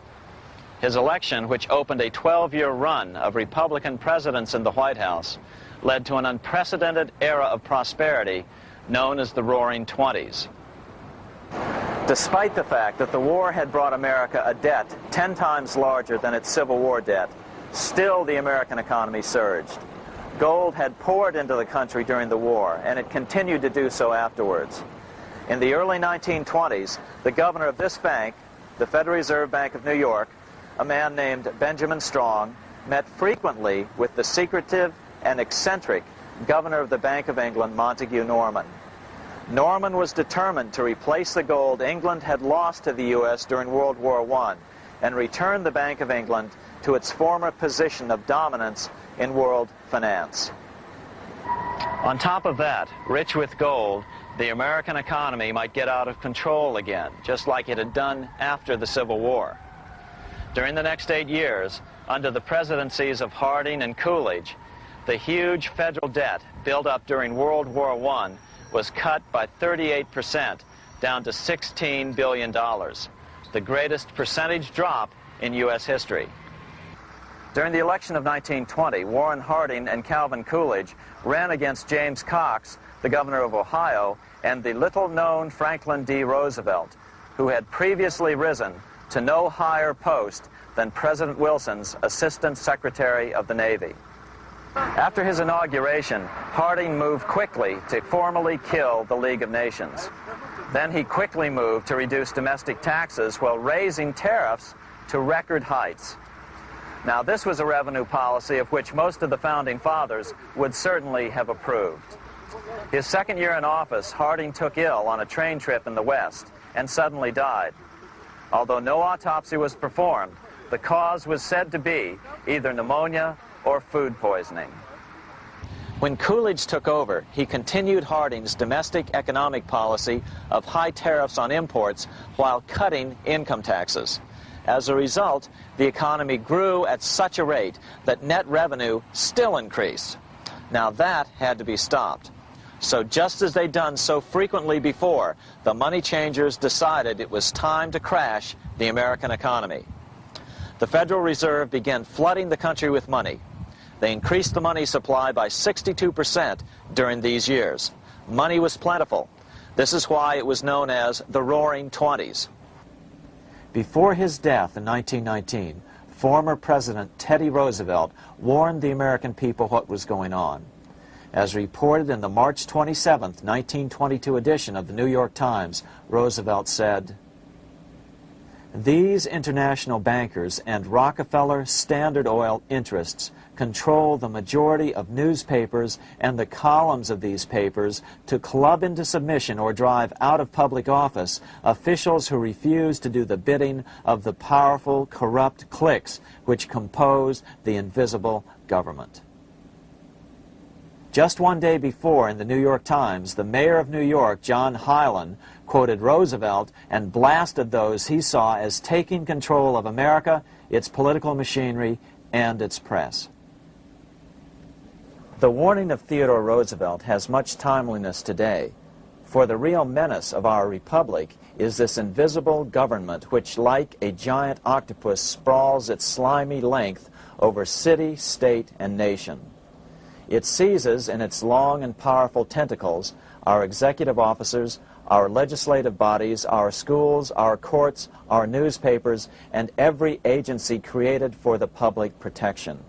His election, which opened a 12-year run of Republican presidents in the White House, led to an unprecedented era of prosperity known as the Roaring Twenties. Despite the fact that the war had brought America a debt 10 times larger than its Civil War debt, still the American economy surged. Gold had poured into the country during the war, and it continued to do so afterwards. In the early 1920s, the governor of this bank, the Federal Reserve Bank of New York, a man named Benjamin Strong, met frequently with the secretive and eccentric governor of the Bank of England, Montague Norman. Norman was determined to replace the gold England had lost to the U.S. during World War I and return the Bank of England to its former position of dominance in world finance. On top of that, rich with gold, the American economy might get out of control again, just like it had done after the Civil War. During the next 8 years, under the presidencies of Harding and Coolidge, the huge federal debt built up during World War I was cut by 38%, down to $16 billion, the greatest percentage drop in U.S. history. During the election of 1920, Warren Harding and Calvin Coolidge ran against James Cox, the governor of Ohio, and the little-known Franklin D. Roosevelt, who had previously risen to no higher post than President Wilson's Assistant Secretary of the Navy. After his inauguration, Harding moved quickly to formally kill the League of Nations. Then he quickly moved to reduce domestic taxes while raising tariffs to record heights. Now, this was a revenue policy of which most of the Founding Fathers would certainly have approved. His second year in office, Harding took ill on a train trip in the West and suddenly died. Although no autopsy was performed, the cause was said to be either pneumonia or food poisoning. When Coolidge took over, he continued Harding's domestic economic policy of high tariffs on imports while cutting income taxes. As a result, the economy grew at such a rate that net revenue still increased. Now that had to be stopped. So just as they'd done so frequently before, the money changers decided it was time to crash the American economy. The Federal Reserve began flooding the country with money. They increased the money supply by 62% during these years. Money was plentiful. This is why it was known as the Roaring Twenties. Before his death in 1919, former President Teddy Roosevelt warned the American people what was going on. As reported in the March 27, 1922 edition of the New York Times, Roosevelt said, "These international bankers and Rockefeller Standard Oil interests control the majority of newspapers and the columns of these papers to club into submission or drive out of public office officials who refuse to do the bidding of the powerful, corrupt cliques which compose the invisible government." Just one day before, in the New York Times, the mayor of New York, John Hylan, quoted Roosevelt and blasted those he saw as taking control of America, its political machinery, and its press. The warning of Theodore Roosevelt has much timeliness today, for the real menace of our republic is this invisible government which, like a giant octopus, sprawls its slimy length over city, state, and nation. It seizes in its long and powerful tentacles our executive officers, our legislative bodies, our schools, our courts, our newspapers, and every agency created for the public protection.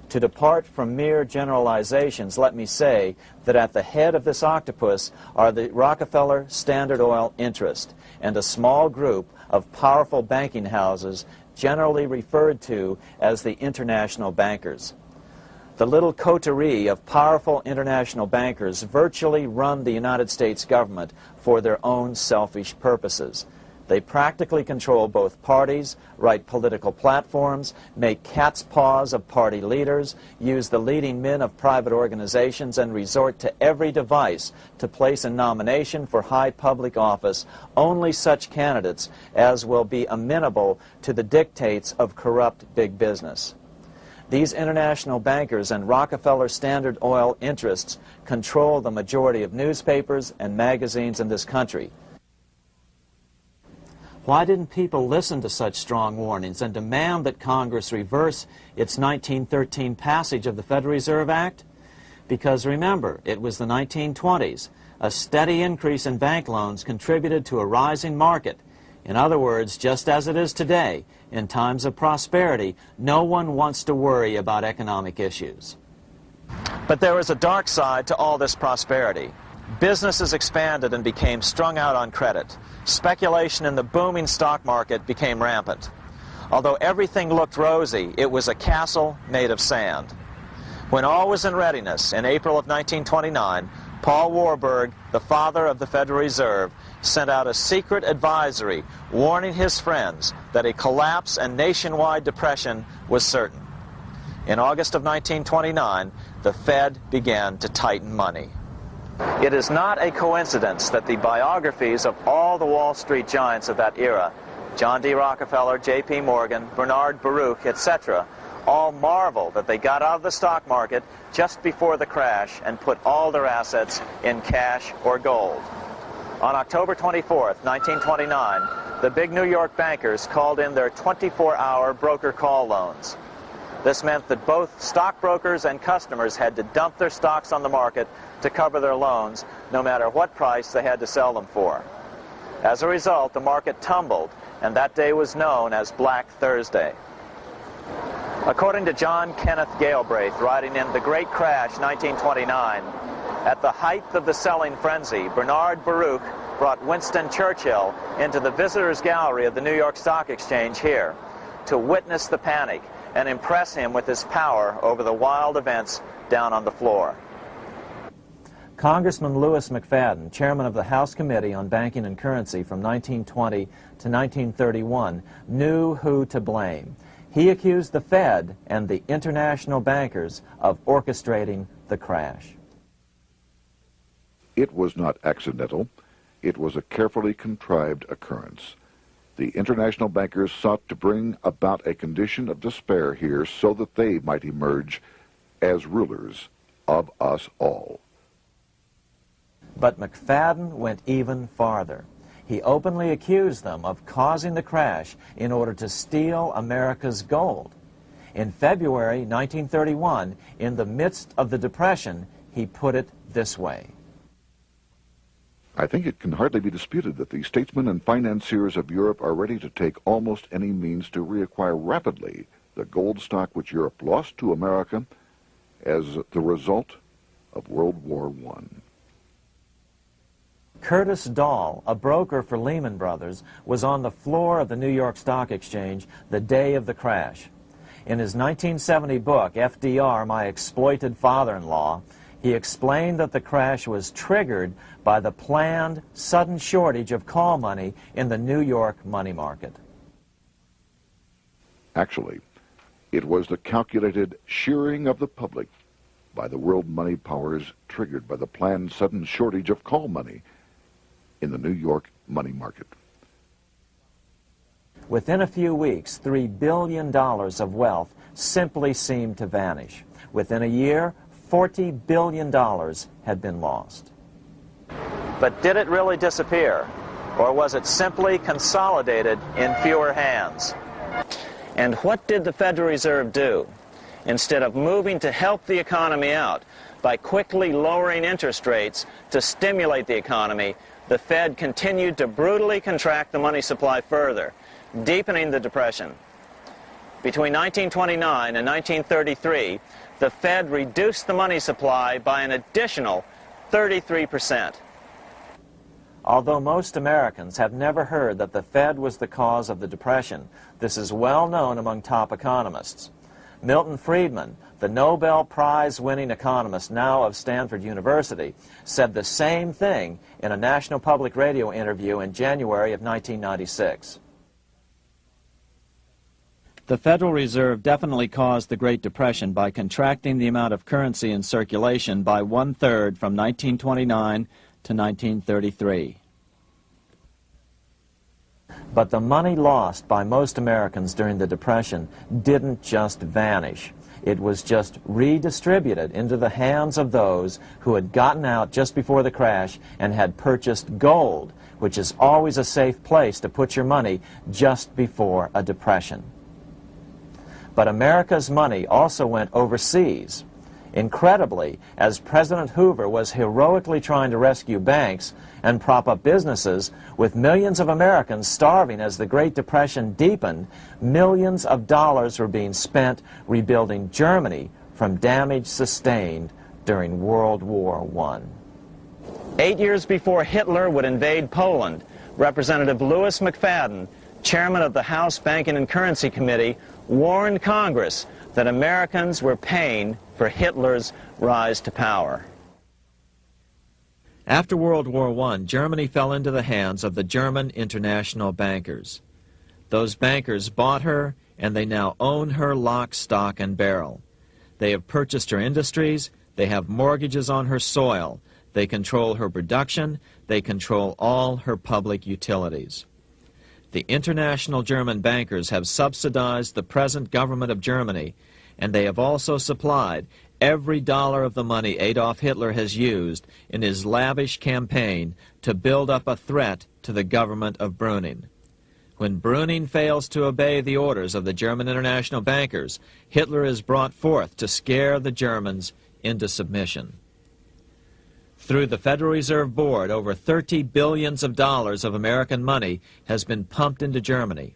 To depart from mere generalizations, let me say that at the head of this octopus are the Rockefeller Standard Oil interest and a small group of powerful banking houses generally referred to as the international bankers. The little coterie of powerful international bankers virtually run the United States government for their own selfish purposes. They practically control both parties, write political platforms, make cat's paws of party leaders, use the leading men of private organizations, and resort to every device to place a nomination for high public office only such candidates as will be amenable to the dictates of corrupt big business. These international bankers and Rockefeller Standard Oil interests control the majority of newspapers and magazines in this country. Why didn't people listen to such strong warnings and demand that Congress reverse its 1913 passage of the Federal Reserve Act? Because remember, it was the 1920s. A steady increase in bank loans contributed to a rising market. In other words, just as it is today, in times of prosperity, no one wants to worry about economic issues. But there was a dark side to all this prosperity. Businesses expanded and became strung out on credit. Speculation in the booming stock market became rampant. Although everything looked rosy, it was a castle made of sand. When all was in readiness, in April of 1929, Paul Warburg, the father of the Federal Reserve, sent out a secret advisory warning his friends that a collapse and nationwide depression was certain. In August of 1929, the Fed began to tighten money. It is not a coincidence that the biographies of all the Wall Street giants of that era, John D. Rockefeller, J.P. Morgan, Bernard Baruch, etc., all marvel that they got out of the stock market just before the crash and put all their assets in cash or gold. On October 24th, 1929, the big New York bankers called in their 24-hour broker call loans. This meant that both stockbrokers and customers had to dump their stocks on the market to cover their loans, no matter what price they had to sell them for. As a result, the market tumbled, and that day was known as Black Thursday. According to John Kenneth Galbraith, writing in The Great Crash, 1929, at the height of the selling frenzy, Bernard Baruch brought Winston Churchill into the visitors' gallery of the New York Stock Exchange here to witness the panic and impress him with his power over the wild events down on the floor. Congressman Louis McFadden, chairman of the House Committee on Banking and Currency from 1920 to 1931, knew who to blame. He accused the Fed and the international bankers of orchestrating the crash. It was not accidental. It was a carefully contrived occurrence. The international bankers sought to bring about a condition of despair here so that they might emerge as rulers of us all. But McFadden went even farther. He openly accused them of causing the crash in order to steal America's gold. In February 1931, in the midst of the Depression, he put it this way. I think it can hardly be disputed that the statesmen and financiers of Europe are ready to take almost any means to reacquire rapidly the gold stock which Europe lost to America as the result of World War I. Curtis Dahl, a broker for Lehman Brothers, was on the floor of the New York Stock Exchange the day of the crash. In his 1970 book, FDR, My Exploited Father-in-Law, he explained that the crash was triggered by the planned sudden shortage of call money in the New York money market. Actually, it was the calculated shearing of the public by the world money powers triggered by the planned sudden shortage of call money in the New York money market. Within a few weeks, $3 billion of wealth simply seemed to vanish. Within a year, $40 billion had been lost. But did it really disappear? Or was it simply consolidated in fewer hands? And what did the Federal Reserve do? Instead of moving to help the economy out by quickly lowering interest rates to stimulate the economy, the Fed continued to brutally contract the money supply further, deepening the Depression. Between 1929 and 1933, the Fed reduced the money supply by an additional 33%. Although most Americans have never heard that the Fed was the cause of the Depression, this is well known among top economists. Milton Friedman, the Nobel Prize-winning economist now of Stanford University, said the same thing in a National Public Radio interview in January of 1996. The Federal Reserve definitely caused the Great Depression by contracting the amount of currency in circulation by 1/3 from 1929 to 1933. But the money lost by most Americans during the Depression didn't just vanish. It was just redistributed into the hands of those who had gotten out just before the crash and had purchased gold, which is always a safe place to put your money just before a depression. But America's money also went overseas. Incredibly, as President Hoover was heroically trying to rescue banks and prop up businesses, with millions of Americans starving as the Great Depression deepened, millions of dollars were being spent rebuilding Germany from damage sustained during World War I. 8 years before Hitler would invade Poland, Representative Louis McFadden, chairman of the House Banking and Currency Committee, warned Congress that Americans were paying for Hitler's rise to power. After World War I, Germany fell into the hands of the German international bankers. Those bankers bought her, and they now own her lock, stock, and barrel. They have purchased her industries, they have mortgages on her soil, they control her production, they control all her public utilities. The international German bankers have subsidized the present government of Germany, and they have also supplied every dollar of the money Adolf Hitler has used in his lavish campaign to build up a threat to the government of Brüning. When Brüning fails to obey the orders of the German international bankers, Hitler is brought forth to scare the Germans into submission. Through the Federal Reserve Board, over $30 billion of American money has been pumped into Germany.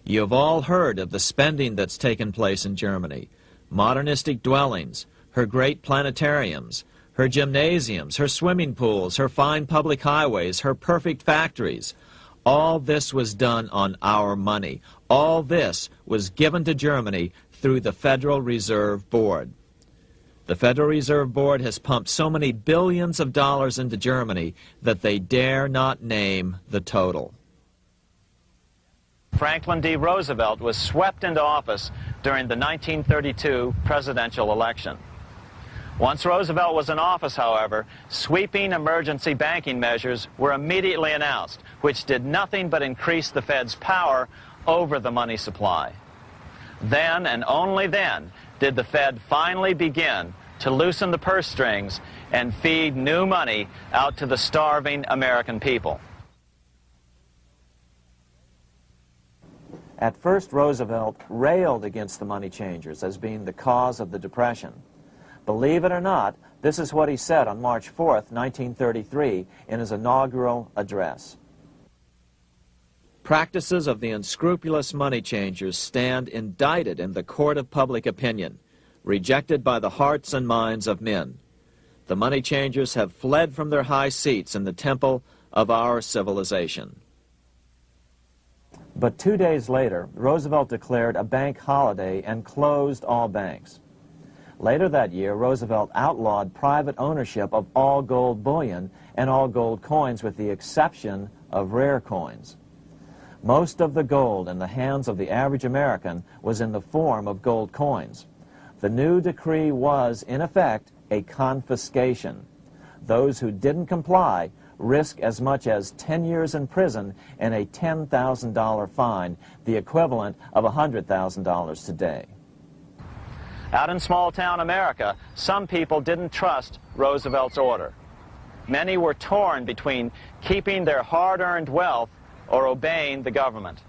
You have all heard of the spending that's taken place in Germany. Modernistic dwellings, her great planetariums, her gymnasiums, her swimming pools, her fine public highways, her perfect factories. All this was done on our money. All this was given to Germany through the Federal Reserve Board. The Federal Reserve Board has pumped so many billions of dollars into Germany that they dare not name the total. Franklin D. Roosevelt was swept into office during the 1932 presidential election. Once Roosevelt was in office, however, sweeping emergency banking measures were immediately announced, which did nothing but increase the Fed's power over the money supply. Then, and only then, did the Fed finally begin to loosen the purse strings and feed new money out to the starving American people. At first, Roosevelt railed against the money changers as being the cause of the Depression. Believe it or not, this is what he said on March 4th, 1933, in his inaugural address. Practices of the unscrupulous money changers stand indicted in the court of public opinion, rejected by the hearts and minds of men. The money changers have fled from their high seats in the temple of our civilization. But 2 days later, Roosevelt declared a bank holiday and closed all banks. Later that year, Roosevelt outlawed private ownership of all gold bullion and all gold coins with the exception of rare coins. Most of the gold in the hands of the average American was in the form of gold coins. The new decree was, in effect, a confiscation. Those who didn't comply risk as much as 10 years in prison and a $10,000 fine, the equivalent of $100,000 today. Out in small-town America, some people didn't trust Roosevelt's order. Many were torn between keeping their hard-earned wealth or obeying the government.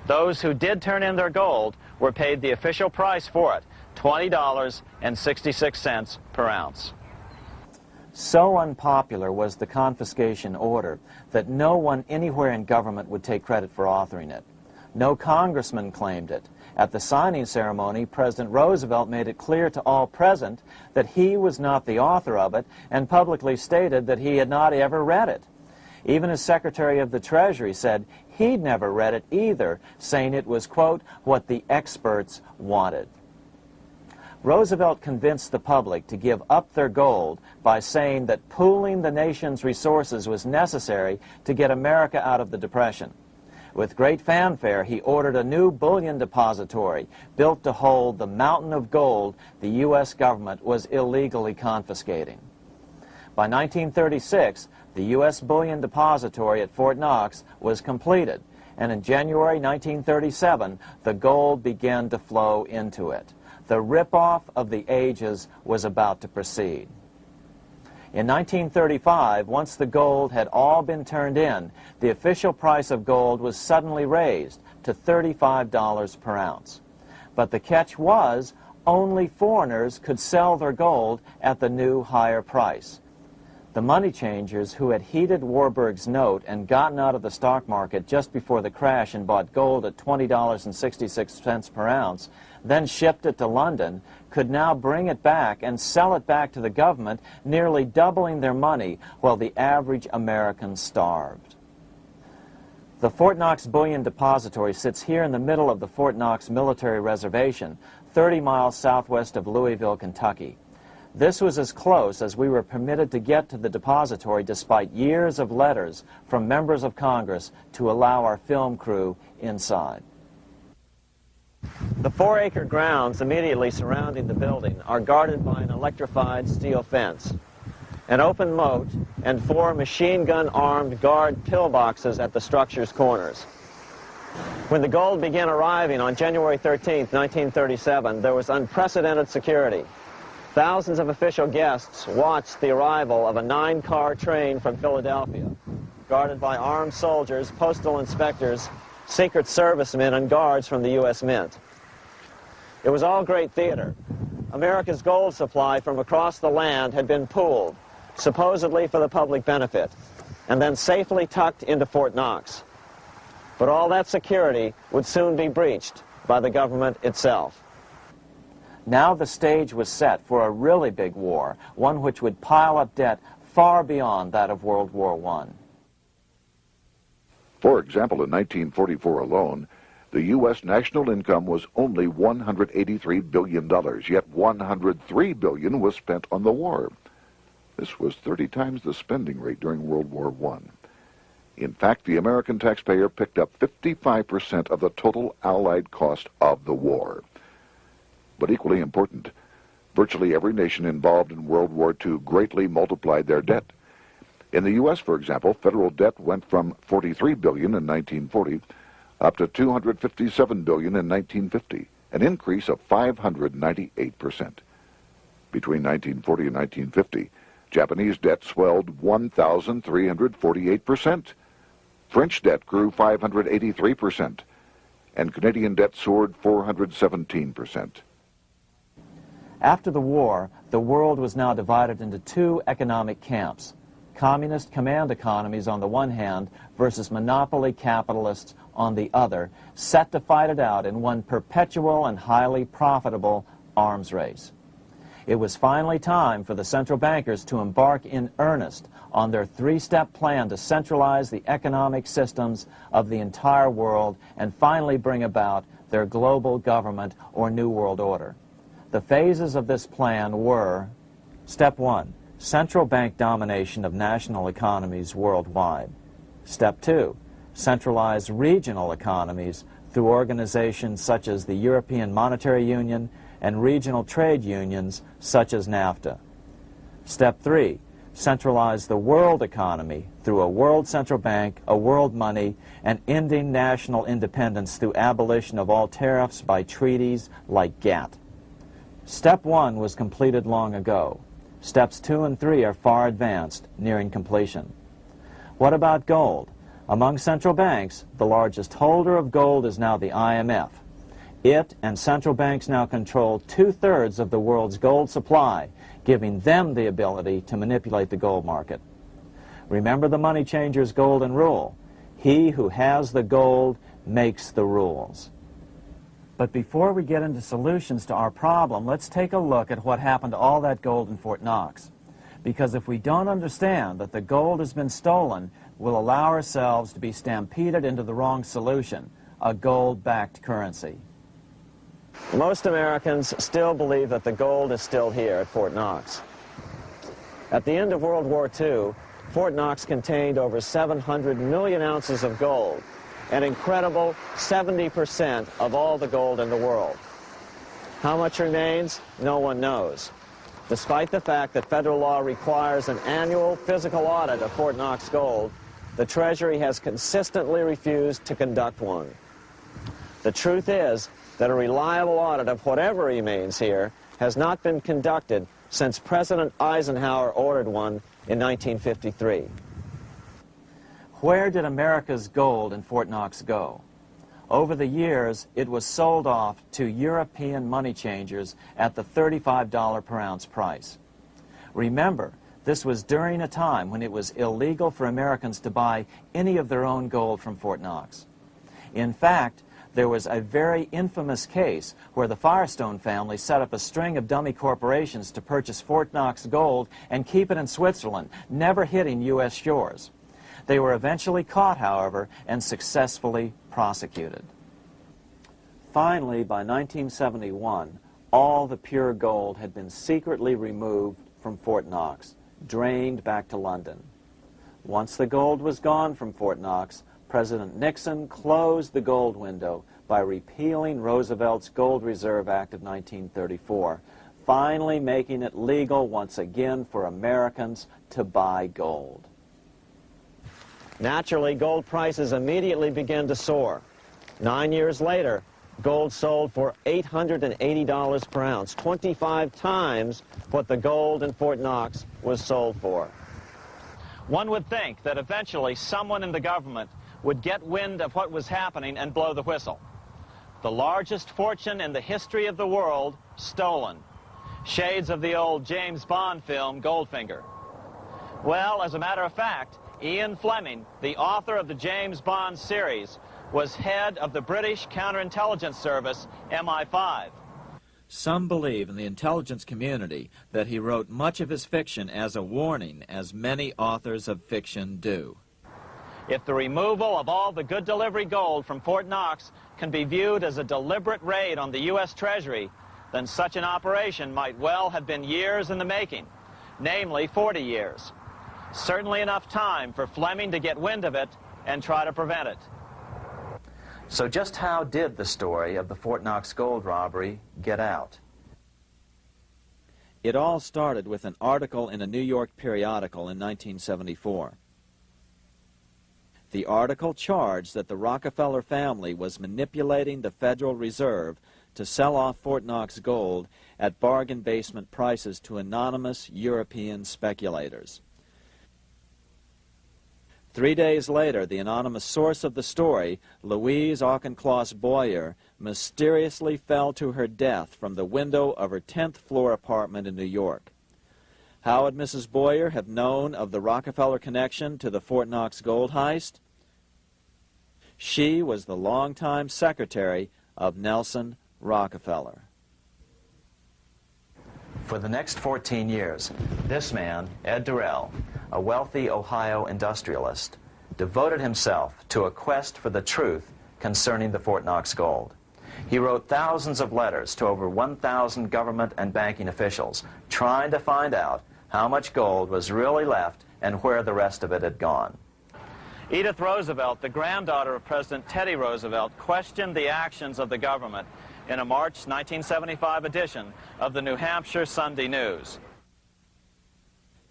Those who did turn in their gold were paid the official price for it, $20.66 per ounce. So unpopular was the confiscation order that no one anywhere in government would take credit for authoring it. No congressman claimed it. At the signing ceremony, President Roosevelt made it clear to all present that he was not the author of it and publicly stated that he had not ever read it. Even as Secretary of the Treasury said he'd never read it either, saying it was, quote, what the experts wanted. Roosevelt convinced the public to give up their gold by saying that pooling the nation's resources was necessary to get America out of the Depression. With great fanfare, he ordered a new bullion depository built to hold the mountain of gold the U.S. government was illegally confiscating. By 1936, the U.S. bullion depository at Fort Knox was completed, and in January 1937, the gold began to flow into it. The rip-off of the ages was about to proceed. In 1935, once the gold had all been turned in, the official price of gold was suddenly raised to $35 per ounce. But the catch was, only foreigners could sell their gold at the new higher price. The money changers who had heeded Warburg's note and gotten out of the stock market just before the crash and bought gold at $20.66 per ounce, then shipped it to London, could now bring it back and sell it back to the government, nearly doubling their money while the average American starved. The Fort Knox Bullion Depository sits here in the middle of the Fort Knox Military Reservation, 30 miles southwest of Louisville, Kentucky. This was as close as we were permitted to get to the depository despite years of letters from members of Congress to allow our film crew inside. The 4-acre grounds immediately surrounding the building are guarded by an electrified steel fence, an open moat, and 4 machine-gun-armed guard pillboxes at the structure's corners. When the gold began arriving on January 13, 1937, there was unprecedented security. Thousands of official guests watched the arrival of a 9-car train from Philadelphia, guarded by armed soldiers, postal inspectors, Secret Servicemen, and guards from the U.S. Mint. It was all great theater. America's gold supply from across the land had been pooled, supposedly for the public benefit, and then safely tucked into Fort Knox. But all that security would soon be breached by the government itself. Now the stage was set for a really big war, one which would pile up debt far beyond that of World War I. For example, in 1944 alone, the U.S. national income was only $183 billion, yet $103 billion was spent on the war. This was 30 times the spending rate during World War I. In fact, the American taxpayer picked up 55% of the total Allied cost of the war. But equally important, virtually every nation involved in World War II greatly multiplied their debt. In the U.S., for example, federal debt went from $43 billion in 1940 up to $257 billion in 1950, an increase of 598%. Between 1940 and 1950, Japanese debt swelled 1,348%. French debt grew 583%, and Canadian debt soared 417%. After the war, the world was now divided into 2 economic camps: communist command economies on the one hand versus monopoly capitalists on the other, set to fight it out in one perpetual and highly profitable arms race. It was finally time for the central bankers to embark in earnest on their 3-step plan to centralize the economic systems of the entire world and finally bring about their global government or New World Order. The phases of this plan were: Step 1, central bank domination of national economies worldwide. Step 2, centralize regional economies through organizations such as the European Monetary Union and regional trade unions such as NAFTA. Step 3, centralize the world economy through a world central bank, a world money, and ending national independence through abolition of all tariffs by treaties like GATT. Step 1 was completed long ago. Steps 2 and 3 are far advanced, nearing completion. What about gold? Among central banks, the largest holder of gold is now the IMF. It and central banks now control 2/3 of the world's gold supply, giving them the ability to manipulate the gold market. Remember the money changer's golden rule: he who has the gold makes the rules. But before we get into solutions to our problem, let's take a look at what happened to all that gold in Fort Knox. Because if we don't understand that the gold has been stolen, we'll allow ourselves to be stampeded into the wrong solution, a gold-backed currency. Most Americans still believe that the gold is still here at Fort Knox. At the end of World War II, Fort Knox contained over 700 million ounces of gold, an incredible 70% of all the gold in the world. How much remains? No one knows. Despite the fact that federal law requires an annual physical audit of Fort Knox gold, the Treasury has consistently refused to conduct one. The truth is that a reliable audit of whatever remains here has not been conducted since President Eisenhower ordered one in 1953. Where did America's gold in Fort Knox go? Over the years, it was sold off to European money changers at the $35 per ounce price. Remember, this was during a time when it was illegal for Americans to buy any of their own gold from Fort Knox. In fact, there was a very infamous case where the Firestone family set up a string of dummy corporations to purchase Fort Knox gold and keep it in Switzerland, never hitting U.S. shores. They were eventually caught, however, and successfully prosecuted. Finally, by 1971, all the pure gold had been secretly removed from Fort Knox, drained back to London. Once the gold was gone from Fort Knox, President Nixon closed the gold window by repealing Roosevelt's Gold Reserve Act of 1934, finally making it legal once again for Americans to buy gold. Naturally, gold prices immediately began to soar. 9 years later, gold sold for $880 per ounce, 25 times what the gold in Fort Knox was sold for. One would think that eventually someone in the government would get wind of what was happening and blow the whistle. The largest fortune in the history of the world stolen. Shades of the old James Bond film, Goldfinger. Well, as a matter of fact, Ian Fleming, the author of the James Bond series, was head of the British counterintelligence service, MI5. Some believe in the intelligence community that he wrote much of his fiction as a warning, as many authors of fiction do. If the removal of all the good delivery gold from Fort Knox can be viewed as a deliberate raid on the U.S. Treasury, then such an operation might well have been years in the making, namely 40 years. Certainly enough time for Fleming to get wind of it and try to prevent it. So just how did the story of the Fort Knox gold robbery get out? It all started with an article in a New York periodical in 1974. The article charged that the Rockefeller family was manipulating the Federal Reserve to sell off Fort Knox gold at bargain basement prices to anonymous European speculators. 3 days later, the anonymous source of the story, Louise Auchincloss Boyer, mysteriously fell to her death from the window of her 10th floor apartment in New York. How would Mrs. Boyer have known of the Rockefeller connection to the Fort Knox gold heist? She was the longtime secretary of Nelson Rockefeller. For the next 14 years, this man, Ed Durrell, a wealthy Ohio industrialist, devoted himself to a quest for the truth concerning the Fort Knox gold. He wrote thousands of letters to over 1,000 government and banking officials, trying to find out how much gold was really left and where the rest of it had gone. Edith Roosevelt, the granddaughter of President Teddy Roosevelt, questioned the actions of the government in a March 1975 edition of the New Hampshire Sunday News.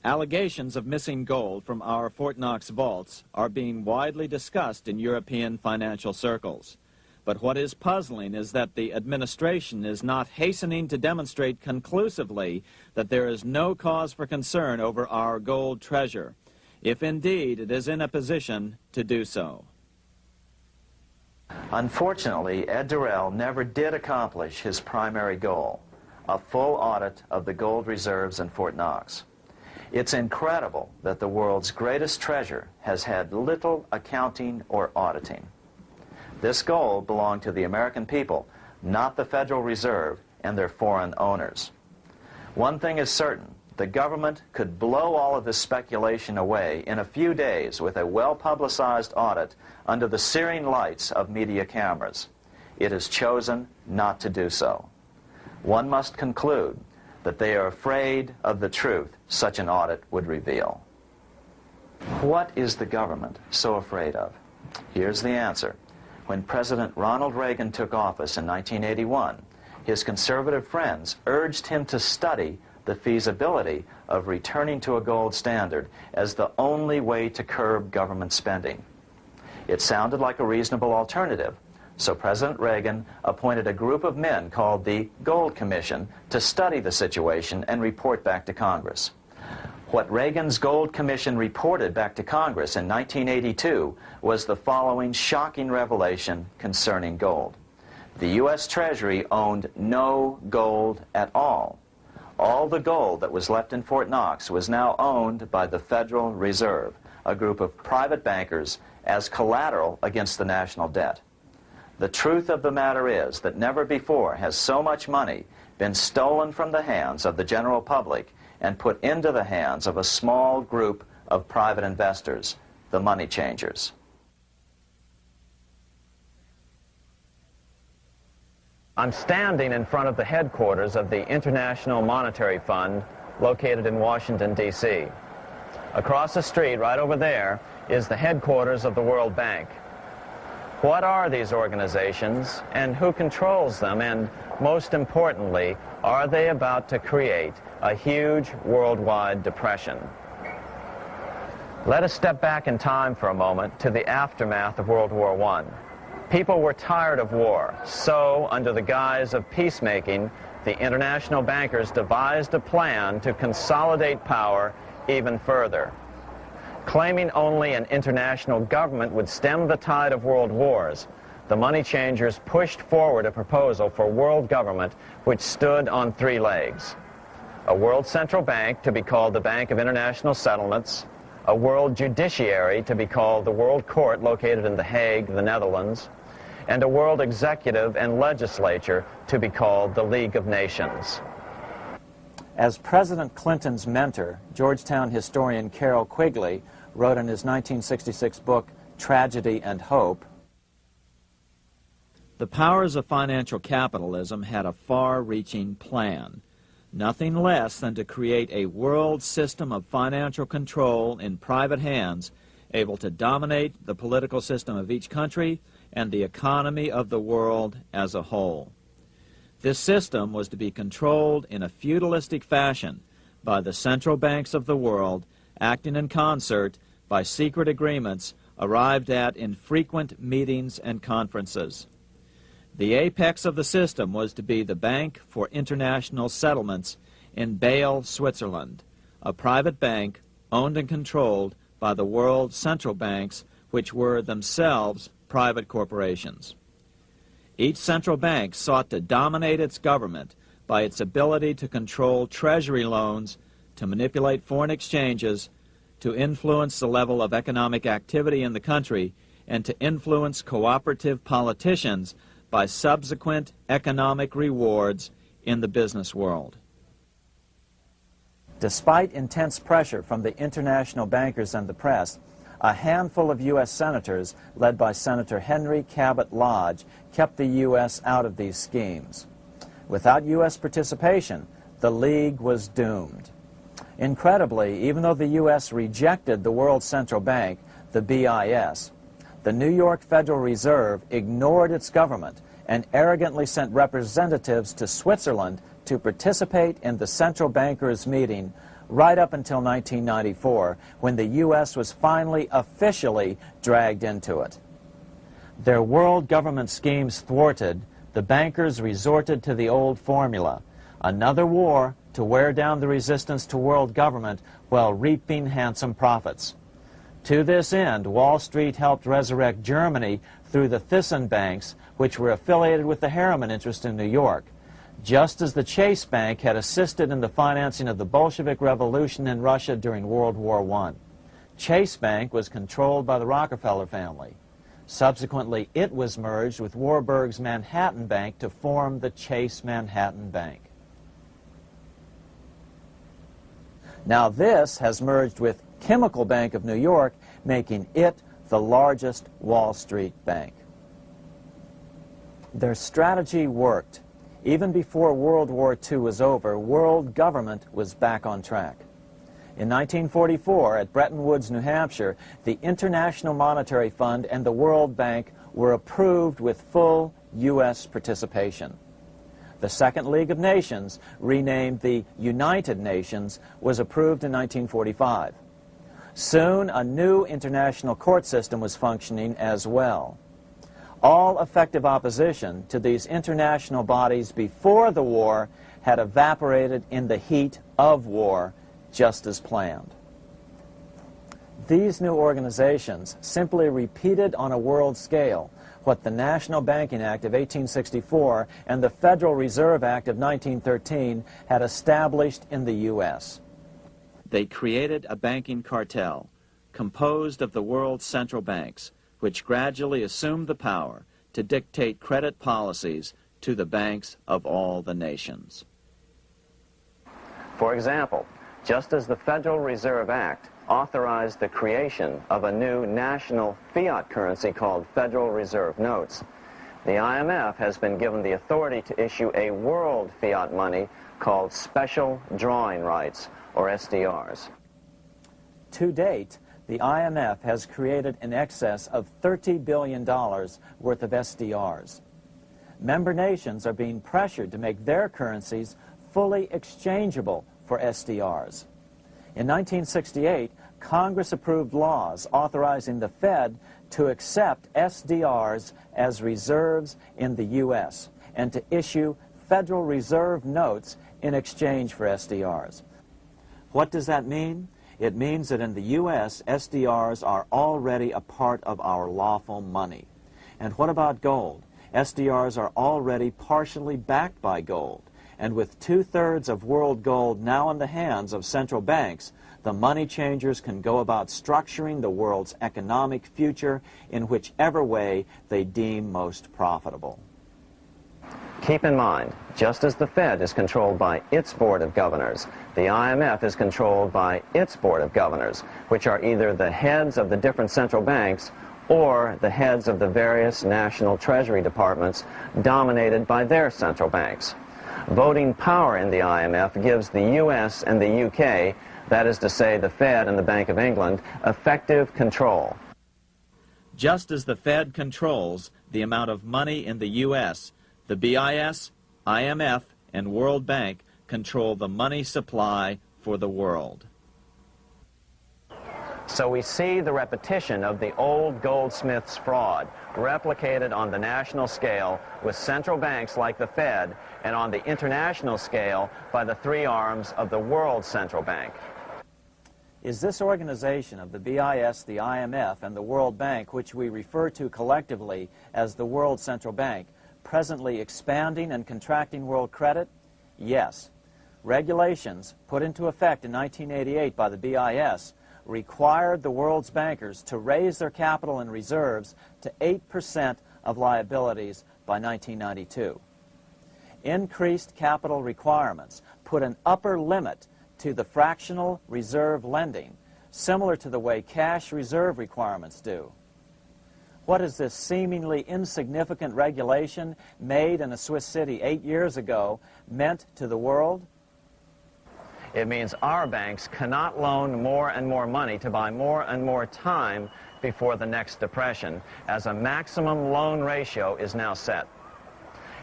Allegations of missing gold from our Fort Knox vaults are being widely discussed in European financial circles. But what is puzzling is that the administration is not hastening to demonstrate conclusively that there is no cause for concern over our gold treasure, if indeed it is in a position to do so. Unfortunately, Ed Durrell never did accomplish his primary goal, a full audit of the gold reserves in Fort Knox. It's incredible that the world's greatest treasure has had little accounting or auditing. This gold belonged to the American people, not the Federal Reserve and their foreign owners. One thing is certain, the government could blow all of this speculation away in a few days with a well-publicized audit under the searing lights of media cameras. It has chosen not to do so. One must conclude that they are afraid of the truth such an audit would reveal. What is the government so afraid of? Here's the answer. When President Ronald Reagan took office in 1981, his conservative friends urged him to study the feasibility of returning to a gold standard as the only way to curb government spending. It sounded like a reasonable alternative, so President Reagan appointed a group of men called the Gold Commission to study the situation and report back to Congress. What Reagan's Gold Commission reported back to Congress in 1982 was the following shocking revelation concerning gold. The U.S. Treasury owned no gold at all. All the gold that was left in Fort Knox was now owned by the Federal Reserve, a group of private bankers, as collateral against the national debt. The truth of the matter is that never before has so much money been stolen from the hands of the general public and put into the hands of a small group of private investors, the money changers. I'm standing in front of the headquarters of the International Monetary Fund located in Washington, D.C. Across the street, right over there, is the headquarters of the World Bank. What are these organizations and who controls them? And most importantly, are they about to create a huge worldwide depression? Let us step back in time for a moment to the aftermath of World War I. People were tired of war, so under the guise of peacemaking, the international bankers devised a plan to consolidate power even further. Claiming only an international government would stem the tide of world wars, the money changers pushed forward a proposal for world government which stood on three legs. A world central bank to be called the Bank of International Settlements, a world judiciary to be called the World Court located in The Hague, the Netherlands, and a world executive and legislature to be called the League of Nations. As President Clinton's mentor, Georgetown historian Carroll Quigley wrote in his 1966 book, Tragedy and Hope, the powers of financial capitalism had a far-reaching plan, nothing less than to create a world system of financial control in private hands, able to dominate the political system of each country and the economy of the world as a whole. This system was to be controlled in a feudalistic fashion by the central banks of the world, acting in concert by secret agreements arrived at in frequent meetings and conferences. The apex of the system was to be the Bank for International Settlements in Bâle, Switzerland, a private bank owned and controlled by the world central banks, which were themselves private corporations. Each central bank sought to dominate its government by its ability to control treasury loans, to manipulate foreign exchanges, to influence the level of economic activity in the country, and to influence cooperative politicians by subsequent economic rewards in the business world. Despite intense pressure from the international bankers and the press, a handful of U.S. senators, led by Senator Henry Cabot Lodge, kept the U.S. out of these schemes. Without U.S. participation, the League was doomed. Incredibly, even though the U.S. rejected the World Central Bank, the BIS, the New York Federal Reserve ignored its government and arrogantly sent representatives to Switzerland to participate in the central bankers' meeting right up until 1994, when the U.S. was finally officially dragged into it. Their world government schemes thwarted, the bankers resorted to the old formula, another war to wear down the resistance to world government while reaping handsome profits. To this end, Wall Street helped resurrect Germany through the Thyssen banks, which were affiliated with the Harriman interest in New York, just as the Chase Bank had assisted in the financing of the Bolshevik Revolution in Russia during World War I. Chase Bank was controlled by the Rockefeller family. Subsequently, it was merged with Warburg's Manhattan Bank to form the Chase Manhattan Bank. Now this has merged with Chemical Bank of New York, making it the largest Wall Street bank. Their strategy worked. Even before World War II was over, world government was back on track. In 1944, at Bretton Woods, New Hampshire, the International Monetary Fund and the World Bank were approved with full U.S. participation. The Second League of Nations, renamed the United Nations, was approved in 1945. Soon, a new international court system was functioning as well. All effective opposition to these international bodies before the war had evaporated in the heat of war, just as planned. These new organizations simply repeated on a world scale what the National Banking Act of 1864 and the Federal Reserve Act of 1913 had established in the U.S. They created a banking cartel composed of the world's central banks, which gradually assumed the power to dictate credit policies to the banks of all the nations. For example, just as the Federal Reserve Act authorized the creation of a new national fiat currency called Federal Reserve Notes, the IMF has been given the authority to issue a world fiat money called Special Drawing Rights, or SDRs. To date, the IMF has created in excess of $30 billion worth of SDRs. Member nations are being pressured to make their currencies fully exchangeable for SDRs. In 1968, Congress approved laws authorizing the Fed to accept SDRs as reserves in the U.S. and to issue Federal Reserve notes in exchange for SDRs. What does that mean? It means that in the U.S., SDRs are already a part of our lawful money. And what about gold? SDRs are already partially backed by gold. And with 2/3 of world gold now in the hands of central banks, the money changers can go about structuring the world's economic future in whichever way they deem most profitable. Keep in mind, just as the Fed is controlled by its Board of Governors, the IMF is controlled by its Board of Governors, which are either the heads of the different central banks or the heads of the various national treasury departments dominated by their central banks. Voting power in the IMF gives the U.S. and the UK, that is to say the Fed and the Bank of England, effective control. Just as the Fed controls the amount of money in the U.S., the BIS, IMF, and World Bank control the money supply for the world. So we see the repetition of the old Goldsmiths fraud replicated on the national scale with central banks like the Fed and on the international scale by the three arms of the World Central Bank. Is this organization of the BIS, the IMF, and the World Bank, which we refer to collectively as the World Central Bank, presently expanding and contracting world credit? Yes. Regulations put into effect in 1988 by the BIS required the world's bankers to raise their capital and reserves to 8% of liabilities by 1992. Increased capital requirements put an upper limit to the fractional reserve lending, similar to the way cash reserve requirements do. What has this seemingly insignificant regulation made in a Swiss city 8 years ago meant to the world? It means our banks cannot loan more and more money to buy more and more time before the next depression, as a maximum loan ratio is now set.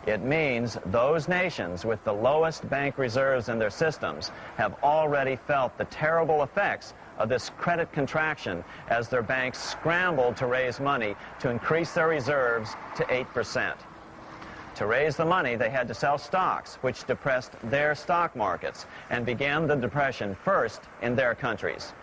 It means those nations with the lowest bank reserves in their systems have already felt the terrible effects of this credit contraction as their banks scrambled to raise money to increase their reserves to 8%. To raise the money, they had to sell stocks, which depressed their stock markets and began the depression first in their countries.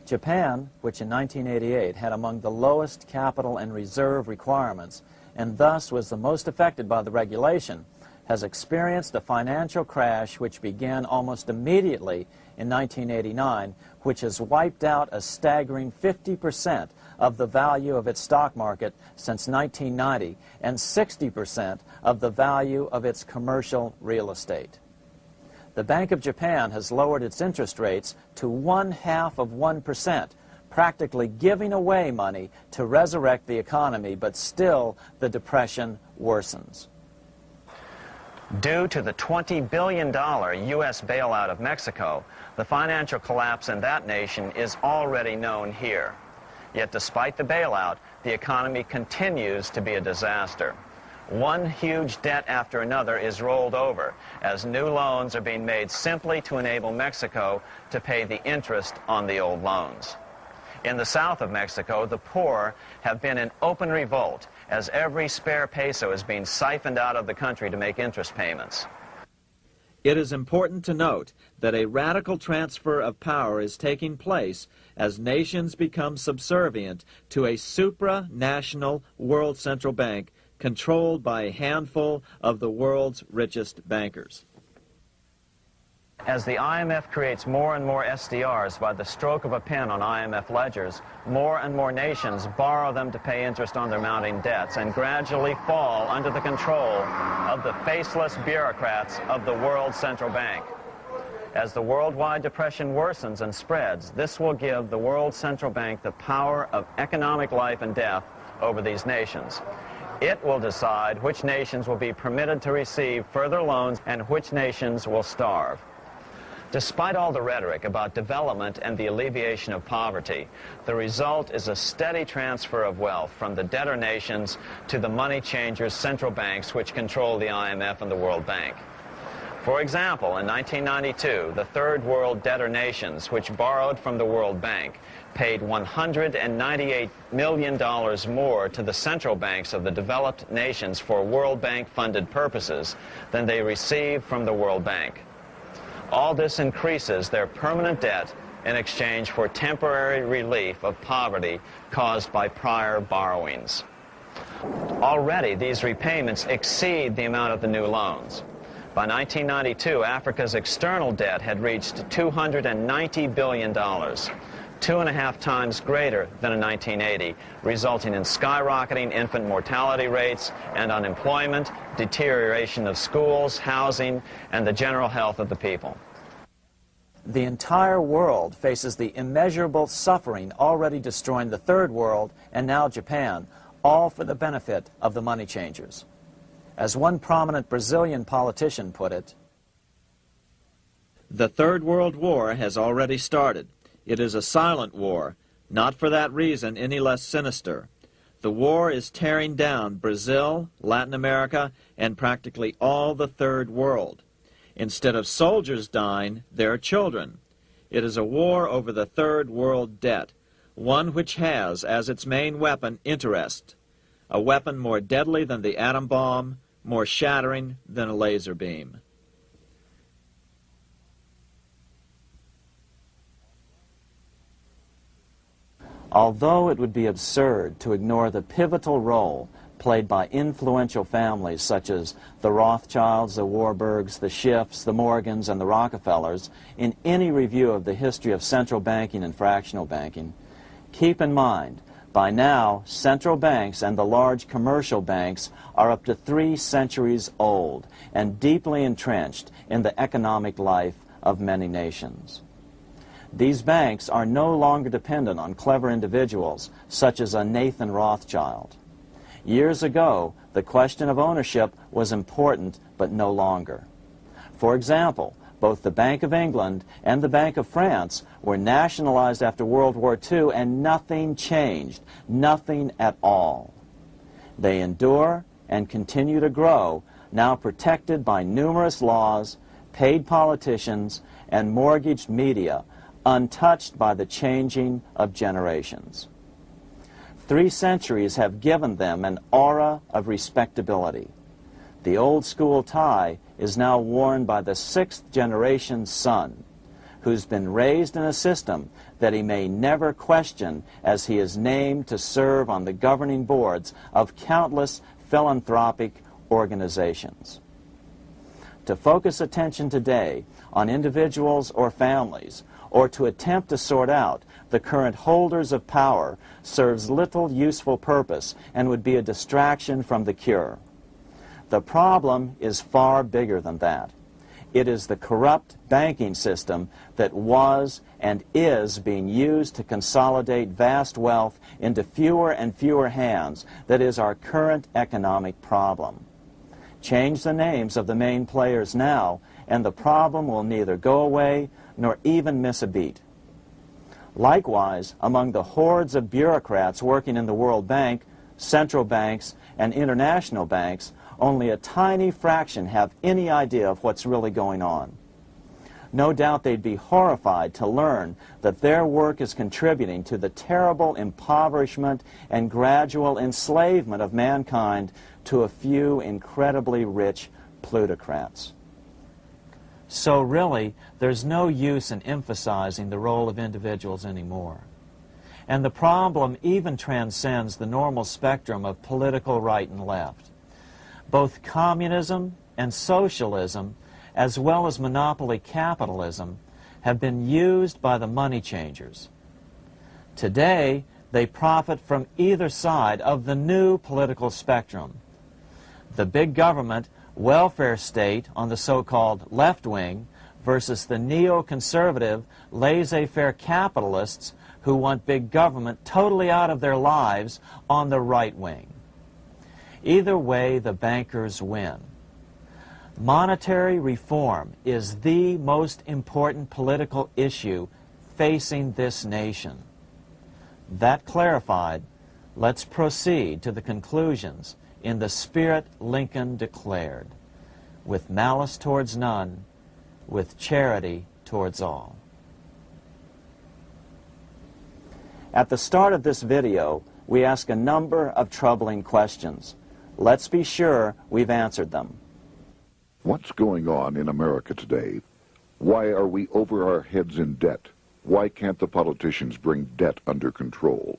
Japan, which in 1988 had among the lowest capital and reserve requirements and thus was the most affected by the regulation, has experienced a financial crash which began almost immediately in 1989, which has wiped out a staggering 50% of the value of its stock market since 1990 and 60% of the value of its commercial real estate. The Bank of Japan has lowered its interest rates to 0.5%, practically giving away money to resurrect the economy, but still the depression worsens. Due to the $20 billion U.S. bailout of Mexico, the financial collapse in that nation is already known here. Yet despite the bailout, the economy continues to be a disaster. One huge debt after another is rolled over as new loans are being made simply to enable Mexico to pay the interest on the old loans. In the south of Mexico, the poor have been in open revolt as every spare peso is being siphoned out of the country to make interest payments. It is important to note that a radical transfer of power is taking place as nations become subservient to a supranational world central bank controlled by a handful of the world's richest bankers. As the IMF creates more and more SDRs by the stroke of a pen on IMF ledgers, more and more nations borrow them to pay interest on their mounting debts and gradually fall under the control of the faceless bureaucrats of the World Central Bank. As the worldwide depression worsens and spreads, this will give the World Central Bank the power of economic life and death over these nations. It will decide which nations will be permitted to receive further loans and which nations will starve. Despite all the rhetoric about development and the alleviation of poverty, the result is a steady transfer of wealth from the debtor nations to the money changers' central banks which control the IMF and the World Bank. For example, in 1992, the third world debtor nations, which borrowed from the World Bank, paid $198 million more to the central banks of the developed nations for World Bank-funded purposes than they received from the World Bank. All this increases their permanent debt in exchange for temporary relief of poverty caused by prior borrowings. Already, these repayments exceed the amount of the new loans. By 1992, Africa's external debt had reached $290 billion, 2.5 times greater than in 1980, resulting in skyrocketing infant mortality rates and unemployment, deterioration of schools, housing, and the general health of the people. The entire world faces the immeasurable suffering already destroying the third world and now Japan, all for the benefit of the money changers. As one prominent Brazilian politician put it, "The Third World War has already started. It is a silent war, not for that reason any less sinister. The war is tearing down Brazil, Latin America, and practically all the Third World. Instead of soldiers dying, there are children. It is a war over the Third World debt, one which has as its main weapon interest, a weapon more deadly than the atom bomb, more shattering than a laser beam." Although it would be absurd to ignore the pivotal role played by influential families such as the Rothschilds, the Warburgs, the Schiffs, the Morgans, and the Rockefellers in any review of the history of central banking and fractional banking, keep in mind, by now, central banks and the large commercial banks are up to 3 centuries old and deeply entrenched in the economic life of many nations. These banks are no longer dependent on clever individuals such as a Nathan Rothschild. Years ago, the question of ownership was important, but no longer. For example, both the Bank of England and the Bank of France were nationalized after World War II, and nothing changed, nothing at all. They endure and continue to grow, now protected by numerous laws, paid politicians, and mortgaged media, untouched by the changing of generations. 3 centuries have given them an aura of respectability. The old school tie is now worn by the 6th generation son, who's been raised in a system that he may never question as he is named to serve on the governing boards of countless philanthropic organizations. To focus attention today on individuals or families, or to attempt to sort out the current holders of power, serves little useful purpose and would be a distraction from the cure. The problem is far bigger than that. It is the corrupt banking system that was and is being used to consolidate vast wealth into fewer and fewer hands that is our current economic problem. Change the names of the main players now, and the problem will neither go away nor even miss a beat. Likewise, among the hordes of bureaucrats working in the World Bank, central banks, and international banks, only a tiny fraction have any idea of what's really going on. No doubt they'd be horrified to learn that their work is contributing to the terrible impoverishment and gradual enslavement of mankind to a few incredibly rich plutocrats. So really, there's no use in emphasizing the role of individuals anymore. And the problem even transcends the normal spectrum of political right and left. Both communism and socialism, as well as monopoly capitalism, have been used by the money changers. Today, they profit from either side of the new political spectrum. The big government welfare state on the so-called left wing versus the neoconservative laissez-faire capitalists who want big government totally out of their lives on the right wing. Either way, the bankers win. Monetary reform is the most important political issue facing this nation. That clarified, let's proceed to the conclusions in the spirit Lincoln declared, with malice towards none, with charity towards all. At the start of this video, we ask a number of troubling questions. Let's be sure we've answered them. What's going on in America today? Why are we over our heads in debt? Why can't the politicians bring debt under control?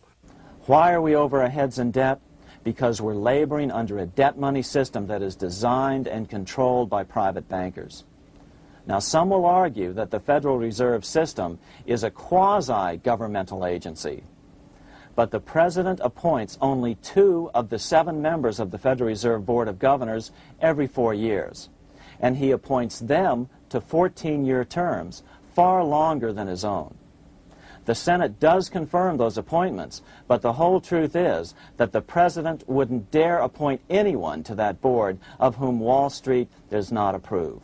Why are we over our heads in debt? Because we're laboring under a debt money system that is designed and controlled by private bankers. Now, some will argue that the Federal Reserve System is a quasi-governmental agency. But the President appoints only 2 of the 7 members of the Federal Reserve Board of Governors every 4 years. And he appoints them to 14-year terms, far longer than his own. The Senate does confirm those appointments, but the whole truth is that the President wouldn't dare appoint anyone to that board of whom Wall Street does not approve.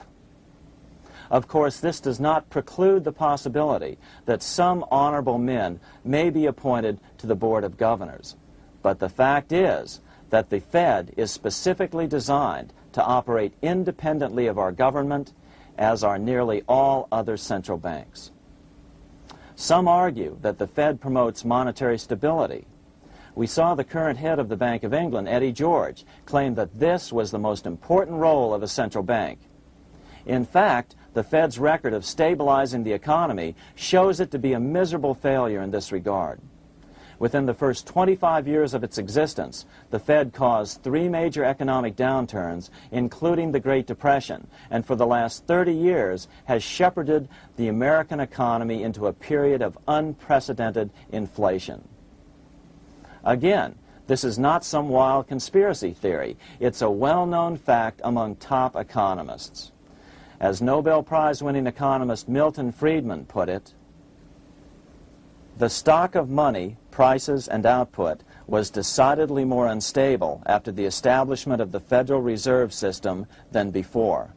Of course, this does not preclude the possibility that some honorable men may be appointed to the Board of Governors. But the fact is that the Fed is specifically designed to operate independently of our government, as are nearly all other central banks. Some argue that the Fed promotes monetary stability. We saw the current head of the Bank of England, Eddie George, claim that this was the most important role of a central bank. In fact, the Fed's record of stabilizing the economy shows it to be a miserable failure in this regard. Within the first 25 years of its existence, the Fed caused 3 major economic downturns, including the Great Depression, and for the last 30 years has shepherded the American economy into a period of unprecedented inflation. Again, this is not some wild conspiracy theory. It's a well-known fact among top economists. As Nobel Prize-winning economist Milton Friedman put it, the stock of money, prices, and output was decidedly more unstable after the establishment of the Federal Reserve System than before.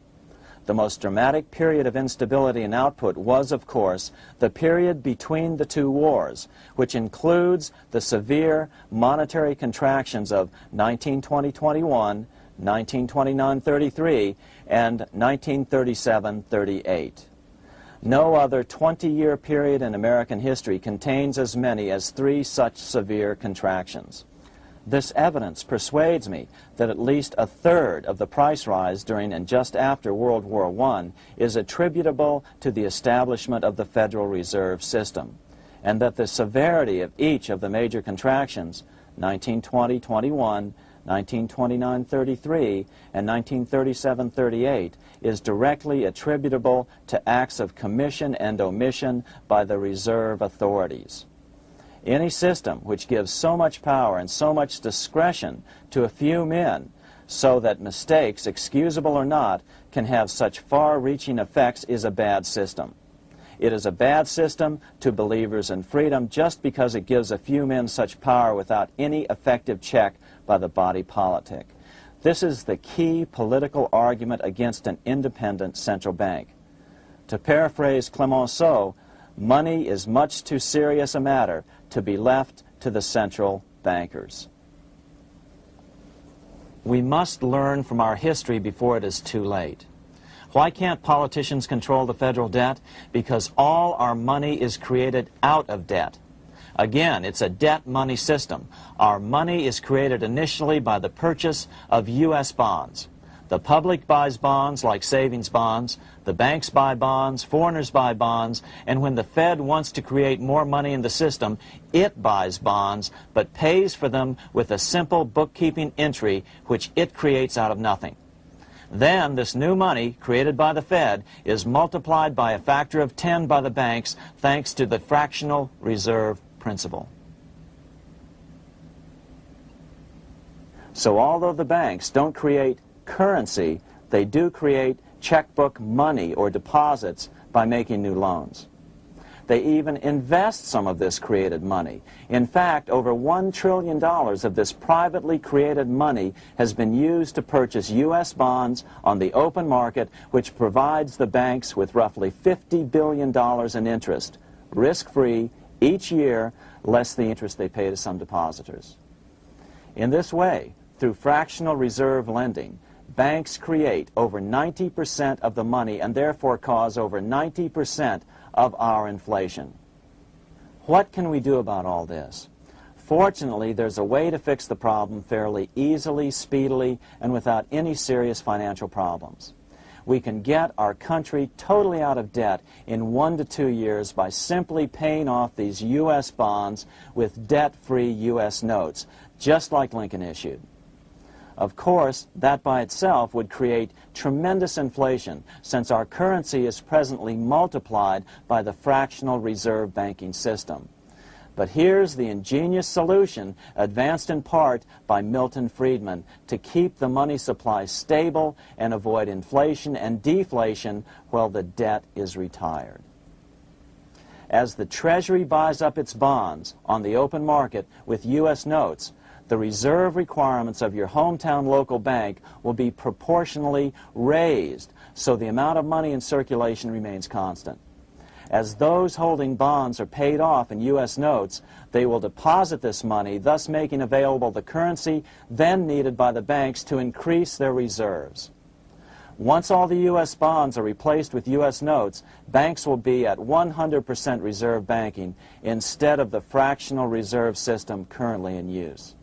The most dramatic period of instability in output was, of course, the period between the 2 wars, which includes the severe monetary contractions of 1920-21, 1929-33, and 1937-38. No other 20-year period in American history contains as many as 3 such severe contractions. This evidence persuades me that at least a third of the price rise during and just after World War I is attributable to the establishment of the Federal Reserve System, and that the severity of each of the major contractions, 1920-21, 1929-33, and 1937-38, is directly attributable to acts of commission and omission by the reserve authorities. Any system which gives so much power and so much discretion to a few men so that mistakes, excusable or not, can have such far-reaching effects is a bad system. It is a bad system to believers in freedom just because it gives a few men such power without any effective check by the body politic. This is the key political argument against an independent central bank. To paraphrase Clemenceau, money is much too serious a matter to be left to the central bankers. We must learn from our history before it is too late. Why can't politicians control the federal debt? Because all our money is created out of debt. Again, it's a debt money system. Our money is created initially by the purchase of U.S. bonds. The public buys bonds like savings bonds, the banks buy bonds, foreigners buy bonds, and when the Fed wants to create more money in the system, it buys bonds, but pays for them with a simple bookkeeping entry which it creates out of nothing. Then this new money, created by the Fed, is multiplied by a factor of 10 by the banks thanks to the fractional reserve principle. So although the banks don't create currency, they do create checkbook money or deposits by making new loans. They even invest some of this created money. In fact, over $1 trillion of this privately created money has been used to purchase U.S. bonds on the open market, which provides the banks with roughly $50 billion in interest, risk-free, each year, less the interest they pay to some depositors. In this way, through fractional reserve lending, banks create over 90% of the money and therefore cause over 90% of our inflation. What can we do about all this? Fortunately, there's a way to fix the problem fairly easily, speedily, and without any serious financial problems. We can get our country totally out of debt in 1 to 2 years by simply paying off these U.S. bonds with debt-free U.S. notes, just like Lincoln issued. Of course, that by itself would create tremendous inflation, since our currency is presently multiplied by the fractional reserve banking system. But here's the ingenious solution, advanced in part by Milton Friedman, to keep the money supply stable and avoid inflation and deflation while the debt is retired. As the Treasury buys up its bonds on the open market with U.S. notes, the reserve requirements of your hometown local bank will be proportionally raised, so the amount of money in circulation remains constant. As those holding bonds are paid off in U.S. notes, they will deposit this money, thus making available the currency then needed by the banks to increase their reserves. Once all the U.S. bonds are replaced with U.S. notes, banks will be at 100% reserve banking instead of the fractional reserve system currently in use.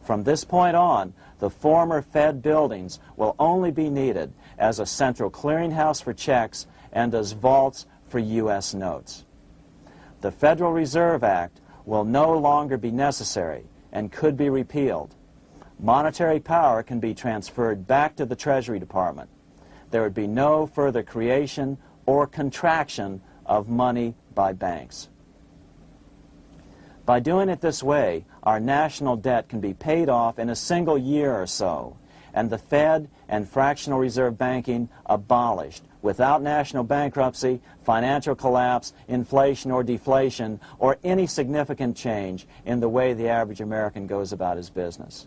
From this point on, the former Fed buildings will only be needed as a central clearinghouse for checks and as vaults for U.S. notes. The Federal Reserve Act will no longer be necessary and could be repealed. Monetary power can be transferred back to the Treasury Department. There would be no further creation or contraction of money by banks. By doing it this way, our national debt can be paid off in a single year or so, and the Fed and fractional reserve banking abolished, without national bankruptcy, financial collapse, inflation or deflation, or any significant change in the way the average American goes about his business.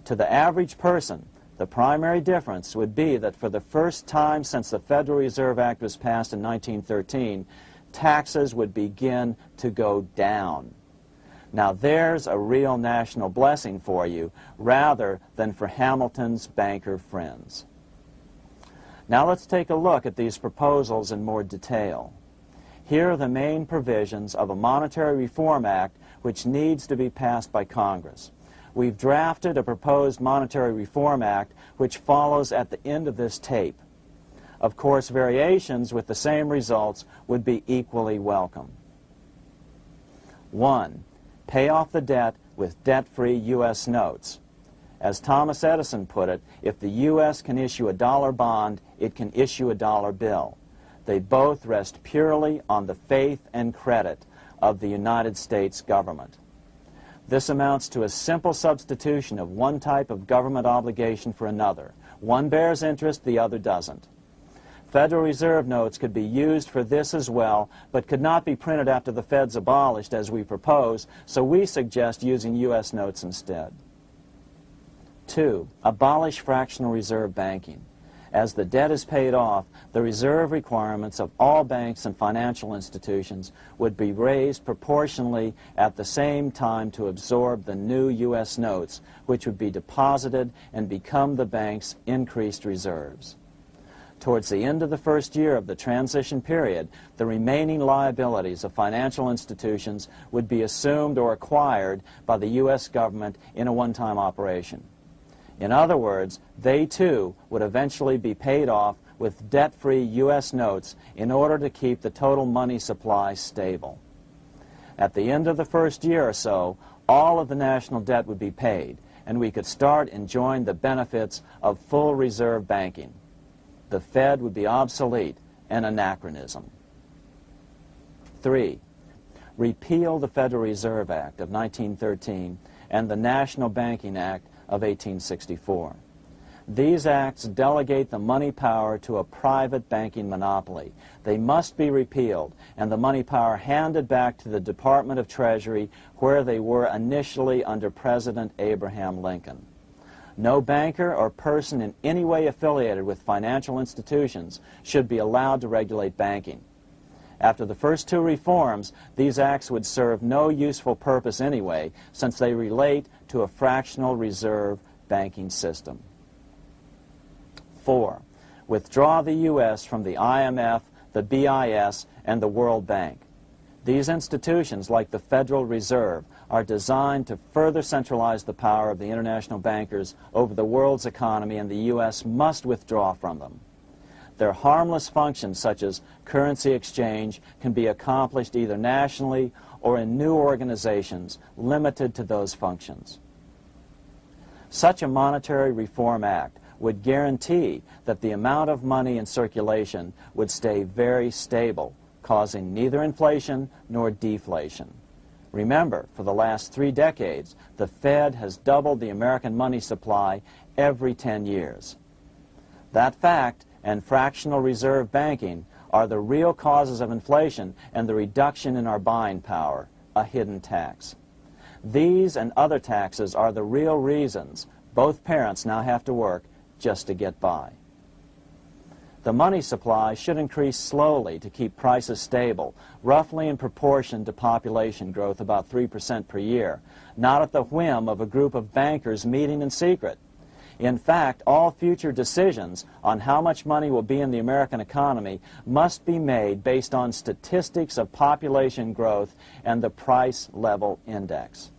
To the average person, the primary difference would be that for the first time since the Federal Reserve Act was passed in 1913, taxes would begin to go down. Now there's a real national blessing for you, rather than for Hamilton's banker friends. Now let's take a look at these proposals in more detail. Here are the main provisions of a Monetary Reform Act which needs to be passed by Congress. We've drafted a proposed Monetary Reform Act which follows at the end of this tape. Of course, variations with the same results would be equally welcome. 1. Pay off the debt with debt-free U.S. notes. As Thomas Edison put it, if the U.S. can issue a dollar bond, it can issue a dollar bill. They both rest purely on the faith and credit of the United States government. This amounts to a simple substitution of one type of government obligation for another. One bears interest, the other doesn't. Federal Reserve notes could be used for this as well, but could not be printed after the Fed's abolished as we propose, so we suggest using U.S. notes instead. 2. Abolish fractional reserve banking. As the debt is paid off, the reserve requirements of all banks and financial institutions would be raised proportionally at the same time to absorb the new U.S. notes, which would be deposited and become the bank's increased reserves. Towards the end of the first year of the transition period, the remaining liabilities of financial institutions would be assumed or acquired by the U.S. government in a one-time operation. In other words, they too would eventually be paid off with debt-free U.S. notes in order to keep the total money supply stable. At the end of the first year or so, all of the national debt would be paid, and we could start enjoying the benefits of full reserve banking. The Fed would be obsolete, an anachronism. 3. Repeal the Federal Reserve Act of 1913 and the National Banking Act of 1864. These acts delegate the money power to a private banking monopoly. They must be repealed, and the money power handed back to the Department of Treasury, where they were initially under President Abraham Lincoln. No banker or person in any way affiliated with financial institutions should be allowed to regulate banking. After the first two reforms, these acts would serve no useful purpose anyway, since they relate to a fractional reserve banking system. 4. Withdraw the U.S. from the IMF, the BIS, and the World Bank. These institutions, like the Federal Reserve, are designed to further centralize the power of the international bankers over the world's economy, and the U.S. must withdraw from them. Their harmless functions, such as currency exchange, can be accomplished either nationally or in new organizations limited to those functions. Such a monetary reform act would guarantee that the amount of money in circulation would stay very stable, causing neither inflation nor deflation. Remember, for the last 3 decades, the Fed has doubled the American money supply every 10 years. That fact and fractional reserve banking are the real causes of inflation and the reduction in our buying power, a hidden tax. These and other taxes are the real reasons both parents now have to work just to get by. The money supply should increase slowly to keep prices stable, roughly in proportion to population growth, about 3% per year, not at the whim of a group of bankers meeting in secret. In fact, all future decisions on how much money will be in the American economy must be made based on statistics of population growth and the price level index.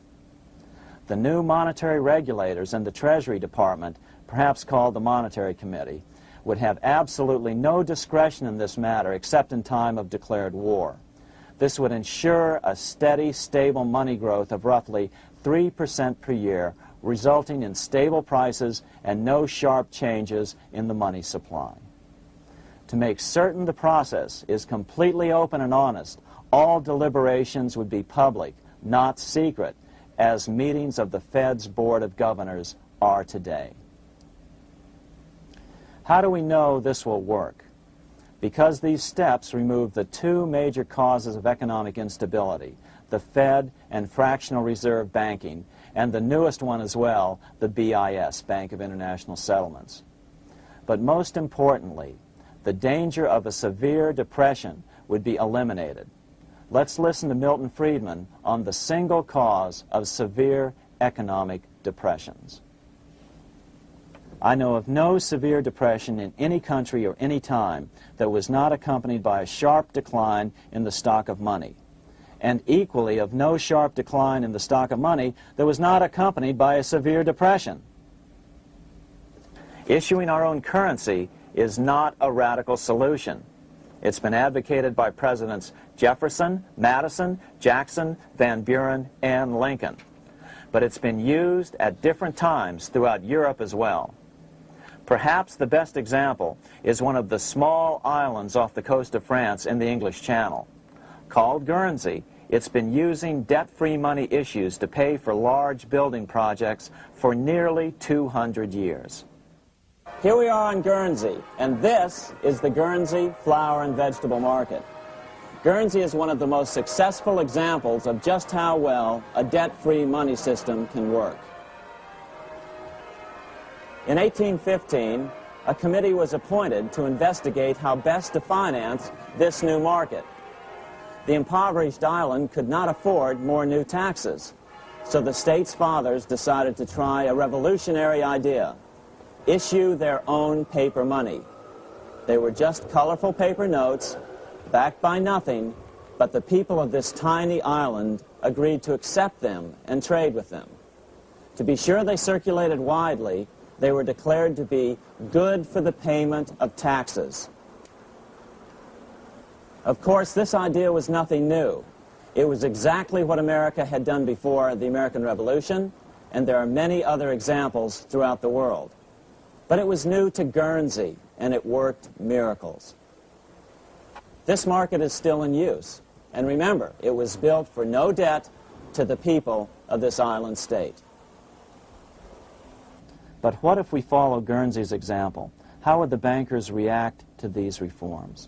The new monetary regulators and the Treasury Department, perhaps called the Monetary Committee, would have absolutely no discretion in this matter except in time of declared war. This would ensure a steady, stable money growth of roughly 3% per year, resulting in stable prices and no sharp changes in the money supply. To make certain the process is completely open and honest, all deliberations would be public, not secret, as meetings of the Fed's Board of Governors are today. How do we know this will work? Because these steps remove the 2 major causes of economic instability, the Fed and fractional reserve banking, and the newest one as well, the BIS, Bank of International Settlements. But most importantly, the danger of a severe depression would be eliminated. Let's listen to Milton Friedman on the single cause of severe economic depressions. I know of no severe depression in any country or any time that was not accompanied by a sharp decline in the stock of money, and equally of no sharp decline in the stock of money that was not accompanied by a severe depression. Issuing our own currency is not a radical solution. It's been advocated by Presidents Jefferson, Madison, Jackson, Van Buren, and Lincoln. But it's been used at different times throughout Europe as well. Perhaps the best example is one of the small islands off the coast of France in the English Channel. Called Guernsey, It's been using debt-free money issues to pay for large building projects for nearly 200 years. Here we are on Guernsey, and this is the Guernsey Flower and Vegetable Market. Guernsey is one of the most successful examples of just how well a debt-free money system can work. In 1815, a committee was appointed to investigate how best to finance this new market. The impoverished island could not afford more new taxes, so the state's fathers decided to try a revolutionary idea: issue their own paper money. They were just colorful paper notes, backed by nothing, but the people of this tiny island agreed to accept them and trade with them. To be sure they circulated widely, they were declared to be good for the payment of taxes. Of course, this idea was nothing new. It was exactly what America had done before the American Revolution, and there are many other examples throughout the world. But it was new to Guernsey, and it worked miracles. This market is still in use, and remember, it was built for no debt to the people of this island state. But what if we follow Guernsey's example? How would the bankers react to these reforms?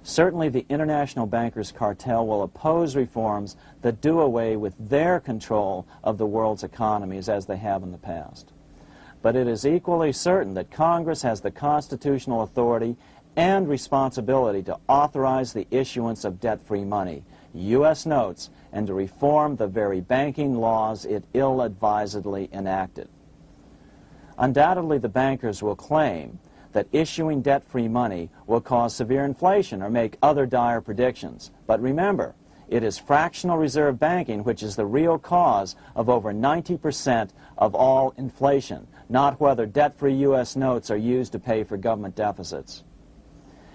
Certainly the international bankers' cartel will oppose reforms that do away with their control of the world's economies as they have in the past. But it is equally certain that Congress has the constitutional authority and responsibility to authorize the issuance of debt-free money, U.S. notes, and to reform the very banking laws it ill-advisedly enacted. Undoubtedly, the bankers will claim that issuing debt-free money will cause severe inflation or make other dire predictions. But remember, it is fractional reserve banking which is the real cause of over 90% of all inflation, not whether debt-free U.S. notes are used to pay for government deficits.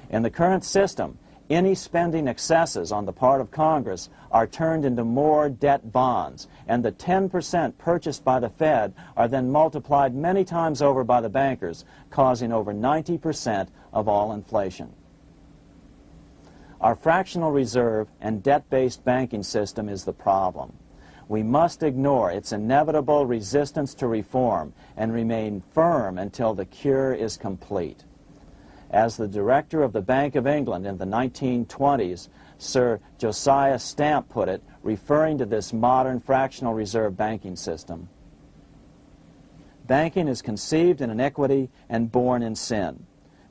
In the current system, any spending excesses on the part of Congress are turned into more debt bonds, and the 10% purchased by the Fed are then multiplied many times over by the bankers, causing over 90% of all inflation. Our fractional reserve and debt-based banking system is the problem. We must ignore its inevitable resistance to reform and remain firm until the cure is complete. As the director of the Bank of England in the 1920s, Sir Josiah Stamp put it, referring to this modern fractional reserve banking system, "Banking is conceived in iniquity and born in sin.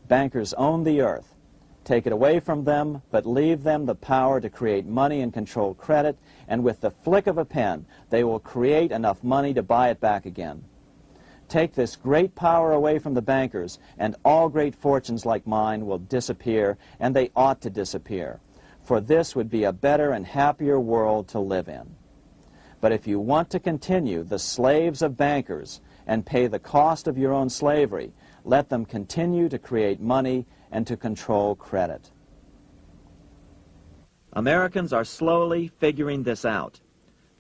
Bankers own the earth. Take it away from them, but leave them the power to create money and control credit, and with the flick of a pen, they will create enough money to buy it back again. Take this great power away from the bankers, and all great fortunes like mine will disappear, and they ought to disappear, for this would be a better and happier world to live in. But if you want to continue the slaves of bankers and pay the cost of your own slavery, let them continue to create money and to control credit." Americans are slowly figuring this out.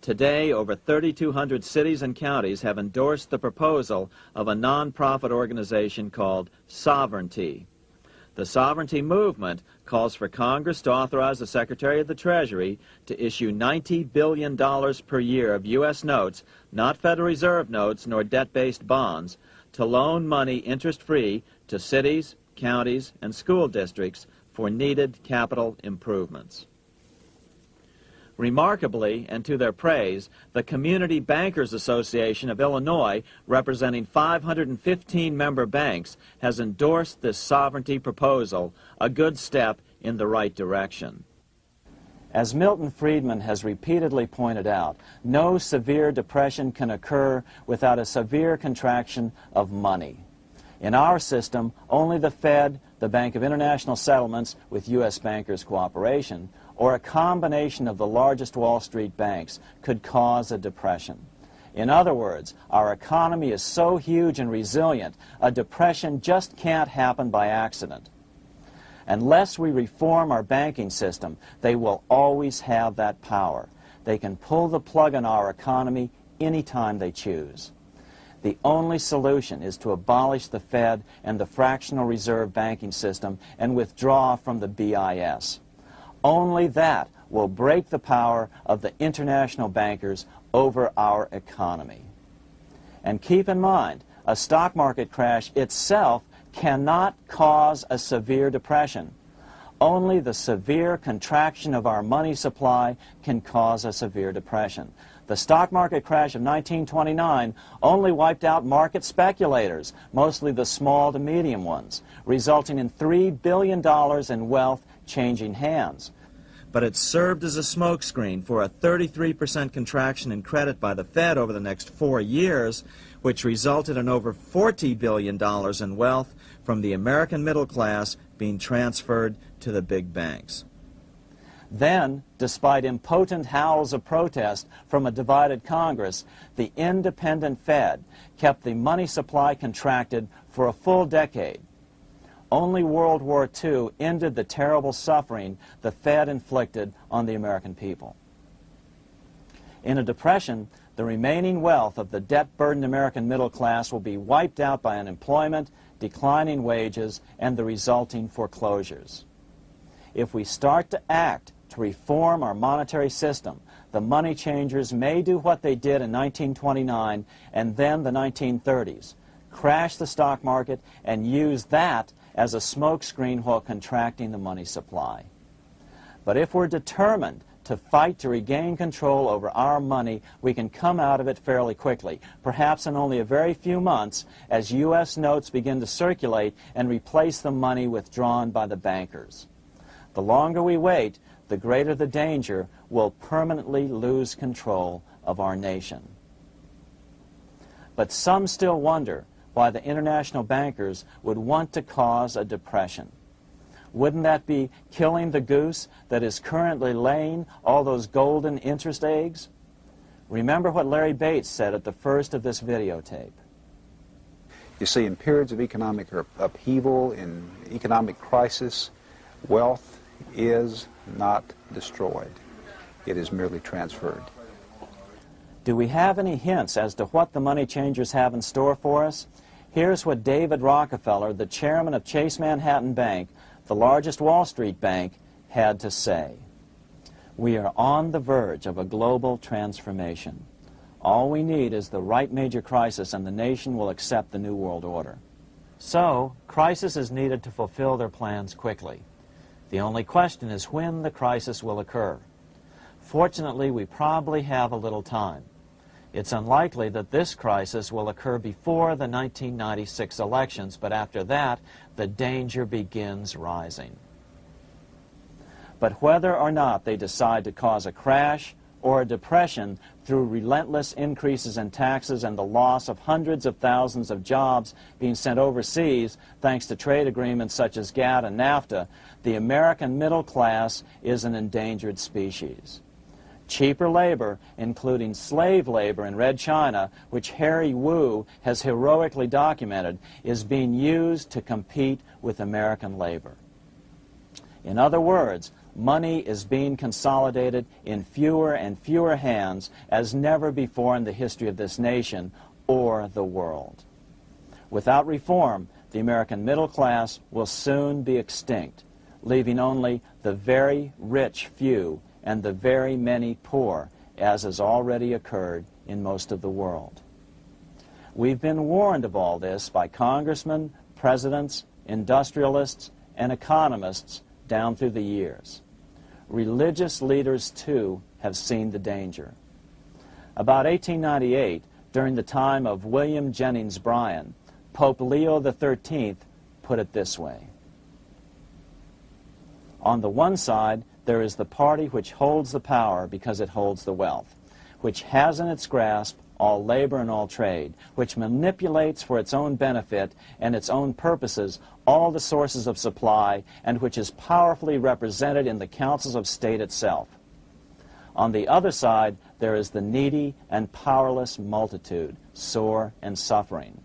Today, over 3,200 cities and counties have endorsed the proposal of a non-profit organization called Sovereignty. The Sovereignty movement calls for Congress to authorize the Secretary of the Treasury to issue $90 billion per year of U.S. notes, not Federal Reserve notes nor debt-based bonds, to loan money interest-free to cities, counties, and school districts for needed capital improvements. Remarkably, and to their praise, the Community Bankers Association of Illinois, representing 515 member banks, has endorsed this sovereignty proposal, a good step in the right direction. As Milton Friedman has repeatedly pointed out, no severe depression can occur without a severe contraction of money. In our system, only the Fed, the Bank of International Settlements, with U.S. bankers' cooperation, or a combination of the largest Wall Street banks could cause a depression. In other words, our economy is so huge and resilient, a depression just can't happen by accident. Unless we reform our banking system, they will always have that power. They can pull the plug on our economy anytime they choose. The only solution is to abolish the Fed and the fractional reserve banking system and withdraw from the BIS. Only that will break the power of the international bankers over our economy. And keep in mind, a stock market crash itself cannot cause a severe depression. Only the severe contraction of our money supply can cause a severe depression. The stock market crash of 1929 only wiped out market speculators, mostly the small to medium ones, resulting in $3 billion in wealth changing hands. But it served as a smokescreen for a 33% contraction in credit by the Fed over the next 4 years, which resulted in over $40 billion in wealth from the American middle class being transferred to the big banks. Then, despite impotent howls of protest from a divided Congress, the independent Fed kept the money supply contracted for a full decade. Only World War II ended the terrible suffering the Fed inflicted on the American people. In a depression, the remaining wealth of the debt-burdened American middle class will be wiped out by unemployment, declining wages, and the resulting foreclosures. If we start to act to reform our monetary system, the money changers may do what they did in 1929 and then the 1930s, crash the stock market and use that as a smokescreen while contracting the money supply. But if we're determined to fight to regain control over our money, we can come out of it fairly quickly, perhaps in only a very few months, as U.S. notes begin to circulate and replace the money withdrawn by the bankers. The longer we wait, the greater the danger we'll permanently lose control of our nation. But some still wonder why the international bankers would want to cause a depression. Wouldn't that be killing the goose that is currently laying all those golden interest eggs? Remember what Larry Bates said at the first of this videotape. You see, in periods of economic upheaval, in economic crisis, wealth is not destroyed. It is merely transferred. Do we have any hints as to what the money changers have in store for us? Here's what David Rockefeller, the chairman of Chase Manhattan Bank, the largest Wall Street bank, had to say. We are on the verge of a global transformation. All we need is the right major crisis and the nation will accept the New World Order. So, crisis is needed to fulfill their plans quickly. The only question is when the crisis will occur. Fortunately, we probably have a little time. It's unlikely that this crisis will occur before the 1996 elections, but after that, the danger begins rising. But whether or not they decide to cause a crash or a depression through relentless increases in taxes and the loss of hundreds of thousands of jobs being sent overseas thanks to trade agreements such as GATT and NAFTA, the American middle class is an endangered species. Cheaper labor, including slave labor in Red China, which Harry Wu has heroically documented, is being used to compete with American labor. In other words, money is being consolidated in fewer and fewer hands as never before in the history of this nation or the world. Without reform, the American middle class will soon be extinct, leaving only the very rich few and the very many poor, as has already occurred in most of the world. We've been warned of all this by congressmen, presidents, industrialists, and economists down through the years. Religious leaders, too, have seen the danger. About 1898, during the time of William Jennings Bryan, Pope Leo XIII put it this way. On the one side, there is the party which holds the power because it holds the wealth, which has in its grasp all labor and all trade, which manipulates for its own benefit and its own purposes all the sources of supply, and which is powerfully represented in the councils of state itself. On the other side, there is the needy and powerless multitude, sore and suffering.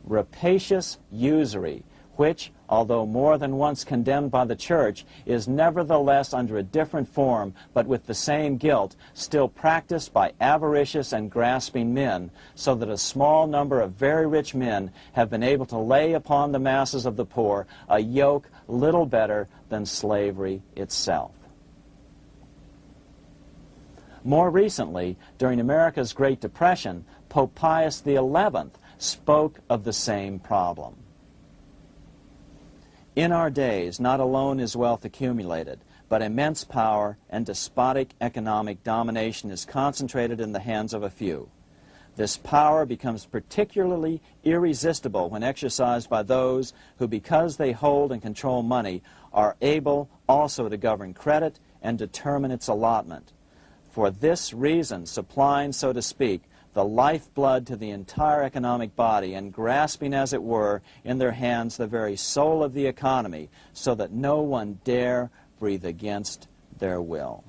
Rapacious usury, which, although more than once condemned by the Church, is nevertheless under a different form, but with the same guilt, still practiced by avaricious and grasping men, so that a small number of very rich men have been able to lay upon the masses of the poor a yoke little better than slavery itself. More recently, during America's Great Depression, Pope Pius XI spoke of the same problem. In our days, not alone is wealth accumulated, but immense power and despotic economic domination is concentrated in the hands of a few. This power becomes particularly irresistible when exercised by those who, because they hold and control money, are able also to govern credit and determine its allotment. For this reason, supplying, so to speak, the lifeblood to the entire economic body and grasping, as it were, in their hands the very soul of the economy, so that no one dare breathe against their will.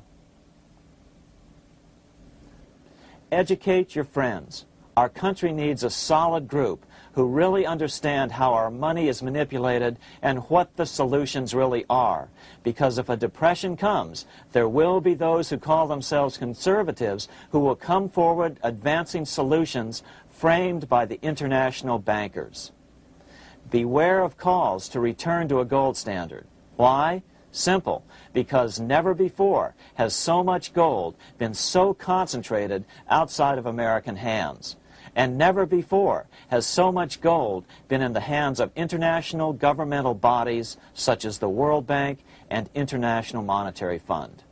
Educate your friends. Our country needs a solid group who really understand how our money is manipulated and what the solutions really are. Because if a depression comes, there will be those who call themselves conservatives who will come forward advancing solutions framed by the international bankers. Beware of calls to return to a gold standard. Why? Simple, because never before has so much gold been so concentrated outside of American hands. And never before has so much gold been in the hands of international governmental bodies such as the World Bank and International Monetary Fund.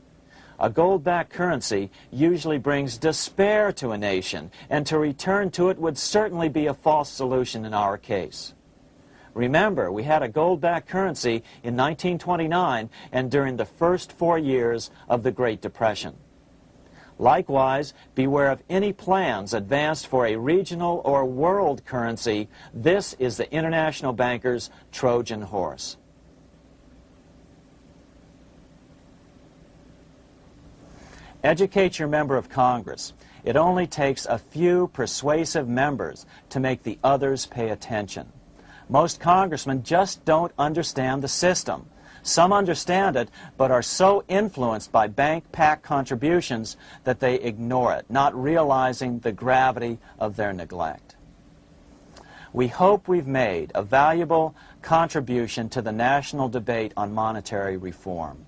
A gold-backed currency usually brings despair to a nation, and to return to it would certainly be a false solution in our case. Remember, we had a gold-backed currency in 1929 and during the first 4 years of the Great Depression. Likewise, beware of any plans advanced for a regional or world currency. This is the international bankers' Trojan horse. Educate your member of Congress. It only takes a few persuasive members to make the others pay attention. Most congressmen just don't understand the system. Some understand it, but are so influenced by bank PAC contributions that they ignore it, not realizing the gravity of their neglect. We hope we've made a valuable contribution to the national debate on monetary reform.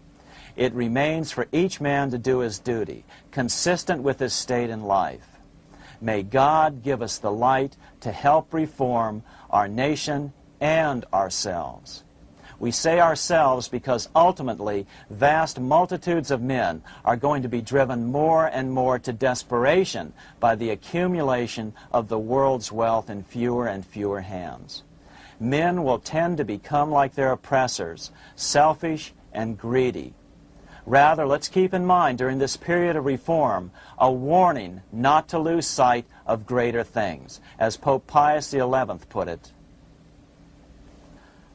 It remains for each man to do his duty, consistent with his state in life. May God give us the light to help reform our nation and ourselves. We say ourselves because ultimately vast multitudes of men are going to be driven more and more to desperation by the accumulation of the world's wealth in fewer and fewer hands. Men will tend to become like their oppressors, selfish and greedy. Rather, let's keep in mind during this period of reform a warning not to lose sight of greater things, as Pope Pius XI put it.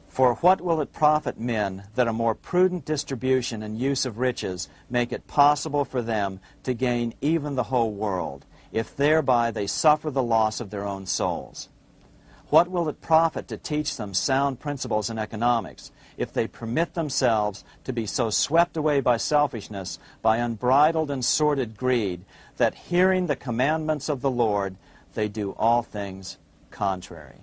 For what will it profit men that a more prudent distribution and use of riches make it possible for them to gain even the whole world, if thereby they suffer the loss of their own souls? What will it profit to teach them sound principles in economics, if they permit themselves to be so swept away by selfishness, by unbridled and sordid greed, that hearing the commandments of the Lord, they do all things contrary?